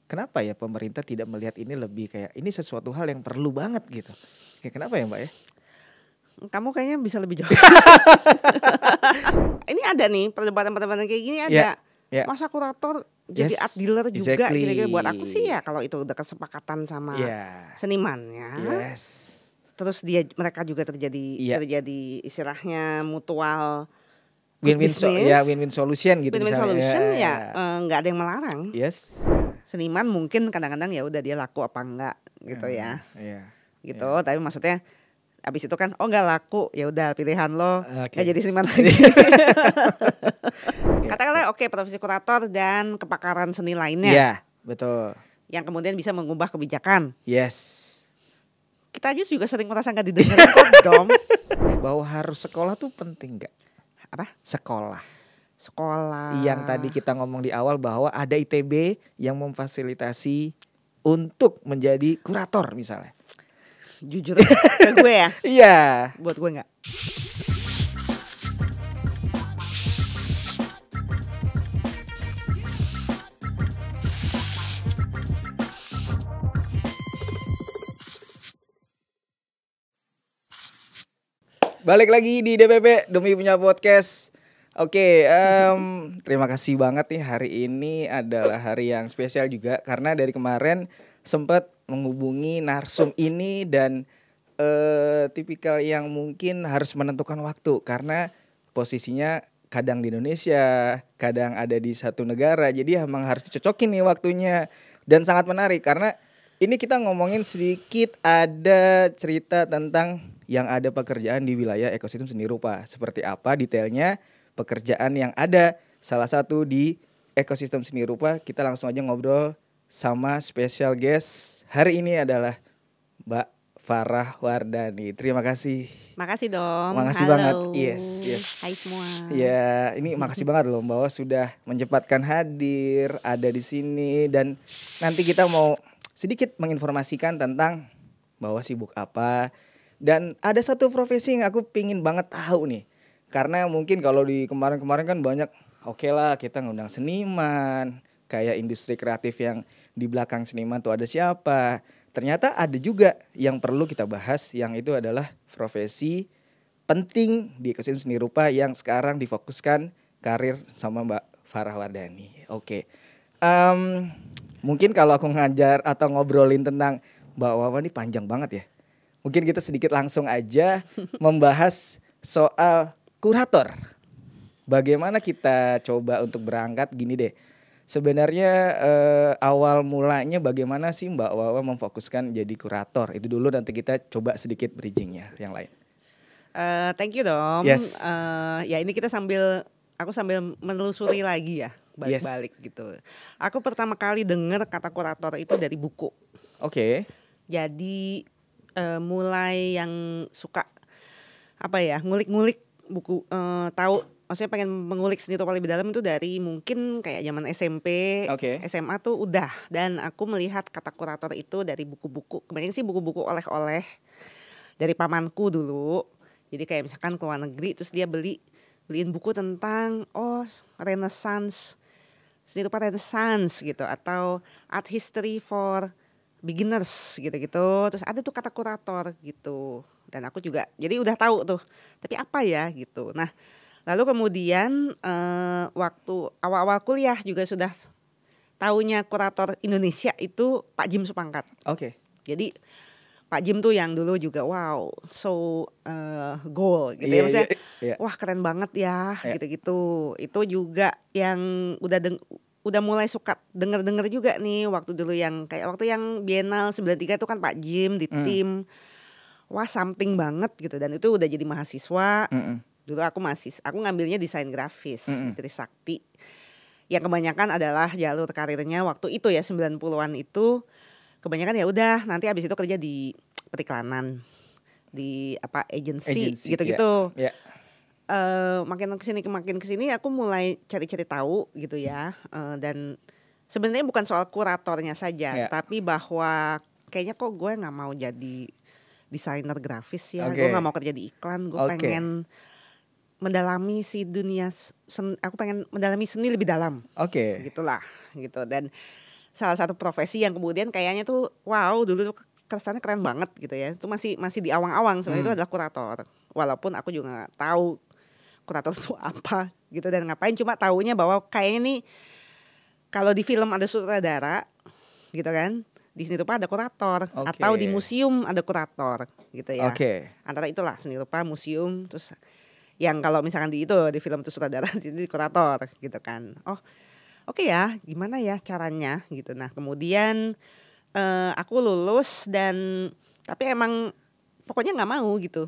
kenapa ya pemerintah tidak melihat ini lebih kayak ini sesuatu hal yang perlu banget gitu. Kayak kenapa ya Mbak ya? Kamu kayaknya bisa lebih jauh. Ini ada nih perdebatan-perdebatan kayak gini ada. Yeah. Masa kurator jadi art dealer juga kira-kira. Buat aku sih ya kalau itu udah kesepakatan sama senimannya. Terus mereka juga terjadi istilahnya mutual win-win solution gitu. Win-win solution nggak ada yang melarang. Seniman mungkin kadang-kadang ya udah dia laku apa enggak gitu ya. Gitu. Tapi maksudnya abis itu kan nggak laku ya udah pilihan lo nggak jadi seniman lagi. Katakanlah profesi kurator dan kepakaran seni lainnya. Iya betul. Yang kemudian bisa mengubah kebijakan. Kita aja juga sering merasa nggak didengar kok Dom. Bahwa harus sekolah tuh penting nggak? Apa? Sekolah. Yang tadi kita ngomong di awal bahwa ada ITB yang memfasilitasi untuk menjadi kurator misalnya. Jujur ke gue ya. Iya. Buat gue nggak. Balik lagi di DPP Demi Punya Podcast. Terima kasih banget nih, hari ini adalah hari yang spesial juga karena dari kemarin sempat menghubungi narsum ini dan tipikal yang mungkin harus menentukan waktu karena posisinya kadang di Indonesia, kadang ada di satu negara, jadi emang harus dicocokin nih waktunya. Dan sangat menarik karena ini kita ngomongin sedikit ada cerita tentang yang ada pekerjaan di wilayah ekosistem seni rupa. Seperti apa detailnya pekerjaan yang ada, salah satu di ekosistem seni rupa. Kita langsung aja ngobrol sama special guest hari ini adalah Mbak Farah Wardani. Terima kasih. Makasih Dom. Makasih Halo. banget. Yes. Hai semua. Ya, ini makasih banget loh bahwa sudah menyempatkan hadir, ada di sini, dan nanti kita mau sedikit menginformasikan tentang bahwa sibuk apa. Dan ada satu profesi yang aku pingin banget tahu nih. Karena mungkin kalau di kemarin-kemarin kan banyak, lah kita ngundang seniman, kayak industri kreatif yang di belakang seniman tuh ada siapa. Ternyata ada juga yang perlu kita bahas, yang itu adalah profesi penting di ekosistem seni rupa yang sekarang difokuskan karir sama Mbak Farah Wardani. Mungkin kalau aku ngajar atau ngobrolin tentang Mbak Wawa ini panjang banget ya. Mungkin kita sedikit langsung aja membahas soal kurator. Bagaimana kita coba untuk berangkat gini deh. Sebenarnya awal mulanya bagaimana sih Mbak Wawa memfokuskan jadi kurator? Itu dulu, nanti kita coba sedikit bridgingnya yang lain. Thank you Dom. Ya ini kita aku sambil menelusuri lagi ya, balik-balik gitu. Aku pertama kali dengar kata kurator itu dari buku. Jadi mulai yang suka ngulik-ngulik buku, tahu. Maksudnya pengen mengulik seni rupa lebih dalam itu dari mungkin kayak zaman SMP, SMA tuh udah. Dan aku melihat kata kurator itu dari buku-buku. Kebanyakan sih buku-buku oleh-oleh dari pamanku dulu. Jadi kayak misalkan ke luar negeri terus dia beliin buku tentang Renaissance, seni rupa Renaissance gitu, atau art history for beginners gitu-gitu. Terus ada tuh kata kurator gitu. Dan aku juga jadi udah tahu tuh. Tapi apa ya gitu. Nah, lalu kemudian waktu awal-awal kuliah juga sudah taunya kurator Indonesia itu Pak Jim Supangkat. Jadi Pak Jim tuh yang dulu juga goal gitu ya, maksudnya wah keren banget ya gitu-gitu. Itu juga yang udah mulai suka denger juga nih waktu dulu yang kayak waktu yang Biennale 93 itu kan Pak Jim di tim. Wah something banget gitu, dan itu udah jadi mahasiswa. Dulu aku ngambilnya desain grafis di Trisakti. Yang kebanyakan adalah jalur karirnya waktu itu ya 90-an itu kebanyakan ya udah nanti abis itu kerja di periklanan, di agency gitu-gitu. Makin kesini aku mulai cari-cari tahu gitu ya. Dan sebenarnya bukan soal kuratornya saja, tapi bahwa kayaknya kok gue nggak mau jadi desainer grafis ya. Gue nggak mau kerja di iklan. Gue pengen mendalami si dunia aku pengen mendalami seni lebih dalam. Gitulah gitu. Dan salah satu profesi yang kemudian kayaknya tuh wow dulu tuh kesannya keren banget gitu ya. Itu masih di awang-awang sebenarnya itu adalah kurator. Walaupun aku juga gak tahu kurator itu apa gitu dan ngapain, cuma taunya bahwa kayaknya nih kalau di film ada sutradara gitu kan, di seni rupa ada kurator, atau di museum ada kurator gitu ya. Antara itulah seni rupa, museum, terus yang kalau misalkan di film itu sutradara itu di kurator gitu kan. Oke ya, gimana ya caranya gitu. Nah kemudian aku lulus dan tapi emang pokoknya nggak mau gitu,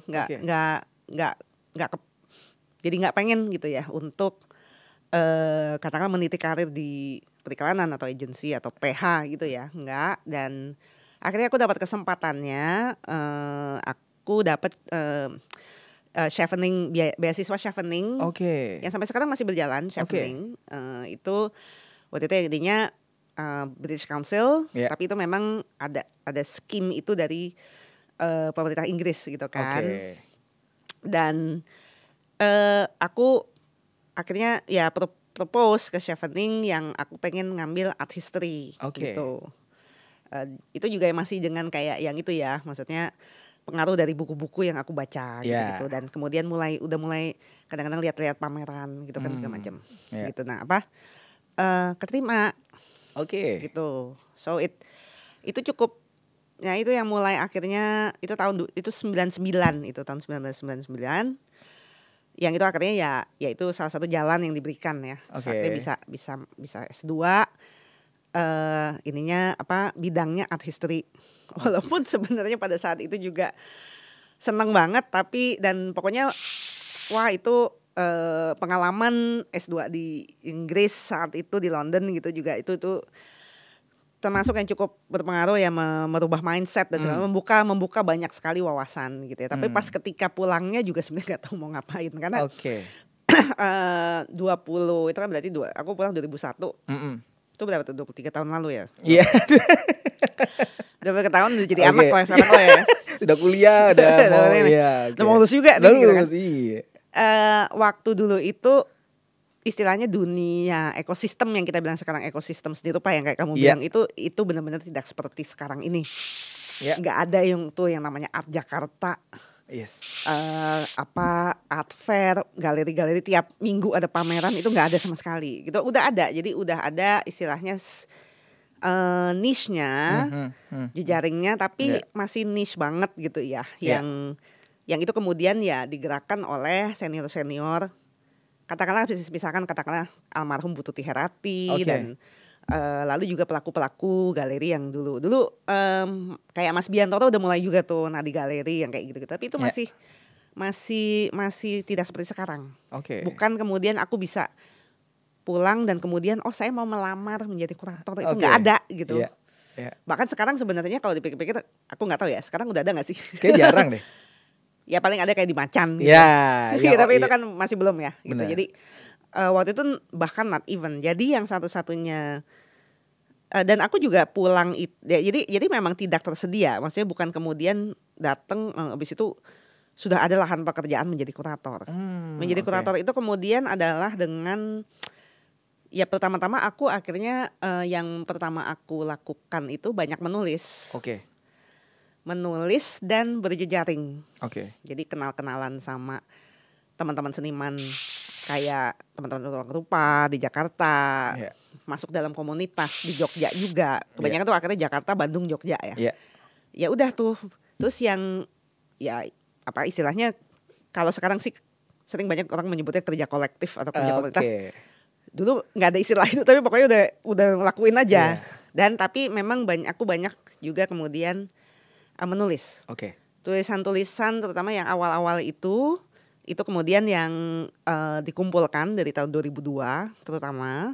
jadi nggak pengen gitu ya untuk katakanlah meniti karir di periklanan atau agensi atau PH gitu ya, nggak. Dan akhirnya aku dapat kesempatannya, aku dapat chevening, beasiswa chevening yang sampai sekarang masih berjalan chevening. Itu waktu itu intinya British Council, tapi itu memang ada scheme itu dari pemerintah Inggris gitu kan. Dan aku akhirnya ya propose ke chevening yang aku pengen ngambil art history gitu. Itu juga masih dengan kayak yang itu ya, maksudnya pengaruh dari buku-buku yang aku baca gitu-gitu. Dan kemudian udah mulai kadang-kadang lihat-lihat pameran gitu kan segala macam. Gitu. Nah, keterima. Gitu. So itu cukup. Nah, itu yang mulai akhirnya itu tahun 99, itu tahun 1999. Yang itu akhirnya ya itu salah satu jalan yang diberikan ya. Akhirnya bisa S2. Bidangnya art history. Walaupun sebenarnya pada saat itu juga seneng banget, tapi dan pokoknya wah itu pengalaman S2 di Inggris saat itu di London gitu juga itu termasuk yang cukup berpengaruh ya, merubah mindset dan membuka banyak sekali wawasan gitu ya. Tapi pas ketika pulangnya juga sebenarnya nggak tahu mau ngapain karena 20 itu kan berarti aku pulang 2001. Itu berapa tuh, 23 tahun lalu ya? Iya. 23 tahun udah jadi anak lah sekarang lo ya. Udah kuliah, udah mau lulus juga udah nih, lulus, gitu kan. Waktu dulu itu istilahnya dunia ekosistem yang kita bilang sekarang ekosistem seni rupa yang kayak kamu bilang itu benar-benar tidak seperti sekarang ini. Nggak ada yang namanya Art Jakarta. Art fair, galeri-galeri tiap minggu ada pameran, itu nggak ada sama sekali gitu. Udah ada istilahnya niche-nya, jejaringnya, tapi masih niche banget gitu ya. Yang itu kemudian ya digerakkan oleh senior-senior, katakanlah almarhum Bu Tuti Herati dan lalu juga pelaku-pelaku galeri yang dulu kayak Mas Biantoro udah mulai juga tuh di galeri yang kayak gitu-gitu. Tapi itu masih tidak seperti sekarang. Bukan kemudian aku bisa pulang dan kemudian saya mau melamar menjadi kurator, itu nggak ada gitu. Bahkan sekarang sebenarnya kalau dipikir-pikir aku nggak tahu ya, sekarang udah ada nggak sih? Kayak jarang deh. Ya paling ada kayak di Macan gitu. Tapi itu kan masih belum ya gitu. Jadi waktu itu bahkan not even. Jadi yang satu-satunya dan aku juga pulang jadi memang tidak tersedia. Maksudnya bukan kemudian datang habis itu sudah ada lahan pekerjaan menjadi kurator. Menjadi kurator itu kemudian adalah dengan ya pertama-tama aku akhirnya yang pertama aku lakukan itu banyak menulis. Menulis dan berjejaring. Jadi kenal-kenalan sama teman-teman seniman kayak teman-teman ruang rupa di Jakarta, masuk dalam komunitas di Jogja juga. Kebanyakan tuh akhirnya Jakarta, Bandung, Jogja ya. Ya udah tuh. Terus yang ya apa istilahnya kalau sekarang sih sering banyak orang menyebutnya kerja kolektif atau kerja komunitas. Dulu nggak ada istilah itu, tapi pokoknya udah ngelakuin aja. Dan tapi memang aku banyak juga kemudian menulis. Tulisan-tulisan terutama yang awal-awal itu kemudian yang dikumpulkan dari tahun 2002 terutama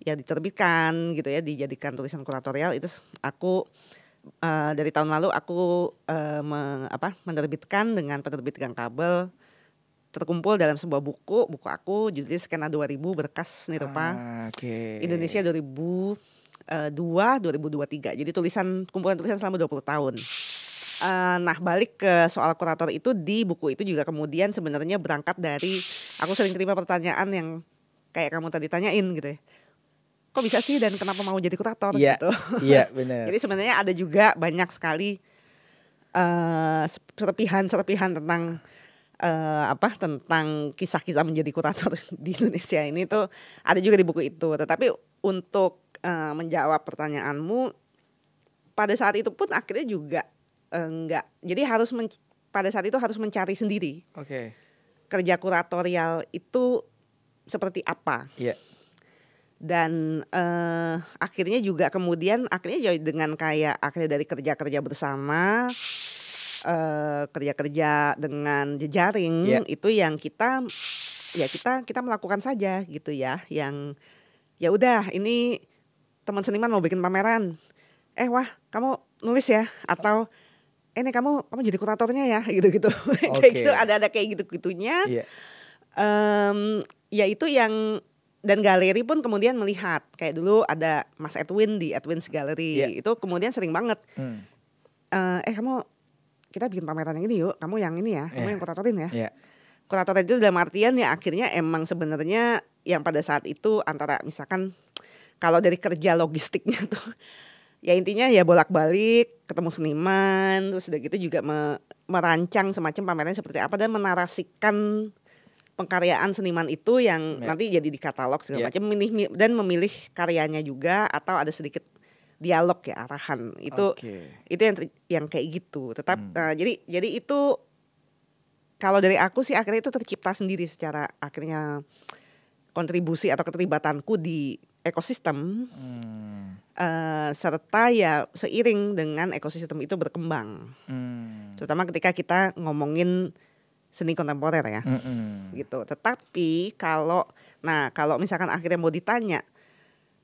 ya diterbitkan gitu ya, dijadikan tulisan kuratorial. Itu aku dari tahun lalu aku menerbitkan dengan penerbit Gang Kabel, terkumpul dalam sebuah buku aku judulnya Skena 2000 Berkas Seni Rupa Indonesia 2002-2023. Jadi kumpulan tulisan selama 20 tahun. Nah balik ke soal kurator itu, di buku itu juga kemudian sebenarnya berangkat dari aku sering terima pertanyaan yang kayak kamu tadi tanyain gitu ya. kok bisa sih dan kenapa mau jadi kurator Iya, gitu. iya benar. Jadi sebenarnya ada juga banyak sekali serpihan tentang tentang kisah-kisah menjadi kurator di Indonesia ini tuh ada juga di buku itu. Tetapi untuk menjawab pertanyaanmu, pada saat itu pun akhirnya juga enggak. Jadi pada saat itu harus mencari sendiri. Oke. Kerja kuratorial itu seperti apa? Iya. Dan akhirnya juga kemudian akhirnya dengan kayak akhirnya dari kerja-kerja bersama, kerja-kerja dengan jejaring, itu yang kita melakukan saja gitu ya. Yang ya udah ini teman seniman mau bikin pameran, wah kamu nulis ya, atau ini kamu jadi kuratornya ya, gitu-gitu. Kayak gitu, ada kayak gitu-gitunya. Ya itu yang, dan galeri pun kemudian melihat, kayak dulu ada Mas Edwin di Edwin's Gallery, itu kemudian sering banget kamu, kita bikin pameran yang ini yuk, kamu yang ini ya, kamu yang kuratorin ya. Kurator itu dalam artian ya akhirnya emang sebenarnya yang pada saat itu antara misalkan kalau dari kerja logistiknya tuh ya intinya ya bolak-balik ketemu seniman, terus udah gitu juga merancang semacam pameran seperti apa dan menarasikan pengkaryaan seniman itu yang nanti jadi di katalog segala macam, memilih karyanya juga, atau ada sedikit dialog ya, arahan itu yang kayak gitu. Jadi itu kalau dari aku sih akhirnya itu tercipta sendiri secara akhirnya kontribusi atau keterlibatanku di ekosistem. Serta ya seiring dengan ekosistem itu berkembang, terutama ketika kita ngomongin seni kontemporer ya, gitu. Tetapi kalau misalkan akhirnya mau ditanya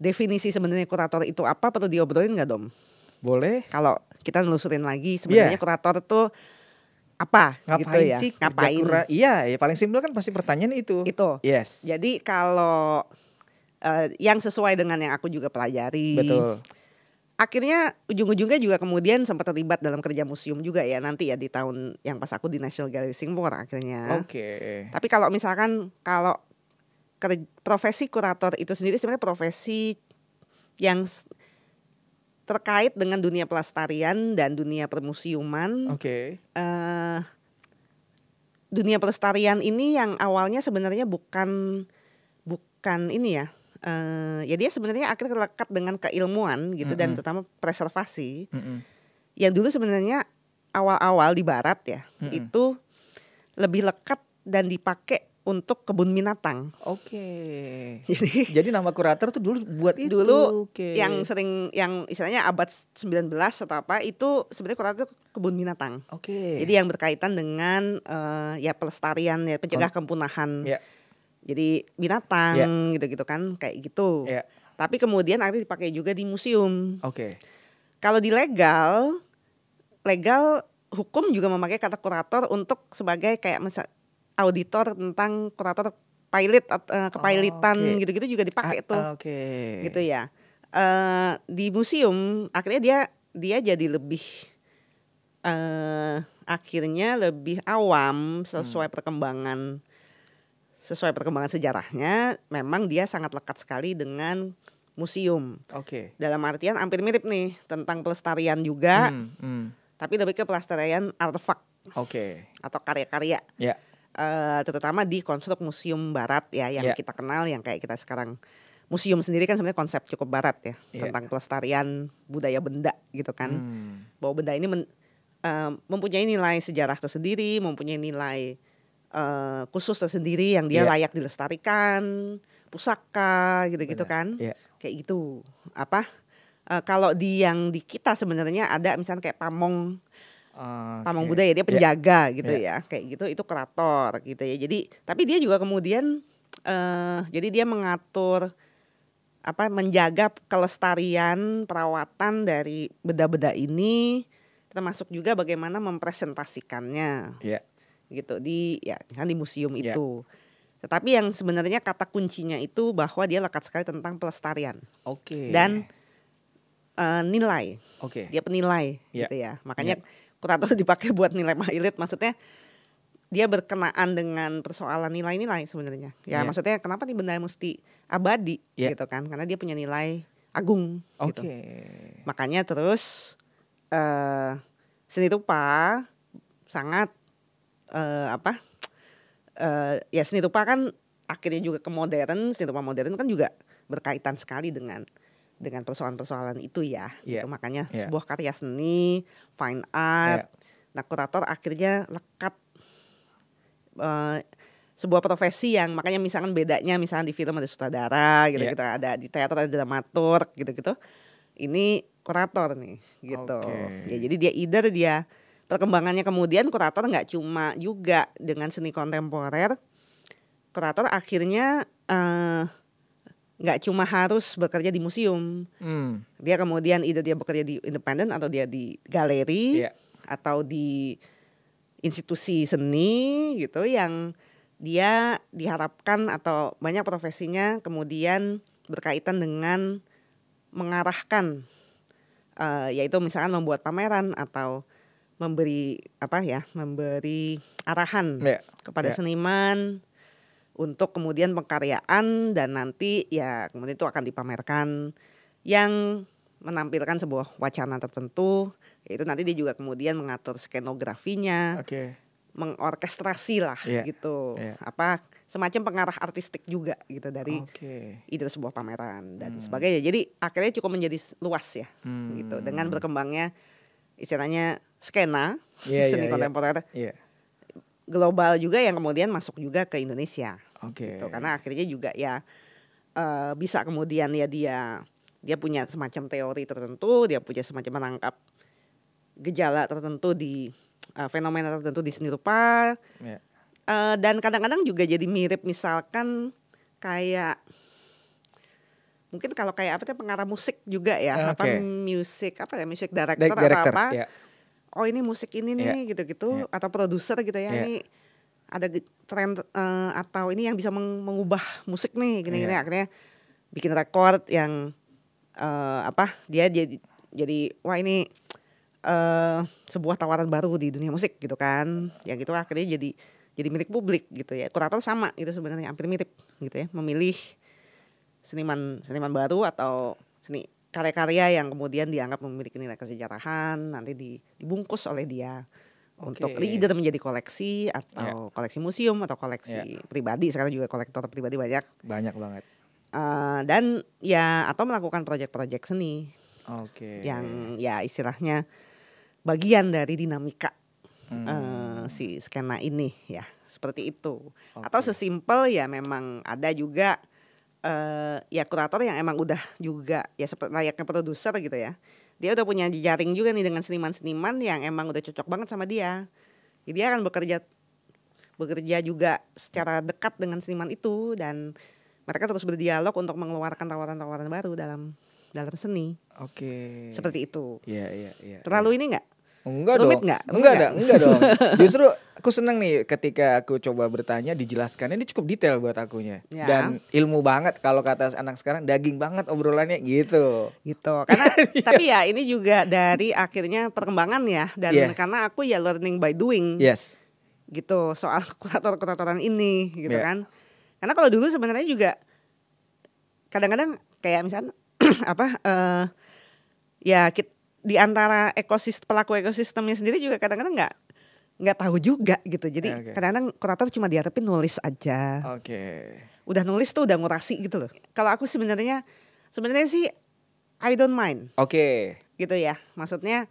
definisi sebenarnya kurator itu apa, perlu diobrolin nggak Dom? Boleh. Kalau kita nelusurin lagi sebenarnya kurator itu apa? Ngapain gitu ya? sih? Ngapain? Iya, paling simpel kan pasti pertanyaan itu. Yes. Jadi kalau yang sesuai dengan yang aku juga pelajari. Betul. Akhirnya ujung-ujungnya juga kemudian sempat terlibat dalam kerja museum juga ya nanti ya di tahun yang pas aku di National Gallery Singapore akhirnya. Tapi kalau misalkan profesi kurator itu sendiri sebenarnya profesi yang terkait dengan dunia pelestarian dan dunia permusiuman. Dunia pelestarian ini yang awalnya sebenarnya bukan ini ya. Ya dia sebenarnya akhirnya lekat dengan keilmuan gitu, dan terutama preservasi. Yang dulu sebenarnya awal-awal di barat ya, itu lebih lekat dan dipakai untuk kebun binatang. Jadi nama kurator tuh dulu buat itu. Dulu yang sering, yang istilahnya abad 19 atau apa, itu sebenarnya kurator itu kebun binatang. Jadi yang berkaitan dengan ya pelestarian ya, pencegah kepunahan. Jadi binatang gitu-gitu kan, kayak gitu. Tapi kemudian akhirnya dipakai juga di museum. Kalau di legal hukum juga memakai kata kurator untuk sebagai kayak auditor tentang kurator kepailitan gitu-gitu juga dipakai tuh. Gitu ya. Di museum akhirnya dia jadi lebih akhirnya lebih awam sesuai perkembangan sejarahnya. Memang dia sangat lekat sekali dengan museum. Dalam artian hampir mirip nih tentang pelestarian juga, tapi lebih ke pelestarian artefak atau karya-karya. Terutama di konstruk museum barat ya, yang kita kenal, yang kayak kita sekarang. Museum sendiri kan sebenarnya konsep cukup barat ya, tentang pelestarian budaya benda gitu kan. Bahwa benda ini mempunyai nilai sejarah tersendiri, mempunyai nilai khusus tersendiri yang dia layak dilestarikan, pusaka gitu-gitu kan, kayak gitu. Kalau yang di kita sebenarnya ada misalnya kayak pamong budaya, dia penjaga gitu ya, kayak gitu, itu kurator gitu ya. Jadi tapi dia juga kemudian jadi dia mengatur menjaga kelestarian, perawatan dari benda-benda ini, termasuk juga bagaimana mempresentasikannya. Gitu misalnya di museum itu. Tetapi yang sebenarnya kata kuncinya itu bahwa dia lekat sekali tentang pelestarian. Dan nilai. Dia penilai gitu ya. Makanya kurator dipakai buat nilai mahilit, maksudnya dia berkenaan dengan persoalan nilai-nilai sebenarnya. Ya maksudnya kenapa nih benda mesti abadi gitu kan? Karena dia punya nilai agung gitu. Makanya terus seni rupa sangat ya seni rupa kan akhirnya juga ke modern. Seni rupa modern kan juga berkaitan sekali dengan persoalan-persoalan itu ya. Gitu. Makanya sebuah karya seni, fine art, nah kurator akhirnya lekat sebuah profesi yang makanya misalkan bedanya misalkan di film ada sutradara gitu-gitu, ada di teater ada dramaturg gitu-gitu. Ini kurator nih gitu. Ya jadi dia dia perkembangannya kemudian kurator nggak cuma juga dengan seni kontemporer. Kurator akhirnya nggak cuma harus bekerja di museum. Dia kemudian dia bekerja di independen atau dia di galeri atau di institusi seni gitu yang dia diharapkan atau banyak profesinya kemudian berkaitan dengan mengarahkan yaitu misalkan membuat pameran atau memberi arahan kepada seniman untuk kemudian pengkaryaan dan nanti ya kemudian itu akan dipamerkan yang menampilkan sebuah wacana tertentu, yaitu nanti dia juga kemudian mengatur skenografinya, mengorkestrasi lah gitu, semacam pengarah artistik juga gitu dari ide sebuah pameran dan sebagainya. Jadi akhirnya cukup menjadi luas ya, gitu dengan berkembangnya istilahnya skena seni kontemporer global juga yang kemudian masuk juga ke Indonesia, gitu. Karena akhirnya juga ya bisa kemudian ya dia punya semacam teori tertentu, dia punya semacam menangkap gejala tertentu di fenomena tertentu di seni rupa, dan kadang-kadang juga jadi mirip misalkan kayak mungkin kalau kayak pengarah musik juga ya, music director atau apa. Oh ini musik ini nih gitu-gitu atau produser gitu ya, ini ada tren atau ini yang bisa mengubah musik nih gini-gini akhirnya bikin rekor yang dia jadi wah ini sebuah tawaran baru di dunia musik gitu kan, yang itu akhirnya jadi milik publik gitu ya. Kurator sama gitu sebenarnya, hampir mirip gitu ya, memilih seniman baru atau karya-karya yang kemudian dianggap memiliki nilai kesejarahan, nanti dibungkus oleh dia untuk either menjadi koleksi atau koleksi museum atau koleksi pribadi. Sekarang juga kolektor pribadi banyak banget. Dan ya atau melakukan proyek-proyek seni yang ya istilahnya bagian dari dinamika si skena ini ya, seperti itu. Atau sesimpel ya memang ada juga ya kurator yang emang udah juga ya seperti layaknya produser gitu ya. Dia udah punya jejaring juga nih dengan seniman-seniman yang emang udah cocok banget sama dia. Jadi dia akan bekerja juga secara dekat dengan seniman itu dan mereka terus berdialog untuk mengeluarkan tawaran-tawaran baru dalam seni. Seperti itu. Iya. Terlalu ini enggak? Rumit nggak? Enggak dong. Justru aku seneng nih ketika aku coba bertanya dijelaskannya, ini cukup detail buat akunya. Dan ilmu banget kalau kata anak sekarang, daging banget obrolannya gitu. Karena tapi ya ini juga dari akhirnya perkembangan ya, dan karena aku ya learning by doing. Gitu soal kurator-kuratoran ini gitu kan. Karena kalau dulu sebenarnya juga kadang-kadang kayak misalnya ya di antara pelaku ekosistemnya sendiri juga kadang-kadang nggak tahu juga gitu. Jadi kadang-kadang kurator cuma diharapin nulis aja. Udah nulis tuh udah ngurasi gitu loh. Kalau aku sebenarnya sih I don't mind. Gitu ya. Maksudnya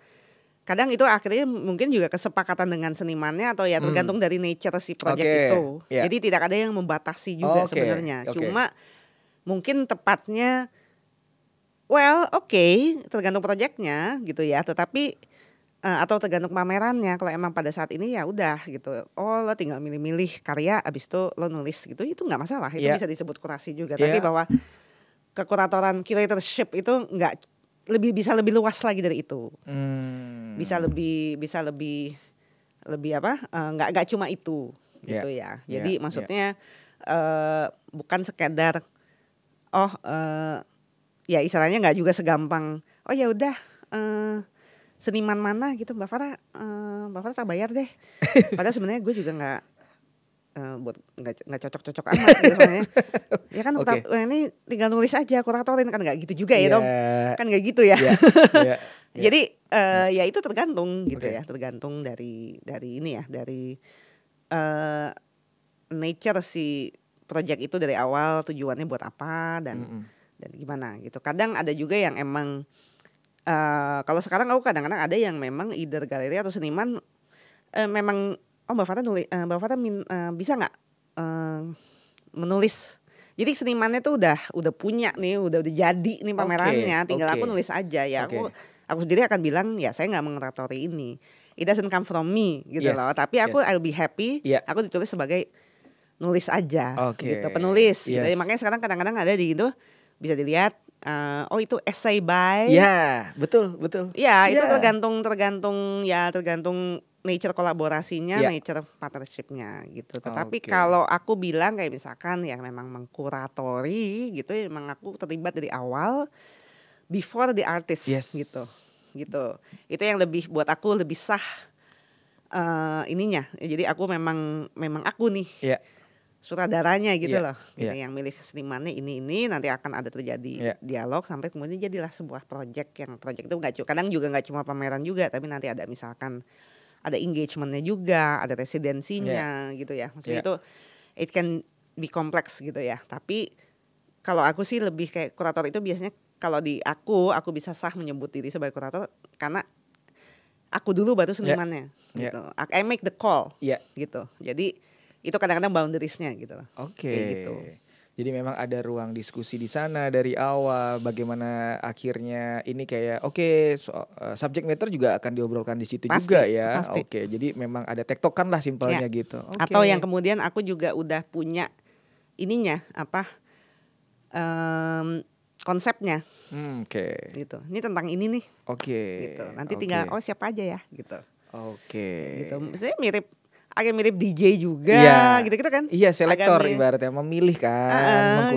kadang itu akhirnya mungkin juga kesepakatan dengan senimannya atau ya tergantung dari nature si project itu. Jadi tidak ada yang membatasi juga sebenarnya. Cuma mungkin tepatnya tergantung proyeknya gitu ya. Tetapi atau tergantung pamerannya. Kalau emang pada saat ini ya udah gitu. Oh lo tinggal milih-milih karya, abis itu lo nulis gitu. Itu nggak masalah. Itu bisa disebut kurasi juga. Tapi bahwa kekuratoran curatorship itu bisa lebih luas lagi dari itu. Bisa lebih nggak cuma itu gitu ya. Jadi maksudnya bukan sekedar ya istilahnya nggak juga segampang ya udah seniman mana gitu Mbak Farah tak bayar deh. Padahal sebenarnya gue juga buat nggak cocok-cocok amat gitu sebenarnya. Ya kan ini tinggal nulis aja, kuratorin kan nggak gitu juga ya dong. Kan nggak gitu ya. Jadi ya itu tergantung gitu ya, tergantung dari ini ya, dari nature si project itu dari awal tujuannya buat apa dan gimana gitu. Kadang ada juga yang emang kalau sekarang aku kadang-kadang ada yang memang either galeri atau seniman memang Mbak Fata bisa nggak menulis. Jadi senimannya tuh udah punya nih, udah jadi nih pamerannya, tinggal aku nulis aja ya. Aku sendiri akan bilang ya saya nggak mengkuratori ini. It doesn't come from me gitu loh. Tapi aku I'll be happy. Aku ditulis sebagai nulis aja gitu, penulis gitu. Makanya sekarang kadang-kadang ada di itu bisa dilihat itu essay by. Ya, betul. Ya, itu tergantung nature kolaborasinya, nature partnershipnya gitu. Tetapi kalau aku bilang kayak misalkan yang memang mengkuratori gitu, memang aku terlibat dari awal before the artist gitu. Itu yang lebih buat aku lebih sah ininya. Jadi aku memang aku nih. Sutradaranya gitu loh. Gitu, yang milih senimannya ini nanti akan ada terjadi dialog sampai kemudian jadilah sebuah project itu kadang juga nggak cuma pameran juga, tapi nanti ada misalkan ada engagementnya juga, ada residensinya gitu ya. Maksudnya itu it can be complex gitu ya. Tapi kalau aku sih lebih kayak kurator itu biasanya kalau di aku bisa sah menyebut diri sebagai kurator karena aku dulu baru senimannya gitu. I make the call gitu. Jadi itu kadang-kadang boundariesnya gitu loh. Gitu. Jadi memang ada ruang diskusi di sana dari awal. Bagaimana akhirnya ini kayak subject matter juga akan diobrolkan di situ juga ya. Pasti. Jadi memang ada tektokan lah simpelnya gitu. Atau yang kemudian aku juga udah punya ininya konsepnya. Gitu. Ini tentang ini nih. Gitu. Nanti tinggal siapa aja ya gitu. Gitu. Misalnya agak mirip DJ juga gitu kan. Iya, selektor ibaratnya memilih kan.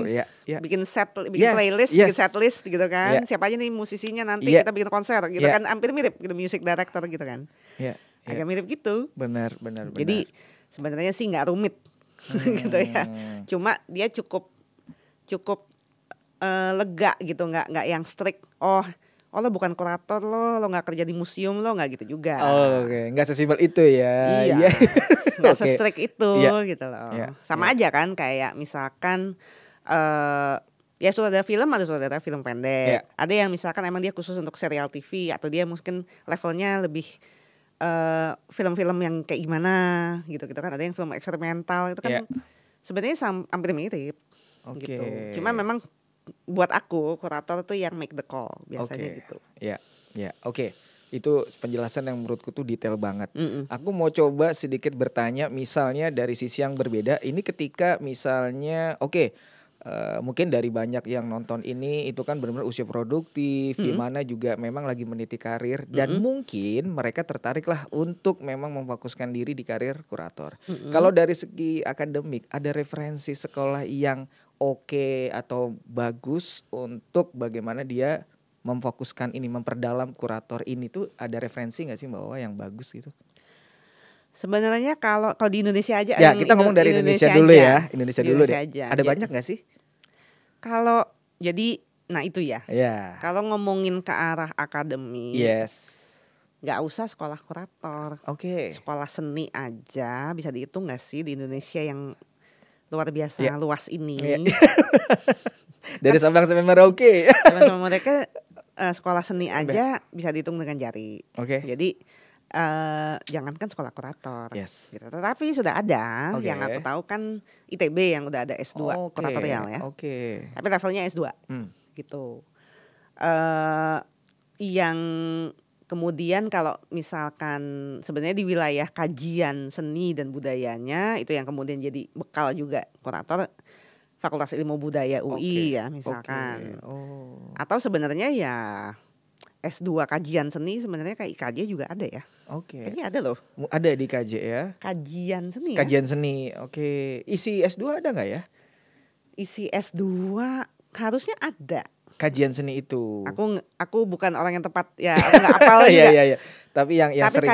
Bikin playlist, bikin setlist gitu kan. Siapa aja nih musisinya nanti kita bikin konser gitu kan. Hampir mirip gitu, music director gitu kan. Agak mirip gitu. Benar. Jadi sebenarnya sih nggak rumit gitu ya. Cuma dia cukup lega gitu, nggak yang strict. Lo bukan kurator lo nggak kerja di museum lo nggak gitu juga. Nggak sesimpel itu ya. Iya. Nggak se-strict itu gitu loh. Sama aja kan kayak misalkan ya sutradara film ada sutradara film pendek. Ada yang misalkan emang dia khusus untuk serial TV atau dia mungkin levelnya lebih film-film yang kayak gimana gitu kan. Ada yang film eksperimental itu kan sebenarnya hampir mirip gitu. Cuma memang buat aku kurator tuh yang make the call biasanya gitu. Itu penjelasan yang menurutku tuh detail banget. Aku mau coba sedikit bertanya misalnya dari sisi yang berbeda. Ini ketika misalnya mungkin dari banyak yang nonton ini itu kan benar-benar usia produktif, di mana juga memang lagi meniti karir dan mungkin mereka tertarik lah untuk memang memfokuskan diri di karir kurator. Kalau dari segi akademik ada referensi sekolah yang atau bagus untuk bagaimana dia memfokuskan ini, memperdalam kurator ini tuh ada referensi nggak sih bahwa yang bagus gitu? Sebenarnya kalau di Indonesia aja. Ya kita ngomong dari Indonesia dulu ya, Indonesia dulu deh. Ada banyak nggak sih? Kalau jadi, itu ya. Kalau ngomongin ke arah akademi, nggak usah sekolah kurator. Sekolah seni aja bisa dihitung nggak sih di Indonesia yang luar biasa luas ini. Dari Sabang sampai Merauke. Sampai mereka sekolah seni aja bisa dihitung dengan jari. Jadi jangankan sekolah kurator. Gitu. Tetapi sudah ada yang aku tahu kan ITB yang udah ada S2 kuratorial ya. Tapi levelnya S2 gitu. Yang kemudian kalau misalkan sebenarnya di wilayah kajian seni dan budayanya itu yang kemudian jadi bekal juga kurator Fakultas Ilmu Budaya UI ya misalkan. Atau sebenarnya ya S2 kajian seni sebenarnya kayak IKJ juga ada ya. Kayaknya ada loh. Ada di KJ ya. Kajian seni. Kajian seni. Isi S2 ada nggak ya? Isi S2 harusnya ada. Kajian seni itu. Aku bukan orang yang tepat ya, aku nggak apal juga. Iya. Tapi yang Tapi sering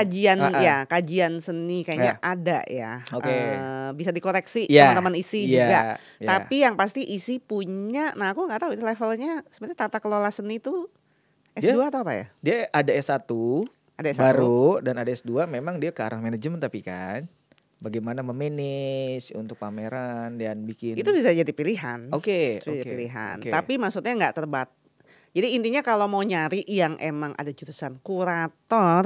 kajian seni kayaknya ada ya. Oke. Bisa dikoreksi Yeah. teman-teman isi juga. Tapi yang pasti isi punya, nah aku nggak tahu itu levelnya sebenarnya tata kelola seni itu S2 atau apa ya? Dia ada S1, ada S1 baru dan ada S2 memang dia ke arah manajemen tapi kan. Bagaimana memanage untuk pameran dan bikin. Itu bisa jadi pilihan. Oke. Pilihan. Tapi maksudnya nggak Jadi intinya kalau mau nyari yang emang ada jurusan kurator,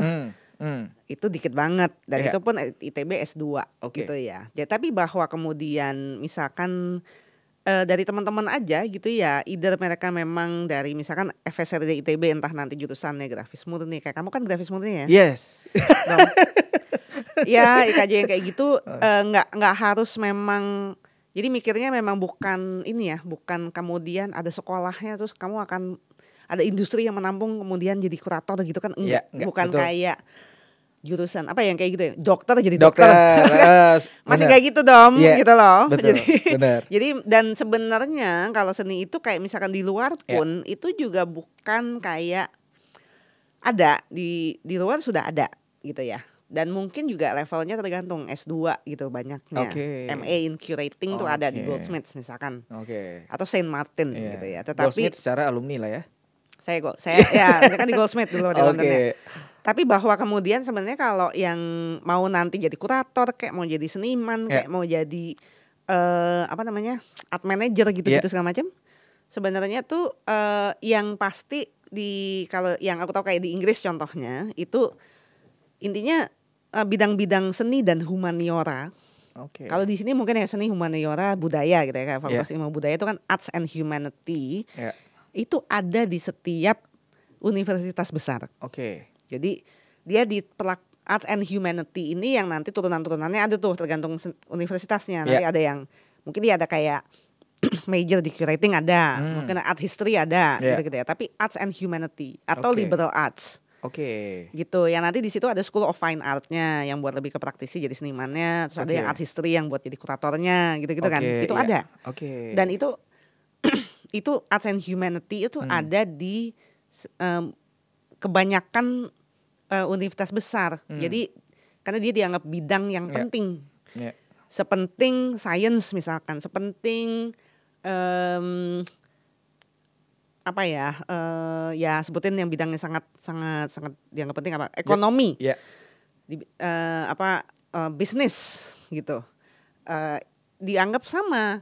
itu dikit banget. Dan itu pun ITB S2 gitu ya. Jadi, tapi bahwa kemudian misalkan dari teman-teman aja gitu ya, either mereka memang dari misalkan FSRD ITB entah nanti jurusannya grafis murni. Kayak kamu kan grafis murni ya? Yes. Ya IKJ yang kayak gitu nggak harus memang. Jadi mikirnya memang bukan ini ya, bukan kemudian ada sekolahnya terus kamu akan ada industri yang menampung kemudian jadi kurator gitu kan, enggak bukan betul. Kayak jurusan apa yang kayak gitu ya, dokter jadi dokter. Masih kayak gitu dong gitu loh. Betul, benar. Jadi dan sebenarnya kalau seni itu kayak misalkan di luar pun itu juga bukan kayak ada di luar sudah ada gitu ya. Dan mungkin juga levelnya tergantung S2 gitu banyaknya. MA in curating tuh ada di Goldsmiths misalkan. Atau Saint Martin gitu ya. Tetapi Goldsmiths secara alumni lah ya. Saya ya kan di Goldsmiths dulu di London ya. Tapi bahwa kemudian sebenarnya kalau yang mau nanti jadi kurator kayak mau jadi seniman kayak mau jadi art manager gitu-gitu segala macam. Sebenarnya tuh yang pasti kalau yang aku tahu kayak di Inggris contohnya itu intinya bidang-bidang seni dan humaniora. Kalau di sini mungkin ya seni, humaniora, budaya gitu ya, kayak Fakultas Ilmu Budaya itu kan Arts and Humanity. Itu ada di setiap universitas besar. Jadi dia di Arts and Humanity ini yang nanti turunan-turunannya ada tuh tergantung universitasnya. Nanti ada yang mungkin dia ada kayak major di curating ada, mungkin art history ada gitu ya. Tapi Arts and Humanity atau liberal arts. Gitu. Yang nanti di situ ada School of Fine Art-nya yang buat lebih ke praktisi jadi senimannya, terus ada yang art history yang buat jadi kuratornya gitu-gitu kan. Itu ada. Dan itu Arts and Humanity itu ada di kebanyakan universitas besar. Jadi karena dia dianggap bidang yang penting. Sepenting science misalkan, sepenting ya sebutin yang bidangnya sangat dianggap penting apa? Ekonomi. Bisnis gitu. Dianggap sama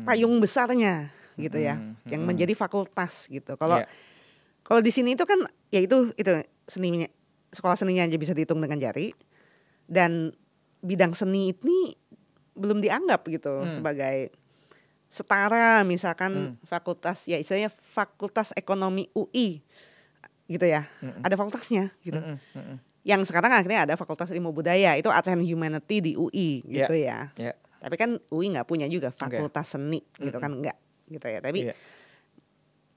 payung besarnya gitu ya, yang menjadi fakultas gitu. Kalau di sini itu kan ya itu seninya, sekolah seninya aja bisa dihitung dengan jari, dan bidang seni ini belum dianggap gitu sebagai setara misalkan fakultas ya istilahnya fakultas ekonomi UI gitu ya, ada fakultasnya gitu. Yang sekarang akhirnya ada fakultas ilmu budaya itu Arts and Humanity di UI gitu ya. Tapi kan UI nggak punya juga fakultas seni gitu kan, nggak gitu ya. Tapi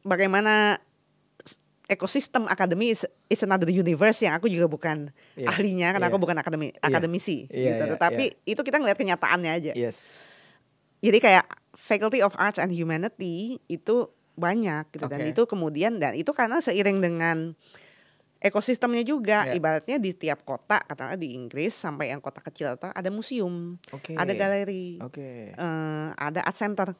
bagaimana ekosistem akademi is another universe yang aku juga bukan ahlinya karena aku bukan akademisi gitu. Tetapi itu kita ngeliat kenyataannya aja. Jadi kayak Faculty of Arts and Humanity itu banyak gitu dan itu kemudian dan itu karena seiring dengan ekosistemnya juga, ibaratnya di tiap kota, katakanlah di Inggris sampai yang kota kecil atau ada museum, ada galeri, ada art center,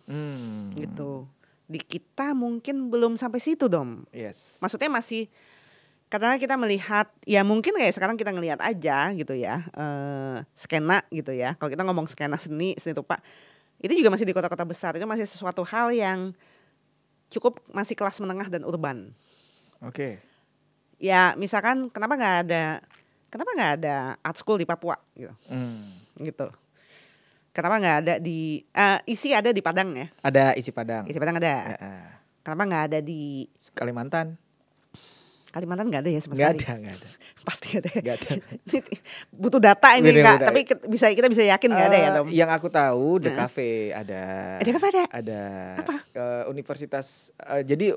gitu. Di kita mungkin belum sampai situ dong. Maksudnya masih, karena kita melihat, ya mungkin kayak sekarang kita ngelihat aja gitu ya, skena gitu ya. Kalau kita ngomong skena seni rupa, itu juga masih di kota-kota besar, itu masih sesuatu hal yang cukup masih kelas menengah dan urban. Ya misalkan kenapa nggak ada art school di Papua gitu, gitu. Kenapa nggak ada di isi ada di Padang ya? Ada isi Padang ada. Kenapa nggak ada di Kalimantan nggak ada ya sama sekali. Nggak ada. Pasti ada. Nggak ada. Butuh data ini Kak, tapi kita bisa yakin nggak ada ya Dom? Yang aku tahu The Cafe ada. Ada. Apa? Universitas. Jadi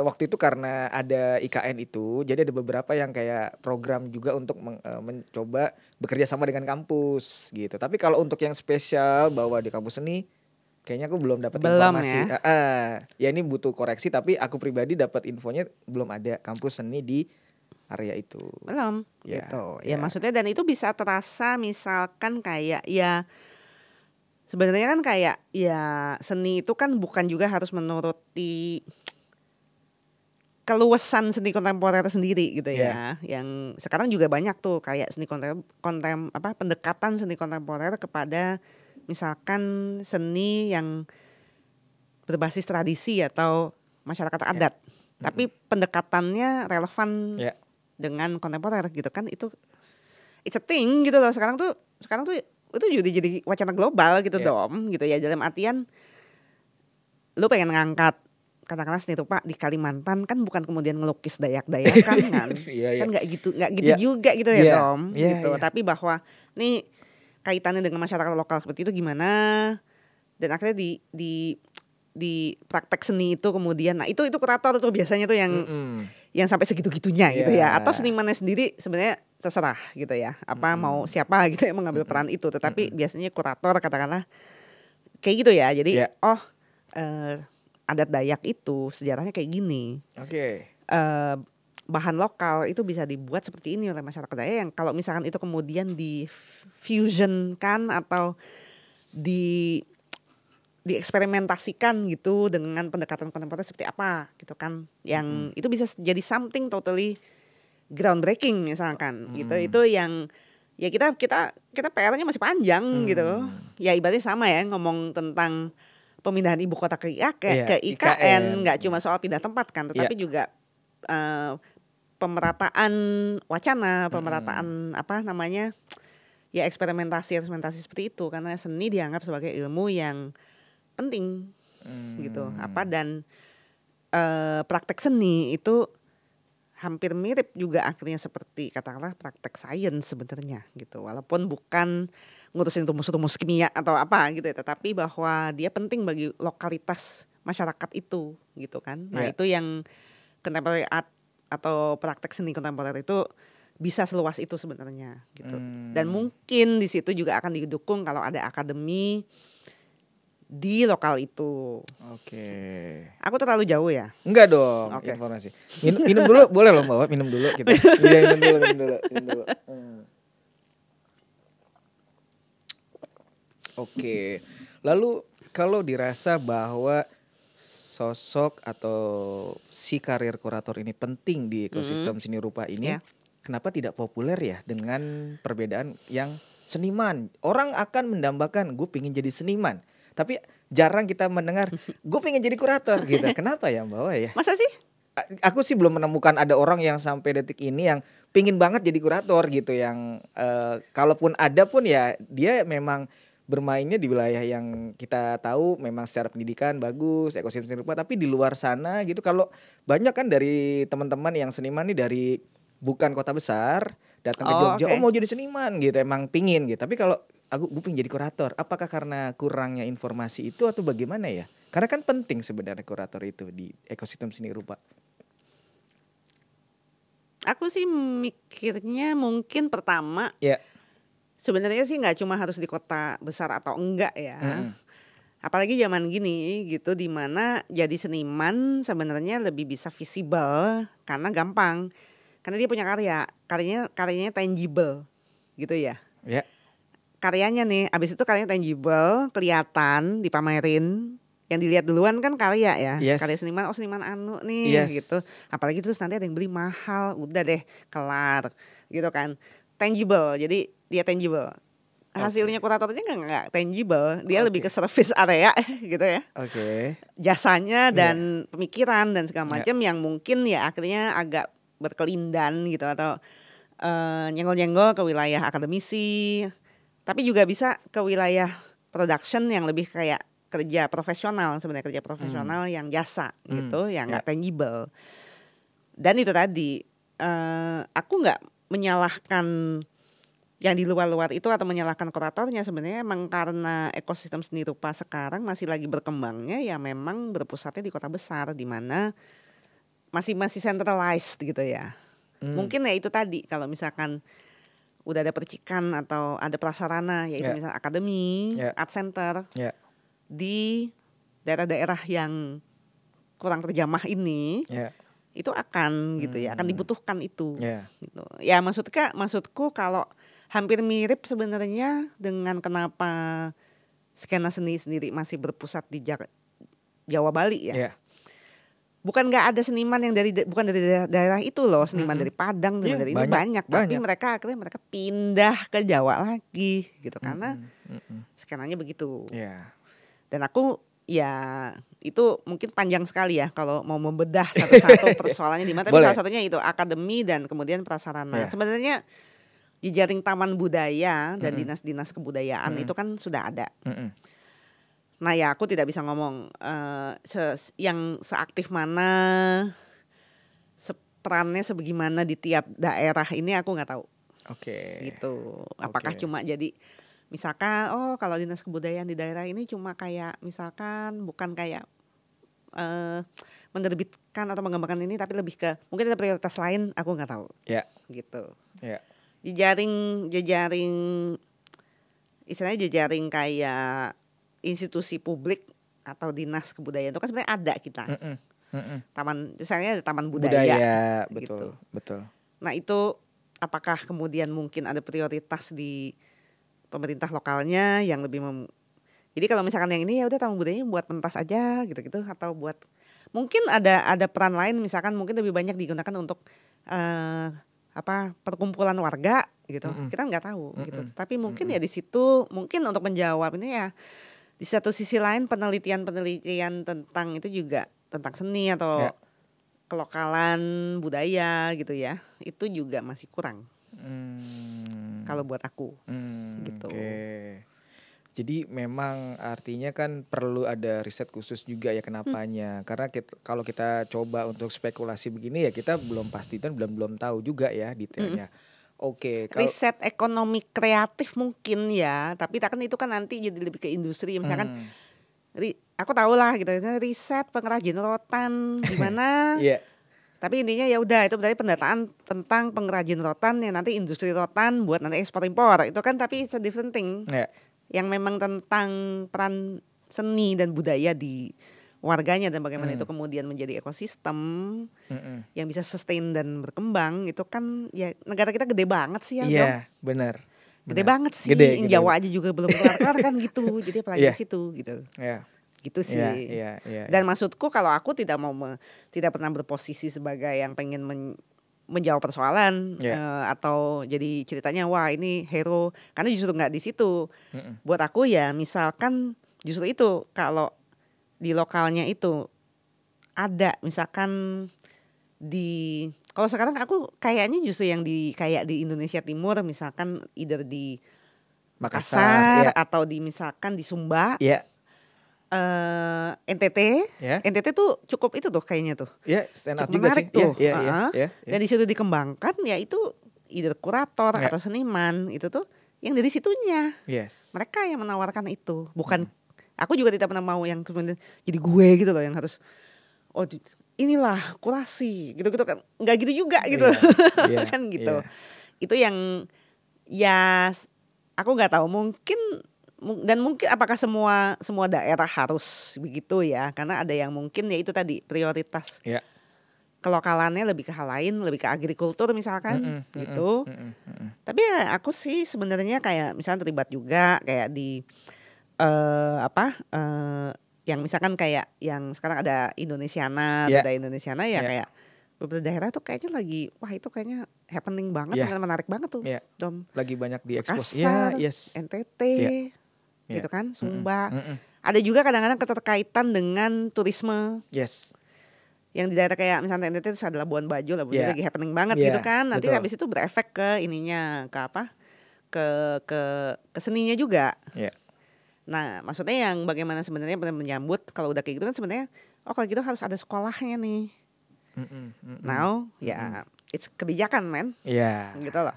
waktu itu karena ada IKN itu, jadi ada beberapa yang kayak program juga untuk mencoba bekerja sama dengan kampus gitu. Tapi kalau untuk yang spesial bahwa di kampus seni kayaknya aku belum dapat Belum informasi. ya? Ya ini butuh koreksi, tapi aku pribadi dapat infonya belum ada kampus seni di area itu. Belum Ya, gitu. ya. Ya maksudnya, dan itu bisa terasa misalkan kayak ya sebenarnya kan kayak ya seni itu kan bukan juga harus menuruti keluasan seni kontemporer sendiri gitu ya. Yang sekarang juga banyak tuh kayak seni pendekatan seni kontemporer kepada misalkan seni yang berbasis tradisi atau masyarakat adat. Tapi pendekatannya relevan dengan kontemporer gitu kan, itu it's a thing gitu loh. Sekarang tuh itu jadi wacana global gitu dong gitu ya, dalam artian lu pengen ngangkat katakanlah seni rupa di Kalimantan kan bukan kemudian ngelukis Dayak-Dayakan kan. Kan nggak gitu juga gitu ya Dom gitu. Tapi bahwa nih kaitannya dengan masyarakat lokal seperti itu gimana, dan akhirnya di praktek seni itu kemudian, nah itu kurator tuh biasanya tuh yang sampai segitu-gitunya gitu ya. Atau senimannya sendiri sebenarnya terserah gitu ya, apa mau siapa gitu yang mengambil peran itu, tetapi biasanya kurator katakanlah kayak gitu ya. Jadi adat Dayak itu sejarahnya kayak gini. Bahan lokal itu bisa dibuat seperti ini oleh masyarakat Dayak, yang kalau difusionkan itu kemudian difusionkan atau dieksperimentasikan gitu dengan pendekatan kontemporer seperti apa gitu kan, yang itu bisa jadi something totally groundbreaking misalkan gitu. Itu yang ya kita PR-nya masih panjang gitu. Ya ibaratnya sama ya ngomong tentang pemindahan ibu kota ke IKN, nggak cuma soal pindah tempat kan, tetapi juga pemerataan wacana, pemerataan ya eksperimentasi seperti itu, karena seni dianggap sebagai ilmu yang penting gitu. Dan praktek seni itu hampir mirip juga akhirnya seperti katakanlah praktek sains sebenarnya gitu, walaupun bukan ngurusin rumus-rumus kimia atau apa gitu ya, tetapi bahwa dia penting bagi lokalitas masyarakat itu gitu kan. Nah itu yang contemporary art atau praktek seni kontemporer itu bisa seluas itu sebenarnya gitu. Dan mungkin di situ juga akan didukung kalau ada akademi di lokal itu. Aku terlalu jauh ya? Enggak dong, informasi. Minum dulu boleh loh Mbak, minum dulu kita. Minum dulu. Lalu kalau dirasa bahwa sosok atau si karir kurator ini penting di ekosistem seni rupa ini, kenapa tidak populer ya dengan perbedaan yang seniman? Orang akan mendambakan gue pengen jadi seniman, tapi jarang kita mendengar gue pengen jadi kurator gitu. Kenapa ya Mbak Wa ya? Masa sih? Aku sih belum menemukan ada orang yang sampai detik ini yang pingin banget jadi kurator gitu. Yang kalaupun ada pun ya dia memang bermainnya di wilayah yang kita tahu memang secara pendidikan bagus, ekosistem seni rupa, tapi di luar sana gitu. Kalau banyak kan dari teman-teman yang seniman nih dari bukan kota besar datang ke Jogja, mau jadi seniman gitu, emang pingin gitu. Tapi kalau gue pengen jadi kurator, apakah karena kurangnya informasi itu atau bagaimana ya? Karena kan penting sebenarnya kurator itu di ekosistem seni rupa. Aku sih mikirnya mungkin pertama sebenarnya sih nggak cuma harus di kota besar atau enggak ya. Apalagi zaman gini gitu, di mana jadi seniman sebenarnya lebih bisa visible karena gampang. Karena dia punya karyanya tangible gitu ya. Karyanya nih, abis itu karyanya tangible, kelihatan, dipamerin. Yang dilihat duluan kan karya ya. Karya seniman, seniman anu nih gitu. Apalagi terus nanti ada yang beli mahal, udah deh kelar gitu kan. Tangible, jadi dia tangible. Hasilnya kuratornya nggak tangible, dia lebih ke service area gitu ya. Jasanya dan pemikiran dan segala macam yang mungkin ya akhirnya agak berkelindan gitu, atau nyenggol-nyenggol ke wilayah akademisi, tapi juga bisa ke wilayah production yang lebih kayak kerja profesional sebenarnya, kerja profesional yang jasa gitu, yang nggak tangible. Dan itu tadi aku nggak menyalahkan yang di luar-luar itu atau menyalahkan kuratornya. Sebenarnya emang karena ekosistem seni rupa sekarang masih lagi berkembangnya ya, memang berpusatnya di kota besar di mana masih centralized gitu ya. Mungkin ya itu tadi, kalau misalkan udah ada percikan atau ada prasarana, yaitu misalnya akademi, art center, di daerah-daerah yang kurang terjamah ini, itu akan gitu ya, akan dibutuhkan itu. Gitu. Ya maksudku kalau hampir mirip sebenarnya dengan kenapa skena seni sendiri masih berpusat di Jawa Bali ya. Bukan nggak ada seniman yang bukan dari daerah itu loh, seniman dari Padang, dari itu banyak. Tapi mereka pindah ke Jawa lagi gitu karena skenanya begitu. Dan aku ya itu mungkin panjang sekali ya kalau mau membedah satu-satu persoalannya di mana. Tapi salah satunya itu akademi dan kemudian prasarana. Sebenarnya jejaring taman budaya dan dinas-dinas kebudayaan itu kan sudah ada. Nah ya aku tidak bisa ngomong yang seaktif mana, perannya sebagaimana di tiap daerah ini aku nggak tahu. Gitu. Apakah cuma jadi misalkan kalau dinas kebudayaan di daerah ini cuma kayak misalkan bukan kayak menerbitkan atau mengembangkan ini, tapi lebih ke mungkin ada prioritas lain, aku nggak tahu. Gitu. Jejaring istilahnya jejaring kayak institusi publik atau dinas kebudayaan itu kan sebenarnya ada kita. Taman, misalnya ada taman budaya betul, gitu. Betul. Nah itu apakah kemudian mungkin ada prioritas di pemerintah lokalnya yang lebih jadi kalau misalkan yang ini ya udah taman budayanya buat pentas aja gitu-gitu, atau buat mungkin ada peran lain, misalkan mungkin lebih banyak digunakan untuk perkumpulan warga gitu. Kita nggak tahu gitu. Tapi mungkin ya di situ mungkin untuk menjawab ini ya di satu sisi lain penelitian tentang itu juga tentang seni atau kelokalan budaya gitu ya, itu juga masih kurang kalau buat aku gitu. Jadi memang artinya kan perlu ada riset khusus juga ya kenapanya. Karena kalau kita coba untuk spekulasi begini ya kita belum pasti dan belum tahu juga ya detailnya. Riset ekonomi kreatif mungkin ya, tapi kan itu kan nanti jadi lebih ke industri, misalkan aku tahu lah gitu, riset pengrajin rotan gimana. Tapi intinya ya udah itu berarti pendataan tentang pengrajin rotan yang nanti industri rotan buat nanti ekspor impor itu kan, tapi it's a different thing. Yang memang tentang peran seni dan budaya di warganya dan bagaimana itu kemudian menjadi ekosistem yang bisa sustain dan berkembang, itu kan ya negara kita gede banget sih ya. Benar. Gede banget sih. Gede. Jawa aja juga belum keluar kan gitu. Jadi apalagi di situ gitu. Gitu sih. Dan maksudku kalau aku tidak pernah berposisi sebagai yang pengen menjawab persoalan atau jadi ceritanya wah ini hero, karena justru nggak di situ. Buat aku ya misalkan justru itu kalau di lokalnya itu ada misalkan kalau sekarang aku kayaknya justru yang kayak di Indonesia Timur misalkan either di Makassar atau misalkan di Sumba. NTT, NTT tuh cukup itu tuh kayaknya tuh. Stand up cukup juga menarik sih. Tuh. Dan di situ dikembangkan ya itu either kurator atau seniman itu tuh yang dari situnya. Mereka yang menawarkan itu, bukan aku juga tidak pernah mau yang kemudian jadi gue gitu loh yang harus inilah kurasi gitu-gitu kan, nggak gitu juga gitu. Kan gitu. Itu yang ya aku nggak tahu mungkin apakah semua daerah harus begitu ya, karena ada yang mungkin ya itu tadi prioritas kelokalannya lebih ke hal lain, lebih ke agrikultur misalkan gitu. Tapi ya aku sih sebenarnya kayak misalnya terlibat juga kayak di yang misalkan kayak yang sekarang ada Indonesiana, ada Indonesiana ya kayak beberapa daerah tuh kayaknya lagi wah itu kayaknya happening banget, menarik banget tuh. Dom. Lagi banyak diekspos. NTT. Gitu kan, Sumba. Ada juga kadang-kadang keterkaitan dengan turisme. Yang di daerah kayak misalnya NTT itu adalah Labuan Bajo, lagi happening banget gitu kan. Nanti habis itu berefek ke ininya, ke apa? Ke seninya juga. Nah, maksudnya yang bagaimana sebenarnya menyambut kalau udah kayak gitu kan sebenarnya kalau gitu harus ada sekolahnya nih. Now, it's kebijakan men. Gitu loh.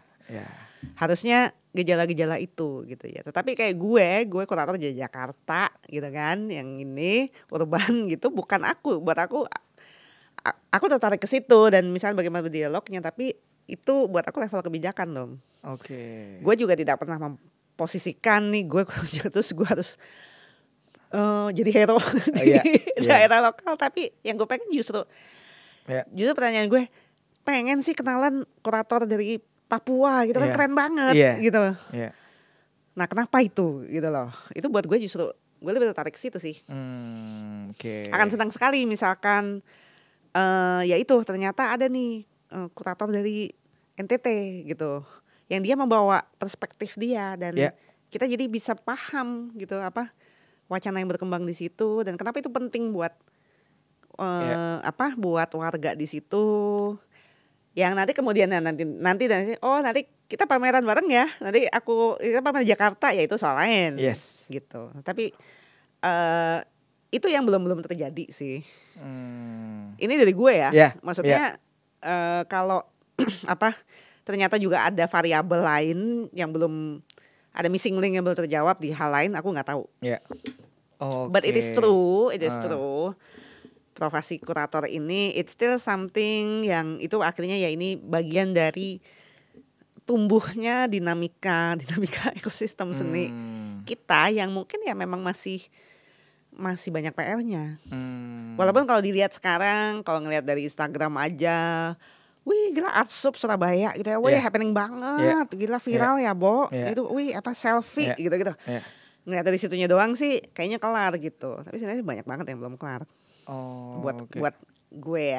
Harusnya gejala-gejala itu gitu ya. Tetapi kayak gue kurator di Jakarta gitu kan, yang ini urban gitu, bukan aku. Buat aku tertarik ke situ dan misalnya bagaimana berdialognya, tapi itu buat aku level kebijakan dong. Gue juga tidak pernah memposisikan nih gue terus gue harus jadi hero di daerah lokal. Tapi yang gue pengen justru pertanyaan gue, pengen sih kenalan kurator dari Papua gitu kan, keren banget gitu. Nah kenapa itu gitu loh, itu buat gue justru gue lebih tertarik ke situ sih. Akan senang sekali misalkan ya itu ternyata ada nih kurator dari NTT gitu, yang dia membawa perspektif dia dan kita jadi bisa paham gitu apa wacana yang berkembang di situ dan kenapa itu penting buat buat warga di situ. Yang nanti kemudian nanti kita pameran bareng ya, nanti kita pameran di Jakarta ya itu soal lain gitu. Tapi itu yang belum terjadi sih. Ini dari gue ya. Maksudnya kalau ternyata juga ada variabel lain yang belum, ada missing link yang belum terjawab di hal lain, aku nggak tahu. But it is true. Profesi kurator ini it's still something yang itu akhirnya ya ini bagian dari tumbuhnya dinamika ekosistem seni kita yang mungkin ya memang masih banyak PR-nya. Walaupun kalau dilihat sekarang, kalau ngelihat dari Instagram aja, wih gila Art Sub Surabaya gitu ya, wih happening banget, gila viral ya Bo, itu wih selfie gitu. Ngelihat dari situnya doang sih kayaknya kelar gitu, tapi sebenarnya banyak banget yang belum kelar. Buat gue ya.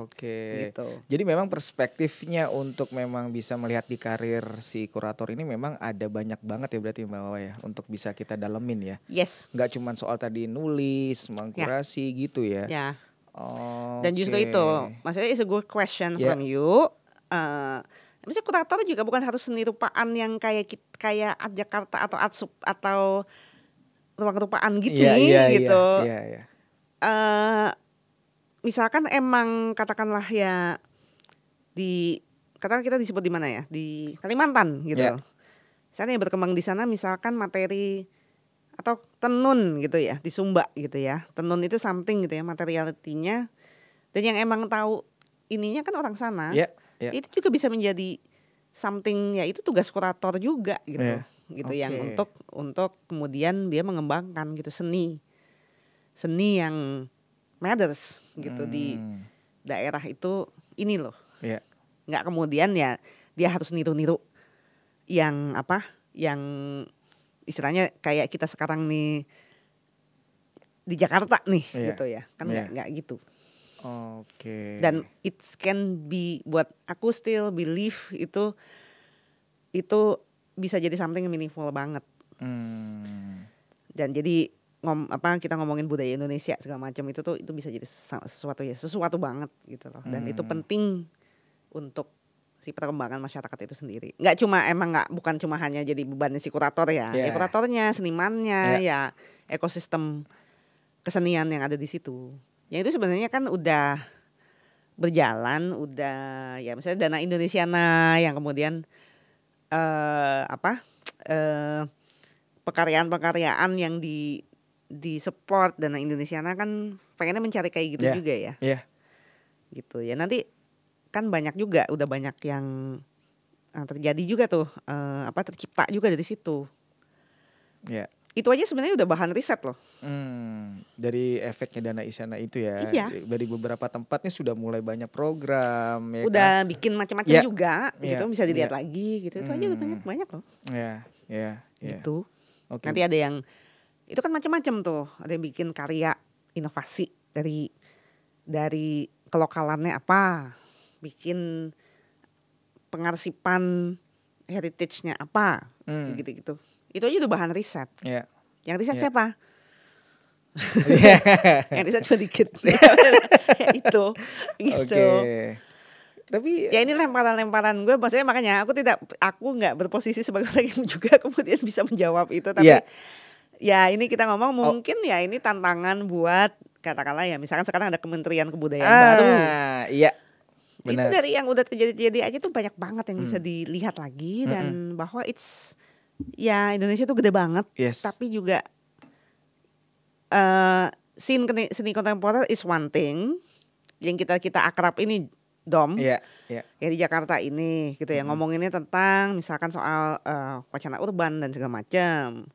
Gitu. Jadi memang perspektifnya untuk memang bisa melihat di karir si kurator ini memang ada banyak banget ya berarti Mbak Wawa ya, untuk bisa kita dalemin ya. Nggak cuma soal tadi nulis, mengkurasi gitu ya. Dan justru itu, maksudnya it's a good question from you. Maksudnya kurator juga bukan harus seni rupaan yang kayak Art Jakarta atau Art Sub atau ruang rupaan gitu gitu. Misalkan emang katakanlah ya katakan kita disebut di mana ya, di Kalimantan gitu. Misalnya yang berkembang di sana misalkan materi atau tenun gitu ya di Sumba gitu ya. Tenun itu something gitu ya materialitinya, dan yang emang tahu ininya kan orang sana. Itu juga bisa menjadi something ya, itu tugas kurator juga gitu. Gitu yang untuk kemudian dia mengembangkan gitu seni yang matters gitu di daerah itu ini loh. Nggak kemudian ya dia harus niru-niru yang yang istilahnya kayak kita sekarang nih di Jakarta nih gitu ya. Kan nggak gitu. Dan it can be, buat aku still believe itu bisa jadi something meaningful banget. Dan jadi kita ngomongin budaya Indonesia segala macam itu bisa jadi sesuatu banget gitu loh. Dan itu penting untuk si perkembangan masyarakat itu sendiri. Bukan cuma hanya jadi beban si kurator ya. Ya kuratornya, senimannya, ya ekosistem kesenian yang ada di situ. Yang itu sebenarnya kan udah berjalan, ya misalnya Dana Indonesiana yang kemudian pekaryaan yang di support Dana Indonesiana kan pengennya mencari kayak gitu juga ya. Gitu ya. Nanti kan udah banyak yang terjadi juga tuh tercipta juga dari situ. Itu aja sebenarnya udah bahan riset loh. Dari efeknya Dana Indonesiana itu ya. Dari beberapa tempatnya sudah mulai banyak program ya. Udah bikin macam-macam juga gitu, bisa dilihat lagi gitu. Itu aja udah banyak loh. Gitu. Nanti ada yang itu kan macam-macam tuh. Ada yang bikin karya inovasi dari kelokalannya apa, bikin pengarsipan heritage-nya apa, gitu-gitu. Itu aja udah bahan riset. Yang riset siapa? Yang riset cuma dikit. Itu gitu. Tapi ya ini lemparan-lemparan gue, maksudnya makanya aku nggak berposisi sebagai orang yang juga kemudian bisa menjawab itu, tapi ya ini kita ngomong mungkin ya ini tantangan buat katakanlah ya misalkan sekarang ada Kementerian Kebudayaan baru. Benar. Itu dari yang udah terjadi aja tuh banyak banget yang bisa dilihat lagi dan bahwa Indonesia tuh gede banget, tapi juga seni kontemporer is one thing yang kita akrab ini Dom. Ya di Jakarta ini gitu ya, ngomonginnya tentang misalkan soal wacana urban dan segala macam.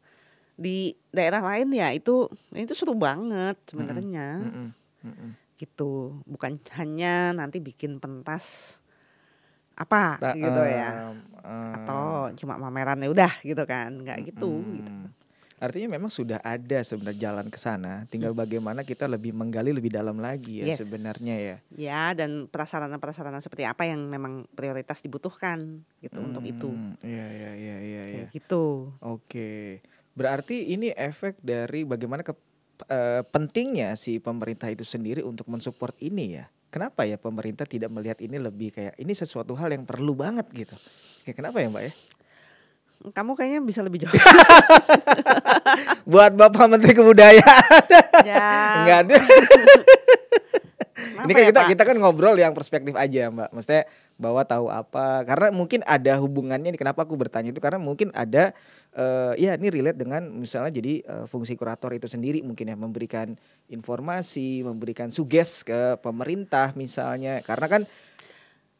di daerah lain ya itu seru banget sebenarnya. Gitu. Bukan hanya nanti bikin pentas apa gitu ya. Atau cuma pamerannya udah gitu kan. Enggak gitu gitu. Artinya memang sudah ada sebenarnya jalan ke sana, tinggal bagaimana kita lebih menggali lebib dalam lagi ya sebenarnya ya. Ya, dan prasarana-prasarana seperti apa yang memang prioritas dibutuhkan gitu untuk itu. Iya. Kayak gitu. Oke. Berarti ini efek dari bagaimana pentingnya si pemerintah itu sendiri untuk mensupport ini ya. Kenapa ya pemerintah tidak melihat ini lebih kayak ini sesuatu hal yang perlu banget gitu. Kayak kenapa ya Mbak ya? Kamu kayaknya bisa lebih jauh. Buat Bapak Menteri Kebudayaan. Ya. Enggak ada. Ini kan kita kan ngobrol yang perspektif aja Mbak. Maksudnya bahwa tahu apa. Karena mungkin ada hubungannya nih kenapa aku bertanya itu. Karena mungkin ada ya ini relate dengan misalnya jadi fungsi kurator itu sendiri mungkin ya. Memberikan informasi, memberikan suges ke pemerintah misalnya. Karena kan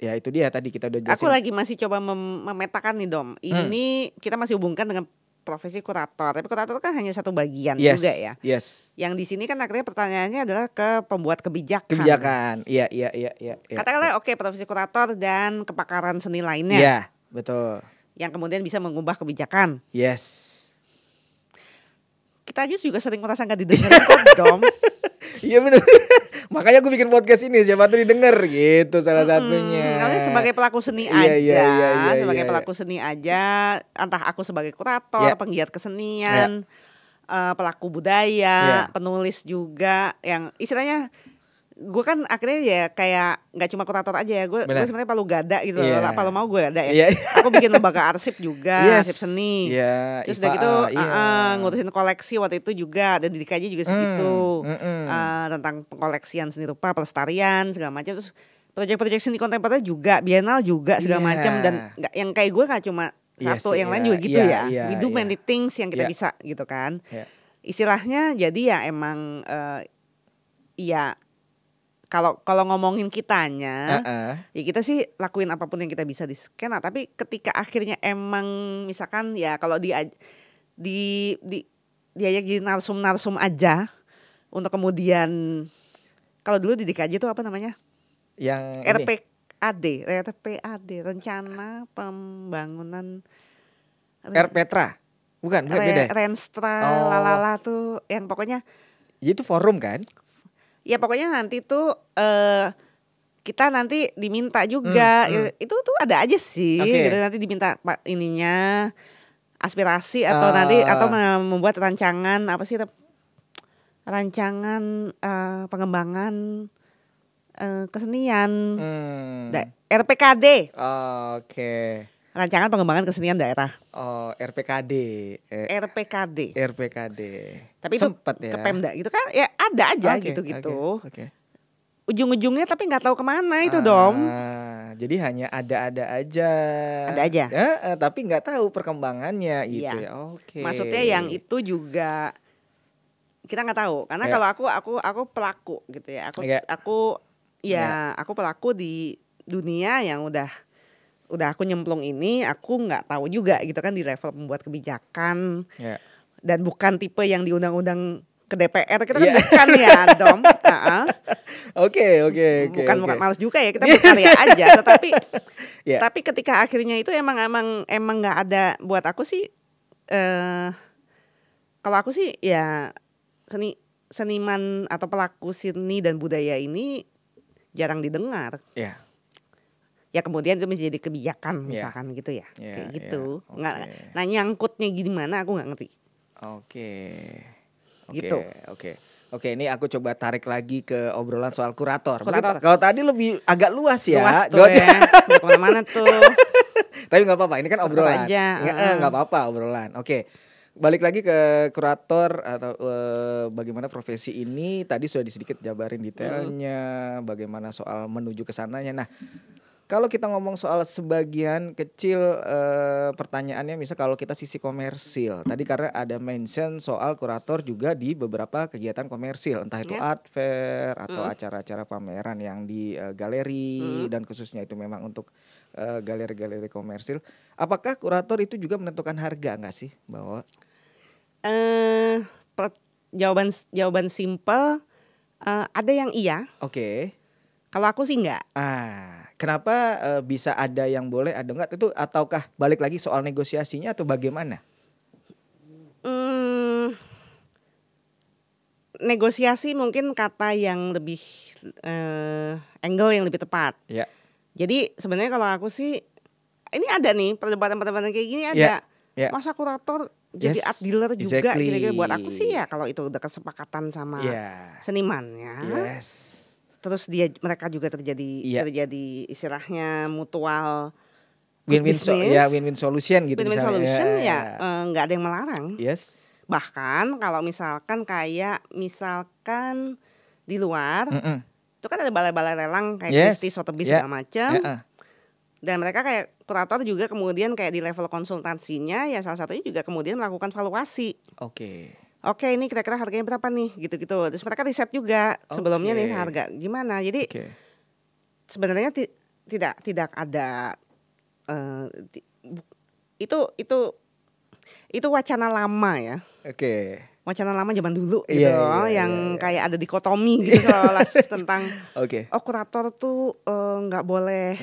ya itu dia tadi kita udah jelasin. Aku lagi masih coba memetakan nih Dom. Ini kita masih hubungkan dengan profesi kurator. Tapi kurator kan hanya satu bagian juga ya. Yes. Yang di sini kan akhirnya pertanyaannya adalah ke pembuat kebijakan. Iya. Katakanlah oke, profesi kurator dan kepakaran seni lainnya. Iya, betul. Yang kemudian bisa mengubah kebijakan. Yes. Kita aja juga sering merasa gak didengar kok Dom. Iya benar. Makanya aku bikin podcast ini siapa tuh didengar gitu salah satunya. Sebagai pelaku seni aja, sebagai pelaku seni aja, entah aku sebagai kurator, penggiat kesenian, pelaku budaya, penulis juga, yang istilahnya gue kan akhirnya ya kayak nggak cuma kurator aja ya, gue sebenarnya palu gada gitu loh, palu mau gue gada ya. Aku bikin lembaga arsip juga, arsip seni. Terus udah gitu ngurusin koleksi waktu itu juga, dan di DKJ juga segitu, tentang pengkoleksian seni rupa, pelestarian segala macam. Terus proyek-proyek seni kontemporer juga, bienal juga segala macam, dan nggak yang kayak gue nggak cuma satu, yang lain juga gitu ya. We do many things yang kita bisa gitu kan. Istilahnya jadi ya emang ya kalau ngomongin kitanya, ya kita sih lakuin apapun yang kita bisa di skena. Tapi ketika akhirnya emang misalkan ya kalau diajak jadi narsum aja, untuk kemudian kalau dulu di DKJ itu apa namanya? Yang RPAD, rencana pembangunan. RPetra, bukan beda. Renstra, lalala tuh, yang pokoknya. Itu forum kan? Ya pokoknya nanti tuh kita nanti diminta juga, itu tuh ada aja sih, gitu, nanti diminta ininya aspirasi atau nanti atau membuat rancangan apa sih, rancangan pengembangan kesenian, RPKD. Rancangan pengembangan kesenian daerah. RPKD. Tapi sempet itu ke Pemda gitu kan, ya ada aja gitu-gitu. Ujung-ujungnya tapi nggak tahu kemana itu Dom. Jadi hanya ada aja. Tapi nggak tahu perkembangannya gitu. Maksudnya yang itu juga kita nggak tahu, karena kalau aku pelaku gitu ya. Aku pelaku di dunia yang udah aku nyemplung ini, aku nggak tahu juga gitu kan di level pembuat kebijakan, dan bukan tipe yang diundang-undang ke DPR, kita kan bukan ya Dom. Bukan malas juga ya, kita berkarya aja, tapi ketika akhirnya itu emang nggak ada buat aku sih. Kalau aku sih ya seniman atau pelaku seni dan budaya ini jarang didengar. Ya kemudian itu menjadi kebijakan misalkan gitu ya, kayak gitu. Nggak, nah nyangkutnya gimana aku nggak ngerti. Gitu. Oke, ini aku coba tarik lagi ke obrolan soal kurator. Kalau tadi lebih agak luas ya. Luas tuh ya. Kemana-mana tuh. Tapi nggak apa-apa, ini kan obrolan. Nggak apa-apa obrolan. Oke. Balik lagi ke kurator atau bagaimana profesi ini, tadi sudah sedikit jabarin detailnya, bagaimana soal menuju ke sananya. Nah, kalau kita ngomong soal sebagian kecil pertanyaannya, misal kalau kita sisi komersil, tadi karena ada mention soal kurator juga di beberapa kegiatan komersil, entah itu art fair atau acara-acara pameran yang di galeri, dan khususnya itu memang untuk galeri-galeri komersil. Apakah kurator itu juga menentukan harga nggak sih, bahwa? Jawaban simple, ada yang iya. Oke. Kalau aku sih enggak. Kenapa bisa ada yang boleh, ada enggak? Itu ataukah balik lagi soal negosiasinya atau bagaimana? Negosiasi mungkin kata yang lebih angle yang lebih tepat. Ya. Jadi sebenarnya kalau aku sih ini ada nih perdebatan kayak gini ada. Masa kurator jadi art dealer juga kira-kira buat aku sih ya kalau itu udah kesepakatan sama senimannya. Terus mereka juga terjadi istilahnya mutual win-win win-win solution gitu. Win-win solution nggak ada yang melarang. Yes. Bahkan kalau misalkan di luar itu kan ada balai-balai lelang kayak Christie, Sotheby's segala macam. Dan mereka kayak kurator juga kemudian kayak di level konsultasinya ya salah satunya juga kemudian melakukan valuasi. Oke, ini kira-kira harganya berapa nih gitu-gitu. Terus mereka riset juga sebelumnya nih harga gimana. Jadi sebenarnya tidak ada itu wacana lama ya. Wacana lama zaman dulu gitu yang kayak ada dikotomi gitu soal tentang kurator tuh nggak boleh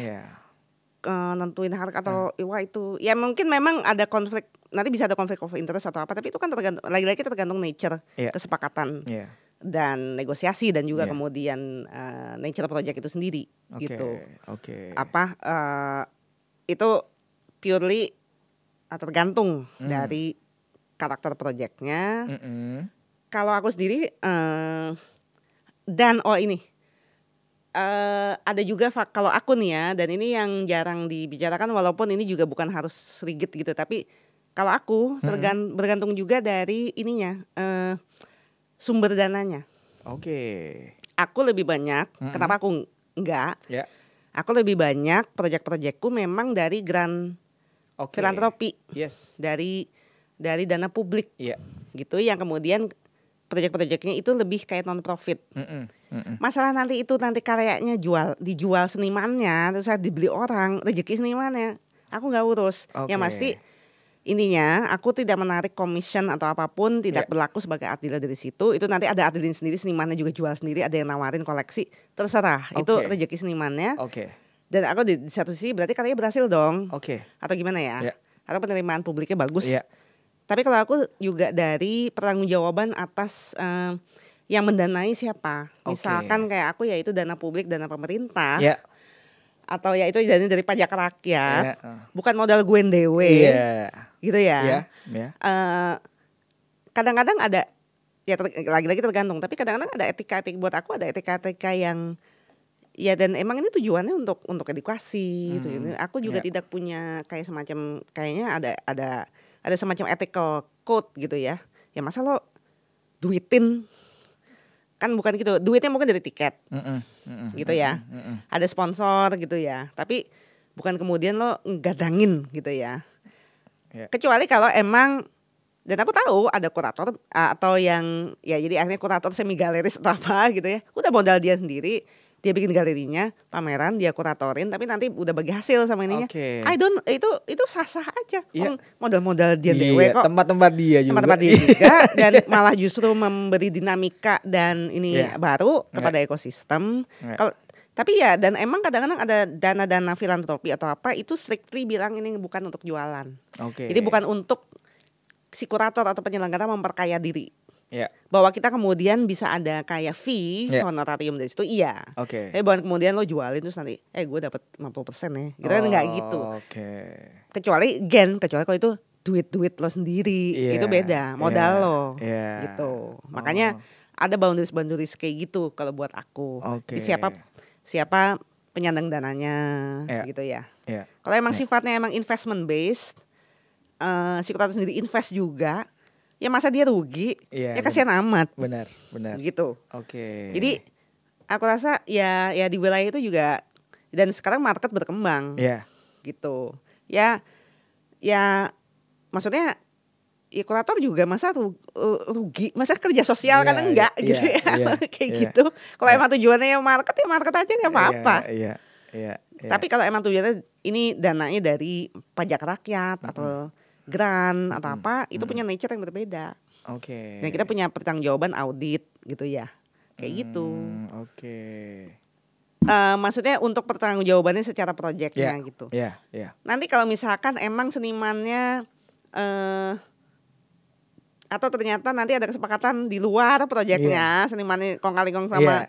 nentuin harga atau itu ya mungkin memang ada konflik, nanti bisa ada konflik of interest atau apa, tapi itu kan lagi-lagi tergantung nature kesepakatan dan negosiasi dan juga kemudian nature project itu sendiri gitu. Itu purely tergantung dari karakter projectnya. Kalau aku sendiri dan ada juga kalau aku nih ya, dan ini yang jarang dibicarakan walaupun ini juga bukan harus rigid gitu, tapi kalau aku bergantung juga dari ininya sumber dananya. Aku lebih banyak, kenapa aku enggak? Aku lebih banyak proyek-proyekku memang dari grant filantropi, dari dana publik, gitu, yang kemudian proyek-proyeknya itu lebih kayak non profit. Masalah nanti karyanya dijual senimannya, terus dibeli orang, rezeki senimannya, aku nggak urus. Yang pasti ininya aku tidak menarik commission atau apapun, tidak berlaku sebagai art dealer dari situ. Itu nanti ada art dealer sendiri, senimannya juga jual sendiri, ada yang nawarin koleksi, terserah. Itu rezeki senimannya. Dan aku di satu sisi berarti karyanya berhasil dong. Atau gimana ya? Atau penerimaan publiknya bagus. Tapi kalau aku juga dari pertanggungjawaban atas yang mendanai siapa. Misalkan kayak aku ya itu dana publik, dana pemerintah. Atau ya itu dari pajak rakyat. Bukan modal gue ndewe. Gitu ya. Kadang-kadang ada, ya lagi-lagi tergantung. Tapi kadang-kadang ada etika-etika, buat aku ada etika-etika yang ya, dan emang ini tujuannya untuk edukasi gitu. Aku juga tidak punya kayak semacam, kayaknya ada semacam ethical code gitu ya. Ya masa lo duitin, kan bukan gitu. Duitnya mungkin dari tiket, gitu ya. Ada sponsor gitu ya. Tapi bukan kemudian lo gadangin gitu ya. Kecuali kalau emang, dan aku tahu ada kurator atau yang ya jadi akhirnya kurator semi galeris atau apa gitu ya. Udah modal dia sendiri. Dia bikin galerinya, pameran, dia kuratorin, tapi nanti udah bagi hasil sama ininya. Itu sah-sah aja. Modal-modal dia dewe kok. Tempat-tempat dia juga. Dan malah justru memberi dinamika dan ini baru kepada ekosistem. Tapi ya, dan emang kadang-kadang ada dana-dana filantropi atau apa itu strictly bilang ini bukan untuk jualan. Jadi bukan untuk si kurator atau penyelenggara memperkaya diri. Bahwa kita kemudian bisa ada kayak fee, honorarium dari situ, tapi bukan kemudian lo jualin terus nanti gue dapat 50% ya, gitu kan nggak gitu. Kecuali kalau itu duit lo sendiri, itu beda, modal lo, gitu. Makanya ada boundaries kayak gitu kalau buat aku. Siapa penyandang dananya, gitu ya. Kalau emang sifatnya emang investment based, si kurator sendiri invest juga. Ya masa dia rugi, ya kasihan amat. Benar. Gitu. Jadi aku rasa ya di wilayah itu juga, dan sekarang market berkembang. Gitu. Ya maksudnya ya kurator juga masa rugi, masa kerja sosial kan enggak gitu ya. Kayak gitu. Kalau emang tujuannya ya market aja enggak apa-apa. Tapi kalau emang tujuannya ini dananya dari pajak rakyat atau grant atau apa, itu punya nature yang berbeda. Oke. Dan kita punya pertanggungjawaban audit gitu ya. Kayak gitu. Oke. Maksudnya untuk pertanggungjawabannya secara proyeknya gitu. Nanti kalau misalkan emang senimannya atau ternyata nanti ada kesepakatan di luar proyeknya, senimannya kong kali kong sama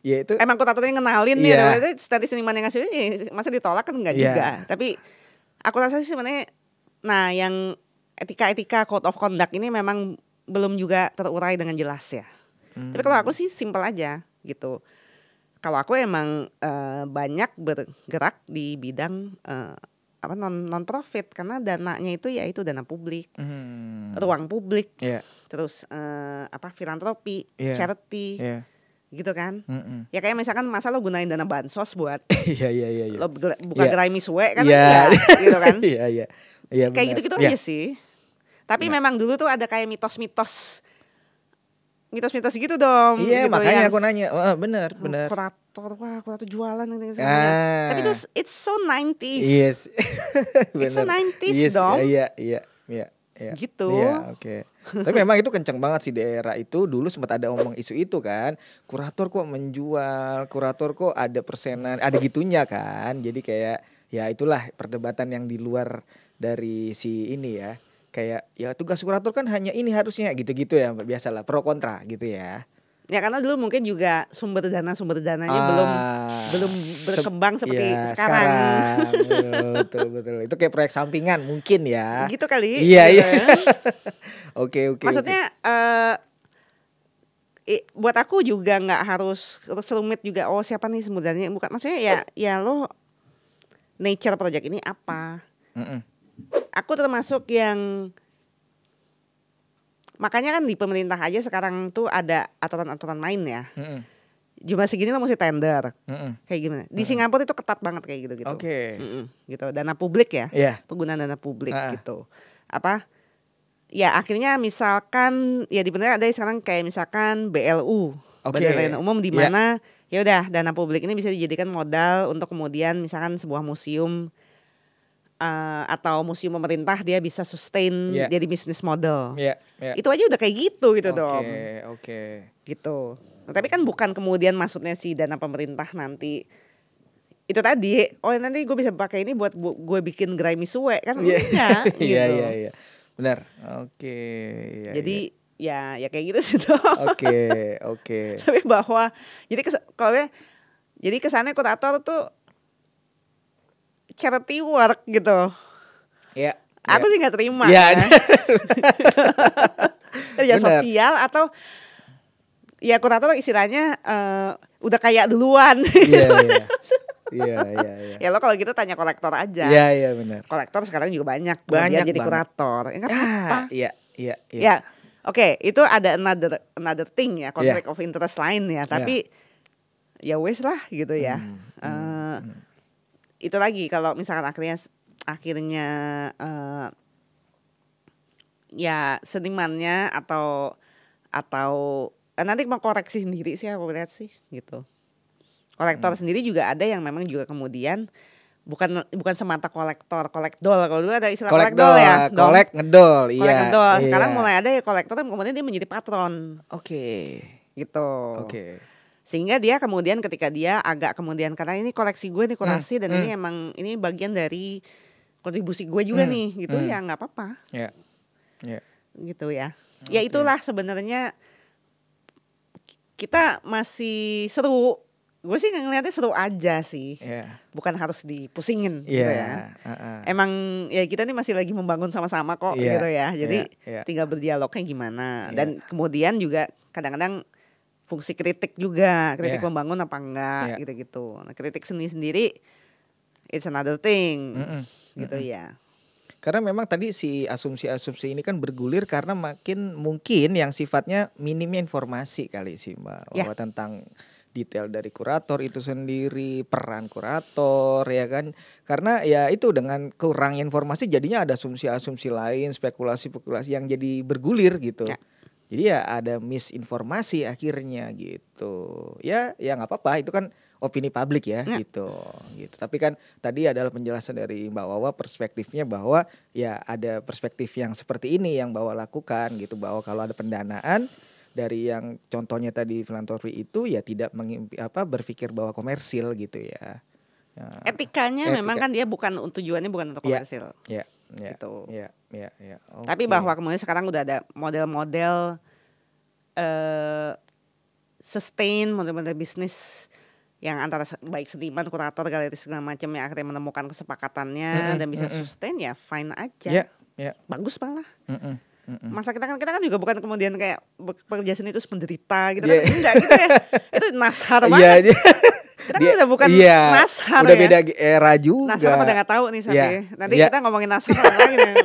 itu emang kuratornya ngenalin nih, tadi seniman yang ngasih masa ditolak kan enggak juga. Tapi aku rasa sih sebenarnya yang etika code of conduct ini memang belum juga terurai dengan jelas ya. Tapi kalau aku sih simpel aja gitu. Kalau aku emang banyak bergerak di bidang non profit karena dananya itu dana publik, ruang publik, terus filantropi, charity, gitu kan? Ya kayak misalkan masa lo gunain dana bansos buat lo buka gerai misue kan? Gitu kan? Kayak gitu-gitu aja sih. Tapi memang dulu tuh ada kayak mitos-mitos gitu dong. Iya, gitu, makanya aku nanya. Bener. Kurator jualan gitu. Tapi itu it's so 90s. Yes. It's so 90s dong. Iya. Gitu. Iya, oke. Tapi memang itu kenceng banget sih daerah itu. Dulu sempat ada omong isu itu kan. Kurator kok menjual, kurator kok ada persenan, ada gitunya kan. Jadi kayak ya itulah perdebatan yang di luar dari si ini ya. Kayak ya tugas kurator kan hanya ini harusnya gitu-gitu ya, biasalah pro kontra gitu ya. Ya karena dulu mungkin juga sumber dananya belum berkembang seperti sekarang. Betul. Itu kayak proyek sampingan mungkin ya. Gitu kali. Iya. Oke. Maksudnya buat aku juga nggak harus rumit juga. Oh siapa nih sumber dananya? Bukan, maksudnya ya lo nature project ini apa? Aku termasuk yang makanya kan di pemerintah aja sekarang tuh ada aturan-aturan main ya. Jumlah segini lo mesti tender. Kayak gimana? Di Singapura itu ketat banget kayak gitu. Oke. Gitu. Dana publik ya. Penggunaan dana publik gitu. Ya akhirnya misalkan ya di pemerintah ada sekarang kayak misalkan BLU, Badan Layanan Umum, di mana ya udah dana publik ini bisa dijadikan modal untuk kemudian misalkan sebuah museum atau museum pemerintah dia bisa sustain jadi bisnis model. Itu aja udah kayak gitu dong. Oke. Gitu. Nah, tapi kan bukan kemudian maksudnya si dana pemerintah nanti itu tadi, nanti gue bisa pakai ini buat gue bikin gerai misue kan? Enggak gitu. Iya. Benar. Oke. Jadi ya kayak gitu sih tuh. Oke. Tapi bahwa jadi kesannya kurator tuh charity work gitu. Iya. Aku sih nggak terima. Iya. Ya sosial atau ya kurator istilahnya udah kayak duluan. Iya. Ya lo kalau gitu tanya kolektor aja. Iya benar. Kolektor sekarang juga banyak jadi banget. Kurator. Enggak apa-apa. Iya. Ya. Oke, itu ada another thing ya, conflict of interest lain ya. Tapi ya wes lah gitu ya. Itu lagi kalau misalkan akhirnya ya senimannya atau nanti mau koreksi sendiri sih aku lihat sih gitu. Kolektor sendiri juga ada yang memang juga kemudian bukan semata kolektol. Kalau dulu ada istilah kolekdol ya. Ngedol. Sekarang mulai ada ya kolektor kemudian dia menjadi patron. Oke. Gitu. Oke. Sehingga dia kemudian ketika dia agak kemudian karena ini koleksi gue nih kurasi dan ini emang ini bagian dari kontribusi gue juga nih gitu ya nggak apa-apa. Iya. Gitu ya. Ya itulah sebenarnya kita masih seru. Gue sih ngeliatnya seru aja sih. Bukan harus dipusingin gitu ya. Emang ya kita nih masih lagi membangun sama-sama kok gitu ya. Jadi tinggal berdialognya gimana. Dan kemudian juga kadang-kadang fungsi kritik juga, kritik membangun apa enggak gitu-gitu. Nah, kritik sendiri it's another thing. Gitu ya. Karena memang tadi si asumsi-asumsi ini kan bergulir karena makin mungkin yang sifatnya minimnya informasi kali sih Mbak. Bahwa tentang detail dari kurator itu sendiri, peran kurator ya kan. Karena ya itu dengan kurangnya informasi jadinya ada asumsi-asumsi lain, spekulasi-spekulasi yang jadi bergulir gitu. Jadi ya ada misinformasi akhirnya gitu. Ya nggak apa-apa, itu kan opini publik ya, gitu. Tapi kan tadi adalah penjelasan dari Mbak Wawa, perspektifnya bahwa ya ada perspektif yang seperti ini yang Mbak Wawa lakukan gitu, bahwa kalau ada pendanaan dari yang contohnya tadi filantropi itu ya tidak berpikir bahwa komersil gitu ya. Etikanya memang kan dia tujuannya bukan untuk komersil. Gitu. Okay. Tapi bahwa kemudian sekarang udah ada model-model sustain, model-model bisnis yang antara baik seniman, kurator, galeri segala macam yang akhirnya menemukan kesepakatannya dan bisa sustain, ya fine aja. Bagus malah. Masa kita kan juga bukan kemudian kayak pekerja seni itu menderita gitu kan. Enggak gitu ya. Itu nashar banget. Kita kan udah bukan nashar udah beda era juga. Nashar pada gak tahu nih nanti kita ngomongin nashar lagi nih.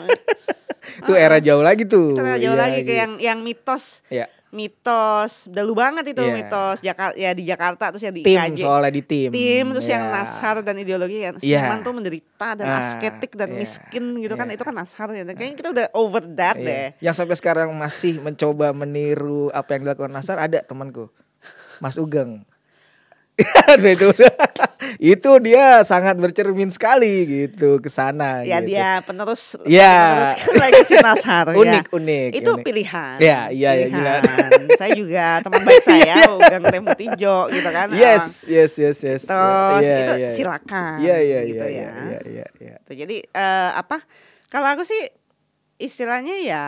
Itu era jauh lagi tuh. Itu era jauh lagi ke yang mitos. Mitos dahulu banget itu, mitos Jakarta ya, di Jakarta terus ya di tim IKJ. Soalnya di tim terus yang nashar dan ideologi yang seniman tuh menderita dan asketik dan miskin gitu kan, itu kan nashar ya. Kayaknya kita udah over that deh. Yang sampai sekarang masih mencoba meniru apa yang dilakukan nashar ada temanku, Mas Ugeng. itu dia sangat bercermin sekali gitu ke sana. Ya gitu. Dia penerus legacy nashar. Unik. Itu pilihan. Iya. Saya juga teman baik saya Ugeng Temutijo gitu kan. Yes. Terus itu silakan. Gitu ya. Jadi kalau aku sih istilahnya ya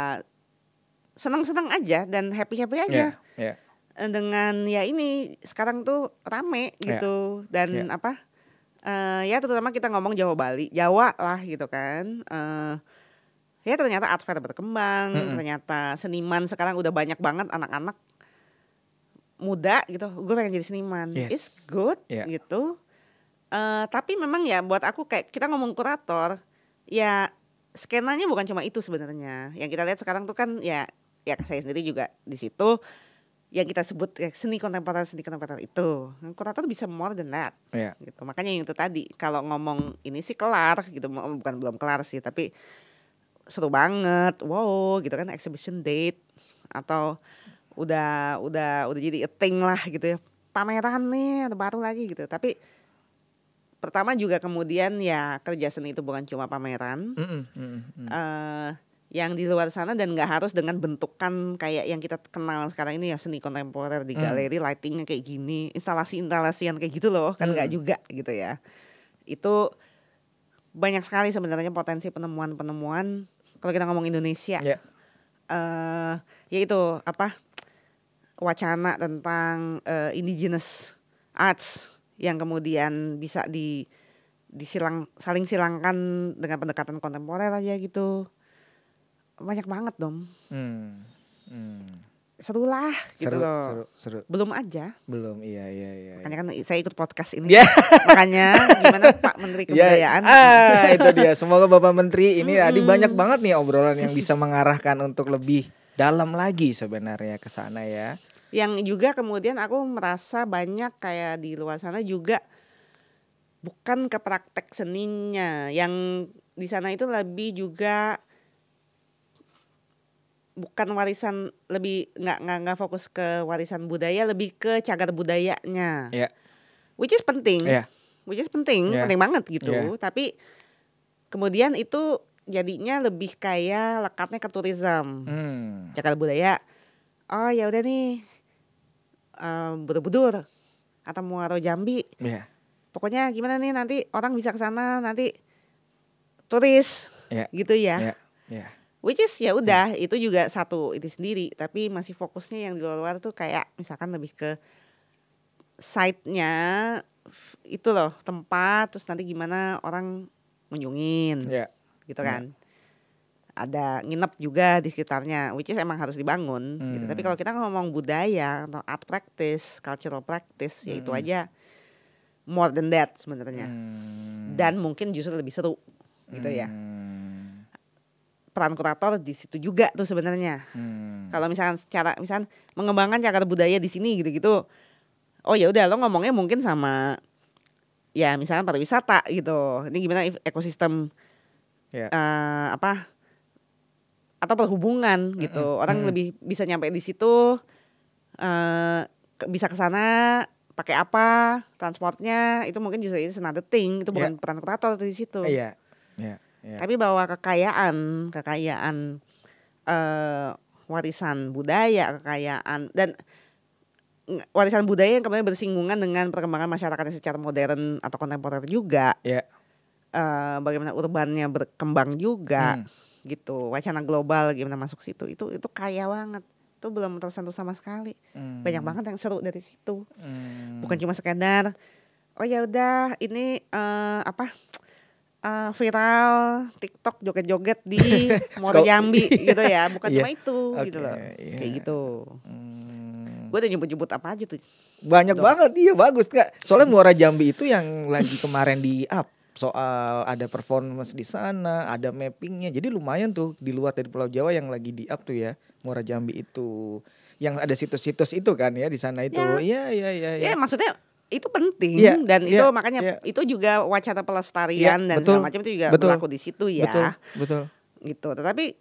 senang-senang aja dan happy-happy aja. Dengan ya ini sekarang tuh rame gitu dan ya terutama kita ngomong Jawa lah gitu kan, ya ternyata art fair berkembang, ternyata seniman sekarang udah banyak banget anak-anak muda gitu, gue pengen jadi seniman, it's good gitu, tapi memang ya buat aku kayak kita ngomong kurator ya skenanya bukan cuma itu sebenarnya yang kita lihat sekarang tuh kan ya saya sendiri juga di situ. Yang kita sebut seni kontemporer itu, kurator bisa more than that, gitu. Makanya yang itu tadi, kalau ngomong ini sih kelar, gitu, belum kelar sih, tapi seru banget, wow, gitu kan, exhibition date, atau udah jadi a thing lah, gitu ya, pameran nih, ada baru lagi, gitu. Tapi pertama juga kemudian ya kerja seni itu bukan cuma pameran. Yang di luar sana dan nggak harus dengan bentukan kayak yang kita kenal sekarang ini ya, seni kontemporer di galeri lightingnya kayak gini, instalasi yang kayak gitu loh kan, nggak juga gitu ya. Itu banyak sekali sebenarnya potensi penemuan kalau kita ngomong Indonesia. Yaitu wacana tentang indigenous arts yang kemudian bisa saling silangkan dengan pendekatan kontemporer aja gitu. Banyak banget dong. Seru lah gitu loh. Seru. Belum aja. Belum, iya. Makanya kan saya ikut podcast ini. Makanya gimana Pak Menteri Kebudayaan. Itu dia. Semoga Bapak Menteri ini banyak banget nih obrolan yang bisa mengarahkan untuk lebih dalam lagi sebenarnya ke sana ya. Yang juga kemudian aku merasa banyak kayak di luar sana juga bukan ke praktek seninya. Yang di sana itu lebih juga bukan warisan, lebih nggak fokus ke warisan budaya, lebih ke cagar budayanya, which is penting, penting banget gitu. Tapi kemudian itu jadinya lebih kayak lekatnya ke tourism, cagar budaya. Oh ya udah nih, Borobudur atau Muaro Jambi, pokoknya gimana nih nanti orang bisa ke sana nanti turis, gitu ya. Which is ya udah itu juga satu itu sendiri, tapi masih fokusnya yang di luar tuh kayak misalkan lebih ke site-nya itu loh, tempat, terus nanti gimana orang mengunjungin, gitu kan. Ada nginep juga di sekitarnya, which is emang harus dibangun. Gitu. Tapi kalau kita ngomong budaya atau art practice, cultural practice, ya itu aja more than that sebenarnya. Dan mungkin justru lebih seru, gitu ya. Peran kurator di situ juga tuh sebenarnya. Kalau misalkan mengembangkan cagar budaya di sini gitu-gitu, oh ya udah lo ngomongnya mungkin sama ya misalkan pariwisata gitu. Ini gimana ekosistem atau perhubungan gitu. Orang lebih bisa nyampe di situ, bisa ke sana pakai apa, transportnya itu mungkin justru itu another thing, itu bukan peran kurator di situ. Iya. Tapi bahwa kekayaan warisan budaya, kekayaan dan warisan budaya yang kemudian bersinggungan dengan perkembangan masyarakatnya secara modern atau kontemporer juga. Bagaimana urbannya berkembang juga, gitu. Wacana global gimana masuk situ, itu kaya banget. Itu belum tersentuh sama sekali. Banyak banget yang seru dari situ. Bukan cuma sekedar oh ya udah ini viral TikTok joget-joget di Muara Jambi gitu ya, bukan cuma itu gitu loh. Kayak gitu. Gue udah nyebut-nyebut apa aja tuh. Banyak banget, iya bagus Kak. Soalnya Muara Jambi itu yang lagi kemarin di up. Soal ada performance di sana, ada mappingnya. Jadi lumayan tuh di luar dari Pulau Jawa yang lagi di up tuh ya. Muara Jambi itu. Yang ada situs-situs itu kan ya di sana itu. Iya. Ya maksudnya itu penting dan itu makanya itu juga wacana pelestarian dan segala macam itu juga berlaku di situ ya. Betul. Gitu. Tetapi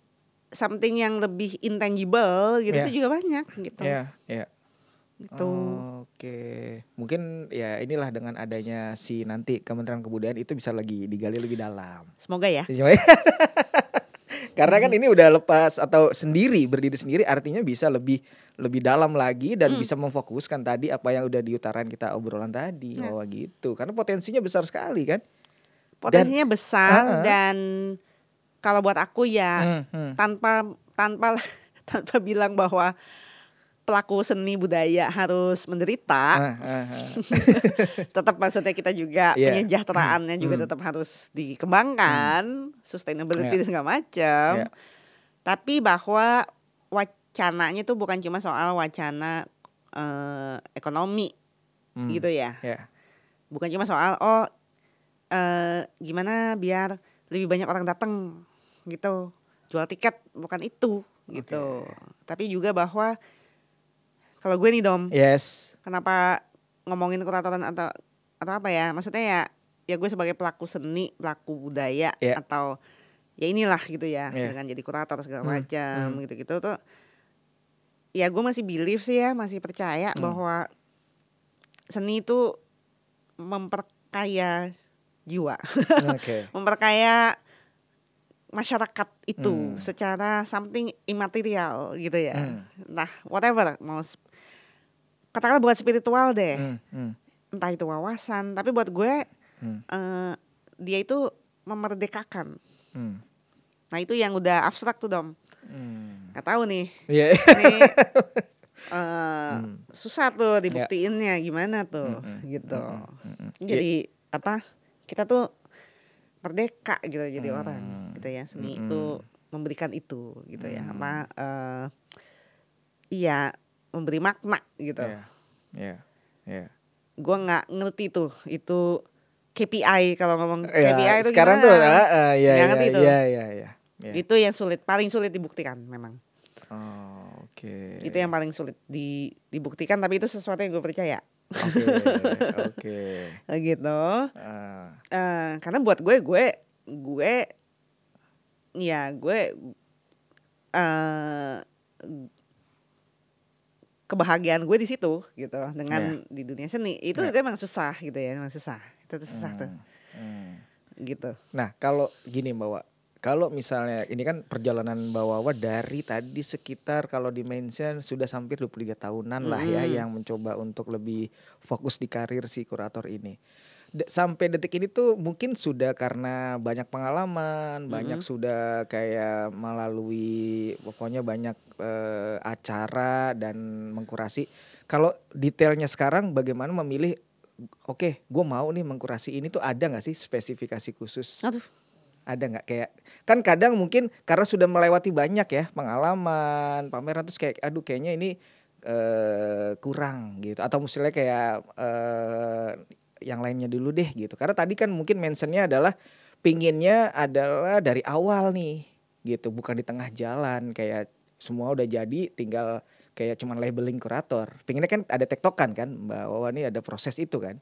something yang lebih intangible gitu itu juga banyak gitu. Iya. Gitu. Oke. Mungkin ya inilah dengan adanya si nanti Kementerian Kebudayaan itu bisa lagi digali lebih dalam. Semoga ya. Karena kan ini udah lepas atau berdiri sendiri artinya bisa lebih dalam lagi dan bisa memfokuskan tadi apa yang udah diutarain kita obrolan tadi. Gitu. Karena potensinya besar sekali kan. Potensinya besar dan kalau buat aku ya tanpa bilang bahwa pelaku seni budaya harus menderita, tetap maksudnya kita juga penyejahteraannya juga tetap harus dikembangkan, sustainability dan segala macam. Tapi bahwa wacananya itu bukan cuma soal wacana ekonomi gitu ya, bukan cuma soal gimana biar lebih banyak orang datang gitu, jual tiket, bukan itu gitu. Tapi juga bahwa kalau gue nih Dom, kenapa ngomongin kuratoran atau apa ya? Maksudnya ya gue sebagai pelaku seni, pelaku budaya atau ya inilah gitu ya, dengan jadi kurator segala macam gitu-gitu tuh. Ya gue masih believe sih ya, masih percaya bahwa seni itu memperkaya jiwa, memperkaya masyarakat itu secara something imaterial gitu ya. Nah, whatever, mau katakanlah buat spiritual deh. Entah itu wawasan, tapi buat gue dia itu memerdekakan. Nah, itu yang udah abstrak tuh, Dom. Gak tahu nih. Ini susah tuh dibuktiinnya gimana tuh gitu. Jadi kita tuh merdeka gitu jadi orang gitu ya. Seni itu memberikan itu gitu ya, memberi makna gitu. Gue nggak ngerti tuh itu KPI, kalau ngomong KPI itu sekarang gimana? Nggak ngerti itu. Itu yang paling sulit dibuktikan memang. Itu yang paling sulit dibuktikan, tapi itu sesuatu yang gue percaya. Gitu. Karena buat gue kebahagiaan gue di situ gitu dengan di dunia seni itu emang susah gitu ya, emang susah. Itu susah tuh. Gitu. Nah, kalau gini Mbak, kalau misalnya ini kan perjalanan Mbak Wawa dari tadi sekitar kalau di-mention sudah hampir 23 tahunan lah ya yang mencoba untuk lebih fokus di karir si kurator ini. Sampai detik ini tuh mungkin sudah karena banyak pengalaman, banyak sudah kayak melalui pokoknya banyak acara dan mengkurasi. Kalau detailnya sekarang bagaimana memilih, oke, gue mau nih mengkurasi ini tuh, ada gak sih spesifikasi khusus? Ada gak? Kayak kan kadang mungkin karena sudah melewati banyak ya pengalaman, pameran, terus kayak aduh kayaknya ini kurang gitu. Atau misalnya kayak yang lainnya dulu deh gitu. Karena tadi kan mungkin mentionnya adalah pinginnya adalah dari awal nih gitu, bukan di tengah jalan kayak semua udah jadi tinggal kayak cuman labeling kurator. Pinginnya kan ada tektokan kan Mbak Wawa, nih ada proses itu kan.